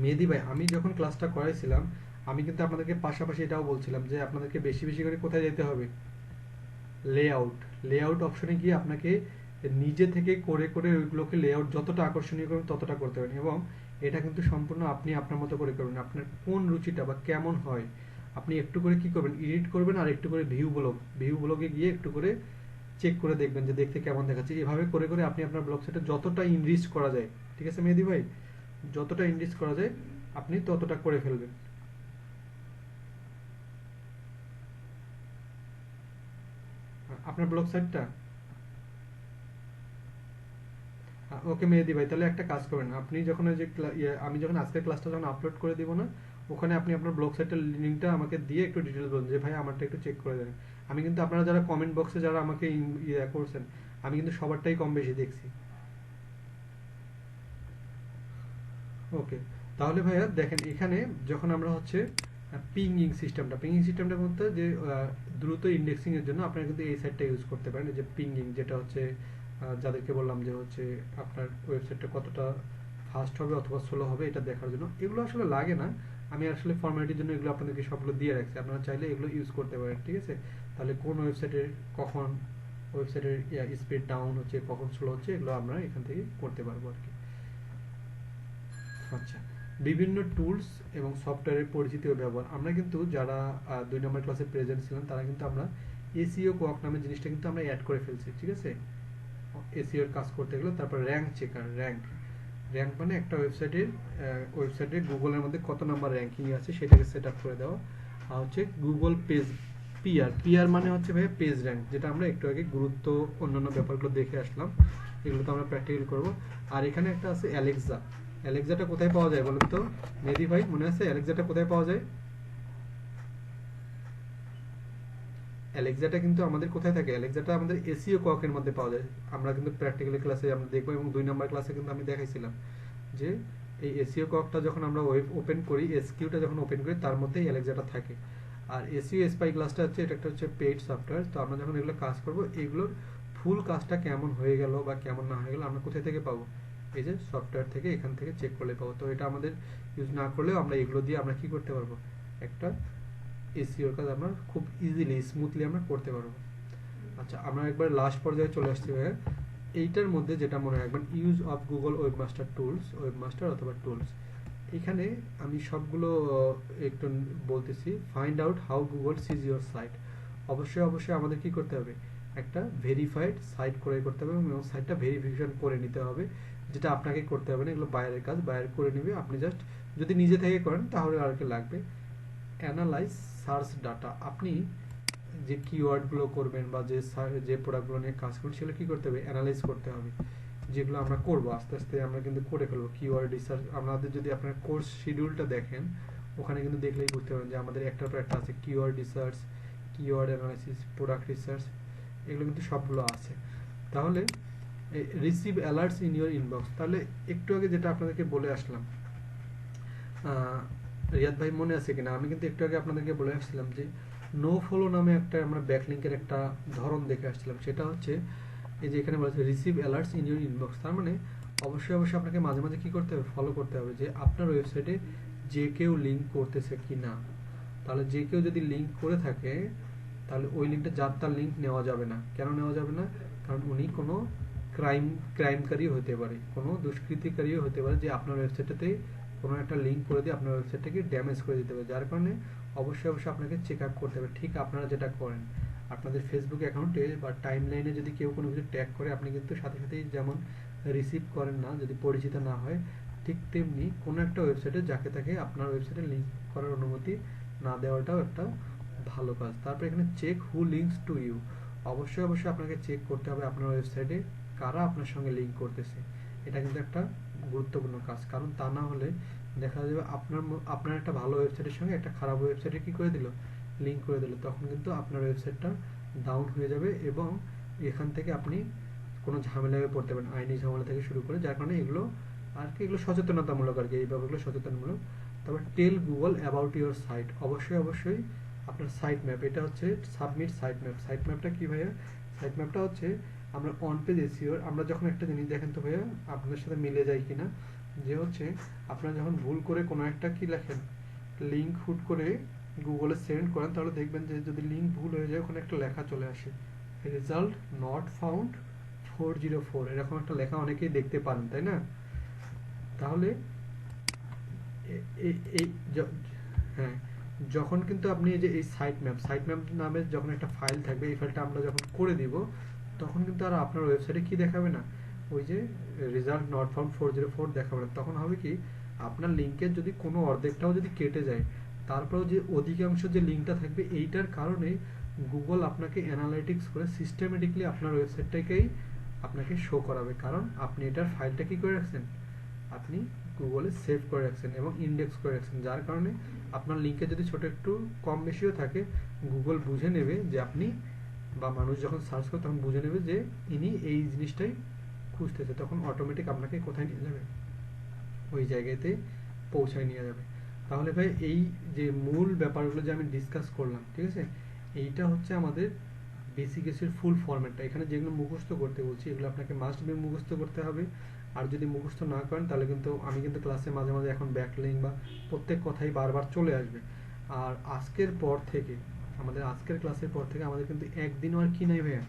মেহেদী ভাই, আমি যখন ক্লাসটা করাইছিলাম আমি কিন্তু আপনাদেরকে পাশাপাশি এটাও বলছিলাম যে আপনাদেরকে বেশি বেশি করে কোথায় যেতে হবে, লেআউট লেআউট অপশনে গিয়ে আপনাকে নিজে থেকে করে করে ওইগুলোকে লেআউট যতটা আকর্ষণীয় করবেন ততটা করতে পারেন। এবং এটা কিন্তু সম্পূর্ণ আপনি আপনার মতো করে করবেন, আপনার কোন রুচিটা বা কেমন হয়। আপনি একটু করে কি করবেন, এডিট করবেন, আর একটু করে ভিউ ব্লগে গিয়ে একটু করে চেক করে দেখবেন যে দেখতে কেমন দেখাচ্ছে। এভাবে করে করে আপনি আপনার ব্লগ সেটে যতটা ইনরিচ করা যায়, ঠিক আছে মেহেদী ভাই, যতটা ইনরিচ করা যায় আপনি ততটা করে ফেলবেন। আপনার ব্লগ সাইটটা ওকে মেহেদী ভাই, তাহলে একটা কাজ করবেন, আপনি যখন ওই যে আমি যখন আজকের ক্লাসটা যখন আপলোড করে দিব না, ওখানে আপনি আপনার ব্লগ সাইটের লিঙ্কটা আমাকে দিয়ে একটু ডিটেলস বলুন যে ভাই আমারটা একটু চেক করে দেন। আমি কিন্তু আপনারা যারা কমেন্ট বক্সে যারা আমাকে ইয়ে করছেন, আমি কিন্তু সবারটাই কম বেশি দেখছি। ওকে, তাহলে ভাইয়া দেখেন এখানে যখন আমরা হচ্ছে পিঙ্গিং সিস্টেমটা বলতে যে দ্রুত ইন্ডেক্সিং এর জন্য আপনারা কিন্তু এই সাইটটা ইউজ করতে পারেন, এই যে পিঙ্গিং, যেটা হচ্ছে যাদেরকে বললাম যে হচ্ছে আপনার ওয়েবসাইটটা কতটা ফাস্ট হবে অথবা স্লো হবে এটা দেখার জন্য। এগুলো আসলে লাগে না, আমি আসলে ফর্মালিটির জন্য এগুলো আপনাদেরকে সবগুলো দিয়ে রাখছি, আপনারা চাইলে এগুলো ইউজ করতে পারেন, ঠিক আছে। তাহলে কোন ওয়েবসাইটের কখন ওয়েবসাইটের স্পিড ডাউন হচ্ছে, কখন স্লো হচ্ছে, এগুলো আমরা এখান থেকে করতে পারবো আর কি। আচ্ছা, বিভিন্ন টুলস এবং সফটওয়্যারের পরিচিতি ও ব্যবহার, আমরা কিন্তু যারা 2 নম্বর ক্লাসে প্রেজেন্ট ছিলাম তারা কিন্তু আমরা এসইও কোঅক নামের জিনিসটা কিন্তু আমরা অ্যাড করে ফেলছি, ঠিক আছে। এসইও এর কাজ করতে গেলে তারপর র্যাঙ্ক চেকার, র্যাঙ্ক মানে একটা ওয়েবসাইটে গুগলের মধ্যে কত নাম্বার র্যাঙ্কিং আছে সেটাকে সেট আপ করে দেওয়া। আর হচ্ছে গুগল পেজ পিআর, পিআর মানে হচ্ছে ভাই পেজ র্যাঙ্ক, যেটা আমরা একটু আগে গুরুত্ব অন্যান্য ব্যাপারগুলো দেখে আসলাম, এগুলো তো আমরা প্র্যাকটিক্যাল করব। আর এখানে একটা আছে অ্যালেক্সা। অ্যালেক্সাটা কোথায় পাওয়া যায় বলুন তো মেহেদী ভাই, মনে আছে অ্যালেক্সাটা কোথায় পাওয়া যায়? অ্যালেক্সাটা কিন্তু আমাদের কোথায় থাকে? অ্যালেক্সাটা আমাদের এসইও ককের মধ্যে পাওয়া যায়। আমরা কিন্তু প্র্যাকটিক্যাল ক্লাসে আমরা দেখবো, এবং 2 নম্বর ক্লাসে কিন্তু আমি দেখাইছিলাম যে এই এসইও ককটা যখন আমরা ওয়েব ওপেন করি, এসকিউটা যখন ওপেন করি, তার মধ্যেই অ্যালেক্সাটা থাকে। আর এসইও স্পাই ক্লাসটা হচ্ছে, এটা একটা হচ্ছে পেইড সফটওয়্যার। তো আমরা যখন এগুলো কাজ করব, এগুলোর ফুল কাজটা কেমন হয়ে গেল বা কেমন না হয়ে গেল আমরা কোথায় থেকে পাবো? এই যে সফটওয়্যার থেকে, এখান থেকে চেক করলে পাবো। তো এটা আমাদের ইউজ না করলেও আমরা এগুলো দিয়ে আমরা কি করতে পারবো? একটা এসইওর কাজ আমরা খুব ইজিলি স্মুথলি আমরা করতে পারবো। আচ্ছা, আমরা একবার লাস্ট পর্যায়ে চলে আসছি ভাইয়া। এইটার মধ্যে যেটা মনে রাখবেন, use of Google webmaster tools, webmaster অথবা টুলস। এখানে আমি সবগুলো একটু বলতেছি। Find out how Google sees your site. অবশ্যই অবশ্যই আমাদের কি করতে হবে? একটা ভেরিফাইড সাইট করে করতে হবে, এবং সাইটটা ভেরিফিকেশন করে নিতে হবে, যেটা আপনাকে করতে হবে না, এগুলো বাইরের কাজ, বাইরে করে নেবে। আপনি জাস্ট যদি নিজে থেকে করেন তাহলে আর কি লাগবে। Analyse search data. আপনি যে কিওয়ার্ডগুলো করবেন বা যে প্রোডাক্টগুলো নিয়ে কাজ করবেন, সেগুলো কি করতে হবে? অ্যানালাইজ করতে হবে। যেগুলো আমরা করব আস্তে আস্তে আমরা কিন্তু করে ফেলবো। কিওয়ার্ড রিসার্চ, আমাদের যদি আপনার কোর্স শিডিউলটা দেখেন, ওখানে কিন্তু দেখলেই বুঝতে পারবেন যে আমাদের একটার পর একটা আছে। Keyword research, keyword analysis, product research, এগুলো কিন্তু সবগুলো আছে। তাহলে receive alerts in your inbox. তাহলে একটু আগে যেটা আপনাদেরকে বলে আসলাম, রিয়াদ ভাই মনে আছে কিনা, আমি কিন্তু একটু আগে আপনাদেরকে বলে আসছিলাম যে নো ফলো নামে একটা আমরা ব্যাকলিংকের একটা ধরন দেখে আসছিলাম। সেটা হচ্ছে এই যে এখানে বলেছে receive alerts in your inbox. তার মানে অবশ্যই অবশ্যই আপনাকে মাঝে মাঝে কি করতে হবে? ফলো করতে হবে যে আপনার ওয়েবসাইটে যে কেউ লিঙ্ক করতেছে কি না। তাহলে যে কেউ যদি লিঙ্ক করে থাকে, তাহলে ওই লিঙ্কটা যার তার লিঙ্ক নেওয়া যাবে না। কেন নেওয়া যাবে না? কারণ উনি কোনো ক্রাইমকারী হতে পারে, কোনো দুষ্কৃতিকারীও হতে পারে, যে আপনার ওয়েবসাইটটাতে কোনো একটা লিঙ্ক করে দিয়ে আপনার ওয়েবসাইটটাকে ড্যামেজ করে দিতে পারে। যার কারণে অবশ্যই অবশ্যই আপনাকে চেক আপ করতে হবে। ঠিক আপনারা যেটা করেন আপনাদের ফেসবুক অ্যাকাউন্টে বা টাইম লাইনে, যদি কেউ কোনো কিছু ট্যাগ করে, আপনি কিন্তু সাথে সাথেই যেমন রিসিভ করেন না যদি পরিচিত না হয়, ঠিক তেমনি কোনো একটা ওয়েবসাইটে যাকে তাকে আপনার ওয়েবসাইটে লিঙ্ক করার অনুমতি না দেওয়াটাও একটা ভালো কাজ। তারপর এখানে check who links to you. অবশ্যই অবশ্যই আপনাকে চেক করতে হবে আপনার ওয়েবসাইটে কারা আপনার সঙ্গে লিঙ্ক করতেছে। এটা কিন্তু একটা গুরুত্বপূর্ণ কাজ, কারণ তা না হলে দেখা যাবে আপনার একটা ভালো ওয়েবসাইটের সঙ্গে একটা খারাপ ওয়েবসাইটে কি করে দিল? লিঙ্ক করে দিল। তখন কিন্তু আপনার ওয়েবসাইটটা ডাউন হয়ে যাবে, এবং এখান থেকে আপনি কোনো ঝামেলায় পড়তে পারেন, আইনি ঝামেলা থেকে শুরু করে। যার কারণে এগুলো আর কি, এগুলো সচেতনতামূলক আর কি, এই ব্যাপারগুলো সচেতনমূলক। তারপর টেল গুগল অ্যাবাউট ইউর সাইট। অবশ্যই অবশ্যই আপনার সাইট ম্যাপ, এটা হচ্ছে সাবমিট সাইট ম্যাপ। সাইট ম্যাপটা কি ভাইয়া? সাইট ম্যাপটা হচ্ছে আমরা অন পেজ এসইও, আমরা যখন একটা জিনিস দেখেন তো ভাইয়া আপনাদের সাথে মিলে যায় কিনা, যে হচ্ছে আপনারা যখন ভুল করে কোনো একটা কি লেখেন, লিঙ্ক হুট করে গুগলে সেন্ড করেন, তাহলে দেখবেন যে যদি লিঙ্ক ভুল হয়ে যায়, ওখানে একটা লেখা চলে আসে, রেজাল্ট নট ফাউন্ড 404, এরকম একটা লেখা অনেকেই দেখতে পারেন, তাই না? তাহলে হ্যাঁ, যখন কিন্তু আপনি এই যে এই সাইট ম্যাপ নামে যখন একটা ফাইল থাকবে, এই ফাইলটা আমরা যখন করে দিব, তখন কিন্তু আর আপনার ওয়েবসাইটে কি দেখাবে না? ওই যে রেজাল্ট নট ফাউন্ড 404 দেখাবে না। তখন হবে কি, আপনার লিঙ্কের যদি কোনো অর্ধেকটাও যদি কেটে যায়, তারপরেও যে অধিকাংশ যে লিঙ্কটা থাকবে, এইটার কারণে গুগল আপনাকে অ্যানালাইটিক্স করে সিস্টেমেটিকলি আপনার ওয়েবসাইটটাকেই আপনাকে শো করাবে, কারণ আপনি এটার ফাইলটা কি করে রাখছেন? আপনি গুগলে সেভ করে রাখছেন এবং ইন্ডেক্স করে রাখছেন। যার কারণে আপনার লিঙ্কে যদি ছোট একটু কম বেশিও থাকে, গুগল বুঝে নেবে যে আপনি, বা মানুষ যখন সার্চ করে তখন বুঝে নেবে যে ইনি এই জিনিসটাই খুঁজতেছে, তখন অটোমেটিক আপনাকে কোথায় নিয়ে যাবে? ওই জায়গাতে পৌঁছায় নিয়ে যাবে। তাহলে ভাই এই যে মূল ব্যাপারগুলো যে আমি ডিসকাস করলাম, ঠিক আছে, এইটা হচ্ছে আমাদের বেসিক এসের ফুল ফরম্যাটটা। এখানে যেগুলো মুখস্থ করতে বলছি, এগুলো আপনাকে মাস্ট বি মুখস্থ করতে হবে। আর যদি মুখস্থ না করেন, তাহলে কিন্তু আমি কিন্তু ক্লাসে মাঝে মাঝে এখন ব্যাকলিং বা প্রত্যেক কথাই বারবার চলে আসবে। আর আজকের পর থেকে, আমাদের আজকের ক্লাসের পর থেকে আমাদের কিন্তু একদিনও আর কি নাই ভাইয়া,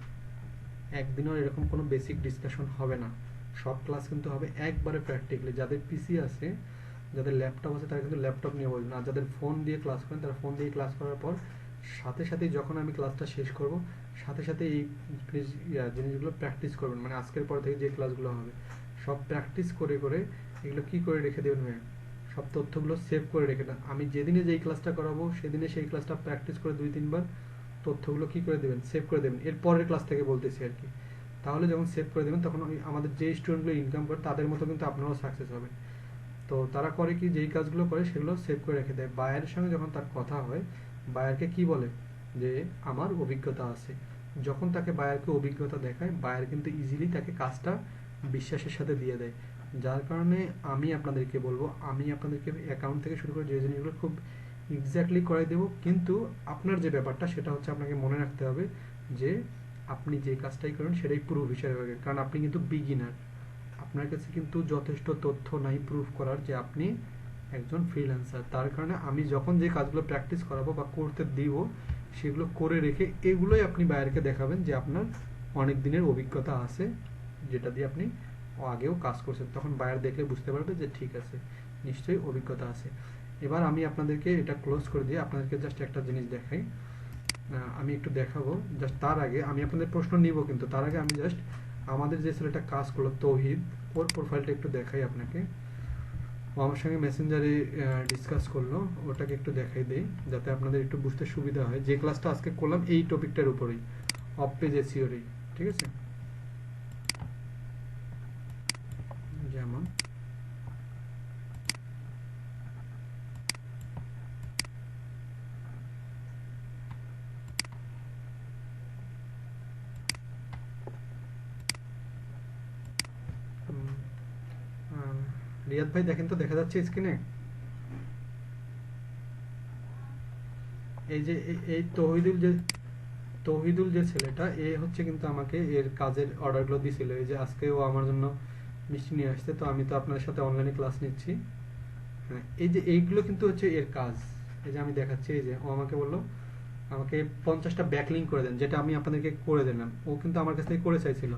একদিনও এরকম কোনো বেসিক ডিসকাশন হবে না। সব ক্লাস কিন্তু হবে একবারে প্র্যাকটিক্যালি। যাদের পিসি আছে, যাদের ল্যাপটপ আছে, তারা কিন্তু ল্যাপটপ নিয়ে বলবেন। আর যাদের ফোন দিয়ে ক্লাস করেন, তারা ফোন দিয়ে ক্লাস করার পর সাথে সাথেই যখন আমি ক্লাসটা শেষ করব, সাথে সাথে এই জিনিসগুলো প্র্যাকটিস করবেন। মানে আজকের পর থেকে যে ক্লাসগুলো হবে সব প্র্যাকটিস করে করে এগুলো কি করে রেখে দেবেন ভাইয়া? সব তথ্যগুলো সেভ করে রেখে দেন। আমি যেদিনে যেই ক্লাসটা করাবো, সেদিনে সেই ক্লাসটা প্র্যাকটিস করে 2-3 বার তথ্যগুলো কি করে দেবেন, সেভ করে দেবেন। এর পরের ক্লাস থেকে বলতেছি আর কি। তাহলে যখন সেভ করে দেবেন তখন ওই আমাদের যে স্টুডেন্টগুলো ইনকাম করে তাদের মতো কিন্তু আপনারাও সাকসেস হবেন। তো তারা করে কি, যেই কাজগুলো করে সেগুলো সেভ করে রেখে দেয়। বায়ারের সঙ্গে যখন তার কথা হয়, বায়ারকে কি বলে যে আমার অভিজ্ঞতা আছে। যখন তাকে বায়ারকে অভিজ্ঞতা দেখায়, বায়ার কিন্তু ইজিলি তাকে কাজটা বিশ্বাসের সাথে দিয়ে দেয়। যার কারণে আমি আপনাদেরকে বলবো, আমি আপনাদেরকে অ্যাকাউন্ট থেকে শুরু করে যে জিনিসগুলো খুব এক্স্যাক্টলি করাই দেবো, কিন্তু আপনার যে ব্যাপারটা সেটা হচ্ছে আপনাকে মনে রাখতে হবে যে আপনি যে কাজটাই করেন সেটাই প্রুফ হিসাবে হবে, কারণ আপনি কিন্তু বিগিনার। আপনার কাছে কিন্তু যথেষ্ট তথ্য নাই প্রুফ করার যে আপনি একজন ফ্রিল্যান্সার। তার কারণে আমি যখন যে কাজগুলো প্র্যাকটিস করাবো বা করতে দিব সেগুলো করে রেখে এগুলোই আপনি বাইরেকে দেখাবেন যে আপনার অনেক দিনের অভিজ্ঞতা আছে, যেটা দিয়ে আপনি আগেও কাজ করছেন। তখন বায়ার দেখলে বুঝতে পারবে যে ঠিক আছে, নিশ্চয়ই অভিজ্ঞতা আছে। এবার আমি আপনাদেরকে এটা ক্লোজ করে দিয়ে আপনাদেরকে জাস্ট একটা জিনিস দেখাই। আমি একটু দেখাবো। জাস্ট তার আগে আমি আপনাদের প্রশ্ন নিব, কিন্তু তার আগে আমি জাস্ট আমাদের যে ছেলেটা কাজ করলো তৌহিদ, ওর প্রোফাইলটা একটু দেখাই আপনাকে। ও আমার সঙ্গে মেসেঞ্জারে ডিসকাস করলো, ওটাকে একটু দেখাই দেই যাতে আপনাদের একটু বুঝতে সুবিধা হয়। যে ক্লাসটা আজকে করলাম এই টপিকটার উপরেই, অফ পেজ এসইওরই, ঠিক আছে। যেমন রিয়াদ ভাই দেখেন তো, দেখা যাচ্ছে স্ক্রিনে? এই যে এই তৌহিদুল যে ছেলেটা, এ হচ্ছে কিন্তু আমাকে এর কাজের অর্ডারগুলো দিছিল। এই যে আজকে ও আমার জন্য মিষ্টি নিয়ে আসছে, তো আমি তো আপনাদের সাথে অনলাইনে ক্লাস নিচ্ছি। হ্যাঁ, এই যে এইগুলো কিন্তু হচ্ছে এর কাজ। এই যে আমি দেখাচ্ছি, এই যে ও আমাকে বললো আমাকে 50টা ব্যাকলিঙ্ক করে দেন, যেটা আমি আপনাদেরকে করে দিলাম। ও কিন্তু আমার কাছ থেকে করে চাইছিল,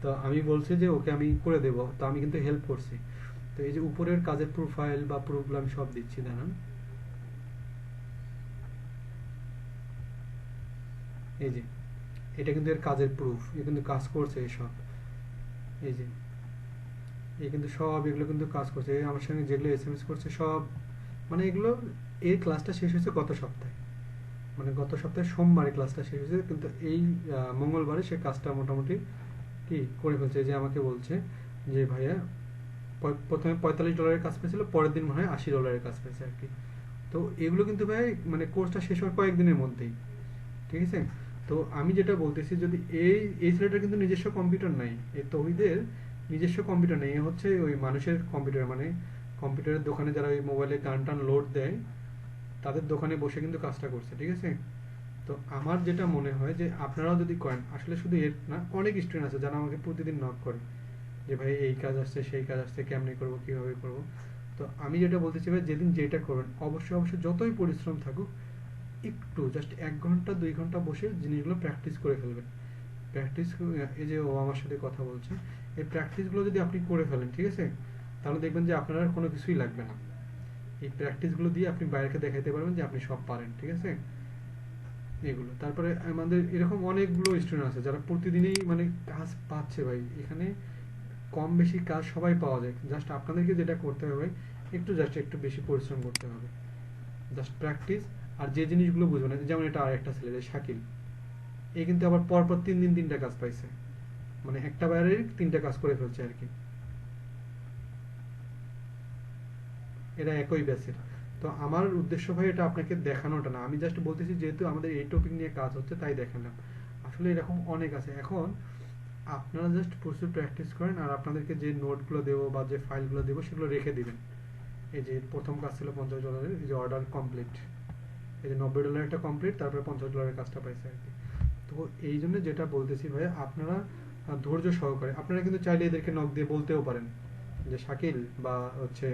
তো আমি বলছি যে ওকে আমি করে দেব, তো আমি কিন্তু হেল্প করছি। তো এই যে উপরের কাজের প্রোফাইল বা প্রুফগুলো আমি সব দিচ্ছি, দাঁড়ান। এই যে এটা কিন্তু এর কাজের প্রুফ, এ কিন্তু কাজ করছে এসব। এই যে এ কিন্তু সব এগুলো কিন্তু কাজ করছে, এ আমার সঙ্গে যেগুলো এসএমএস করছে সব, মানে এগুলো। এর ক্লাসটা শেষ হয়েছে গত সপ্তাহে, মানে গত সপ্তাহে সোমবারে ক্লাসটা শেষ হয়েছে, কিন্তু এই মঙ্গলবারে সে কাজটা মোটামুটি কি করে ফেলছে। যে আমাকে বলছে যে ভাইয়া প্রথমে $45 কাজ পেয়েছিল, পরের দিন মনে হয় $80 কাজ পেয়েছে আর কি। তো এগুলো কিন্তু ভাই মানে কোর্সটা শেষ হওয়ার কয়েকদিনের মধ্যেই, ঠিক আছে। তো আমি যেটা বলতেছি, যদি এই এই ছেলেটার কিন্তু নিজস্ব কম্পিউটার নাই, এই তৌহিদের নিজস্ব কম্পিউটার নেই। এ হচ্ছে ওই মানুষের কম্পিউটার, মানে কম্পিউটারের দোকানে যারা ওই মোবাইলে গান টান লোড দেয় তাদের দোকানে বসে কিন্তু কাজটা করছে, ঠিক আছে। তো আমার যেটা মনে হয় যে আপনারাও যদি করেন, আসলে শুধু এর না, অনেক স্টুডেন্ট আছে যারা আমাকে প্রতিদিন নক করে যে ভাই এই কাজ আসছে, সেই কাজ আসছে, কেমনে করবো, কিভাবে করবো। তো আমি যেটা বলতেছি ভাই, যেদিন যেটা করবেন অবশ্যই অবশ্যই যতই পরিশ্রম থাকুক, একটু জাস্ট 1 ঘন্টা 2 ঘন্টা বসে জিনিসগুলো প্র্যাকটিস করে ফেলবেন। প্র্যাকটিস, এই যে ও আমার সাথে কথা বলছে, এই প্র্যাকটিসগুলো যদি আপনি করে ফেলেন, ঠিক আছে, তাহলে দেখবেন যে আপনার আর কোনো কিছুই লাগবে না। এই প্র্যাকটিসগুলো দিয়ে আপনি বাইরেকে দেখাইতে পারবেন যে আপনি সব পারেন, ঠিক আছে। এগুলো তারপরে আমাদের এরকম অনেকগুলো স্টুডেন্ট আছে যারা প্রতিদিনই মানে কাজ পাচ্ছে ভাই। এখানে কম বেশি কাজ সবাই পাওয়া যায়, জাস্ট আপনাদেরকে যেটা করতে হবে জাস্ট একটু বেশি পরিশ্রম করতে হবে, জাস্ট প্র্যাকটিস। আর যে জিনিসগুলো বুঝবেন, যেমন এটা আর একটা ছেলে শাকিল, এ কিন্তু আবার পরপর 3 দিন 3টা কাজ পাইছে, মানে একটা বাইরে 3টা কাজ করে ফেলছে আর কি। এরা একই ব্যাচের। তো আমার উদ্দেশ্য ভাই এটা আপনাকে দেখানোটা না, আমি জাস্ট বলতেছি যেহেতু আমাদের এই টপিক নিয়ে কাজ হচ্ছে তাই দেখালাম। আসলে এরকম অনেক আছে। এখন আপনারা জাস্ট প্রচুর প্র্যাকটিস করেন, আর আপনাদেরকে যে নোটগুলো দেবো বা যে ফাইলগুলো দেবো সেগুলো রেখে দিবেন। এই যে প্রথম কাজ ছিল $50, এই যে অর্ডার কমপ্লিট, এই যে $90 কমপ্লিট, তারপরে $50 কাজটা পাইছে আর কি। তো এই জন্য যেটা বলতেছি ভাই, আপনারা ধৈর্য সহকারে, আপনারা কিন্তু চাইলে এদেরকে নক দিয়ে বলতেও পারেন যে শাকিল বা হচ্ছে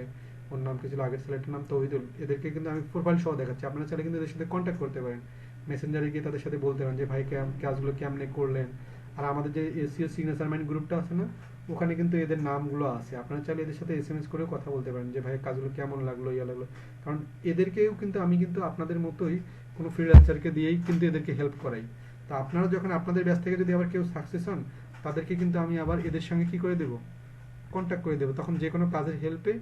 ওর নাম কি ছিল আগের ছেলেটার নাম তৌহিদুল, এদেরকে কিন্তু আমি প্রোফাইল সহ দেখাচ্ছি। আপনারা চাইলে কিন্তু এদের সাথে কন্ট্যাক্ট করতে পারেন, মেসেঞ্জারে গিয়ে তাদের সাথে বলতে পারেন যে ভাই কাজগুলো কেমনে করলেন। আর আমাদের যে এসিও সিগনেচার মাইন্ড গ্রুপটা আছে না, ওখানে কিন্তু এদের নামগুলো আছে, আপনারা চাইলে এদের সাথে এসএমএস করেও কথা বলতে পারেন যে ভাই কাজগুলো কেমন লাগলো, ইয়া লাগলো। কারণ এদেরকেও কিন্তু আমি কিন্তু আপনাদের মতোই কোনো ফ্রিল্যান্সারকে দিয়েই কিন্তু এদেরকে হেল্প করাই। তো আপনারা যখন আপনাদের ব্যাচ থেকে যদি আবার কেউ সাকসেস হন, তাদেরকে কিন্তু আমি আবার এদের সঙ্গে কি করে দেবো, কন্ট্যাক্ট করে দেবো। তখন যে কোনো কাজের হেল্পে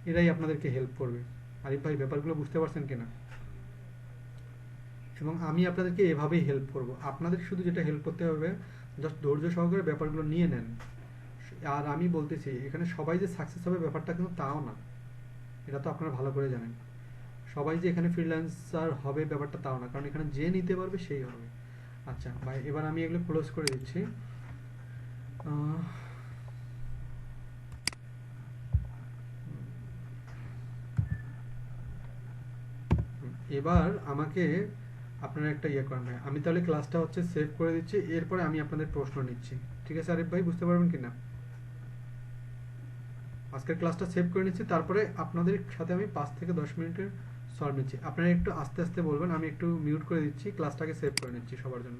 এরাই আপনাদেরকে হেল্প করবে। আরিফ ভাই ব্যাপারগুলো বুঝতে পারছেন কিনা? এবং আমি আপনাদেরকে এভাবেই হেল্প করব। আপনাদের শুধু যেটা হেল্প করতে হবে, জাস্ট ধৈর্য সহকারে ব্যাপারগুলো নিয়ে নেন। আর আমি বলতেছি এখানে সবাই যে সাকসেস হবে ব্যাপারটা কিন্তু তাও না, এটা তো আপনারা ভালো করে জানেন। সবাই যে এখানে ফ্রিল্যান্সার হবে ব্যাপারটা তাও না, কারণ এখানে যে নিতে পারবে সেই হবে। আচ্ছা ভাই, এবার আমি এগুলো ক্লোজ করে দিচ্ছি। এবার আমাকে আপনারা একটা ইয়ে করেন ভাই, আমি তাহলে ক্লাসটা হচ্ছে সেভ করে দিচ্ছি, এরপরে আমি আপনাদের প্রশ্ন নিচ্ছি। ঠিক আছে আরিফ ভাই, বুঝতে পারবেন কিনা? আজকের ক্লাসটা সেভ করে নিচ্ছি, তারপরে আপনাদের সাথে আমি 5 থেকে 10 মিনিটের সলভ নিচ্ছি। আপনারা একটু আস্তে আস্তে বলবেন, আমি একটু মিউট করে দিচ্ছি, ক্লাসটাকে সেভ করে নিচ্ছি সবার জন্য।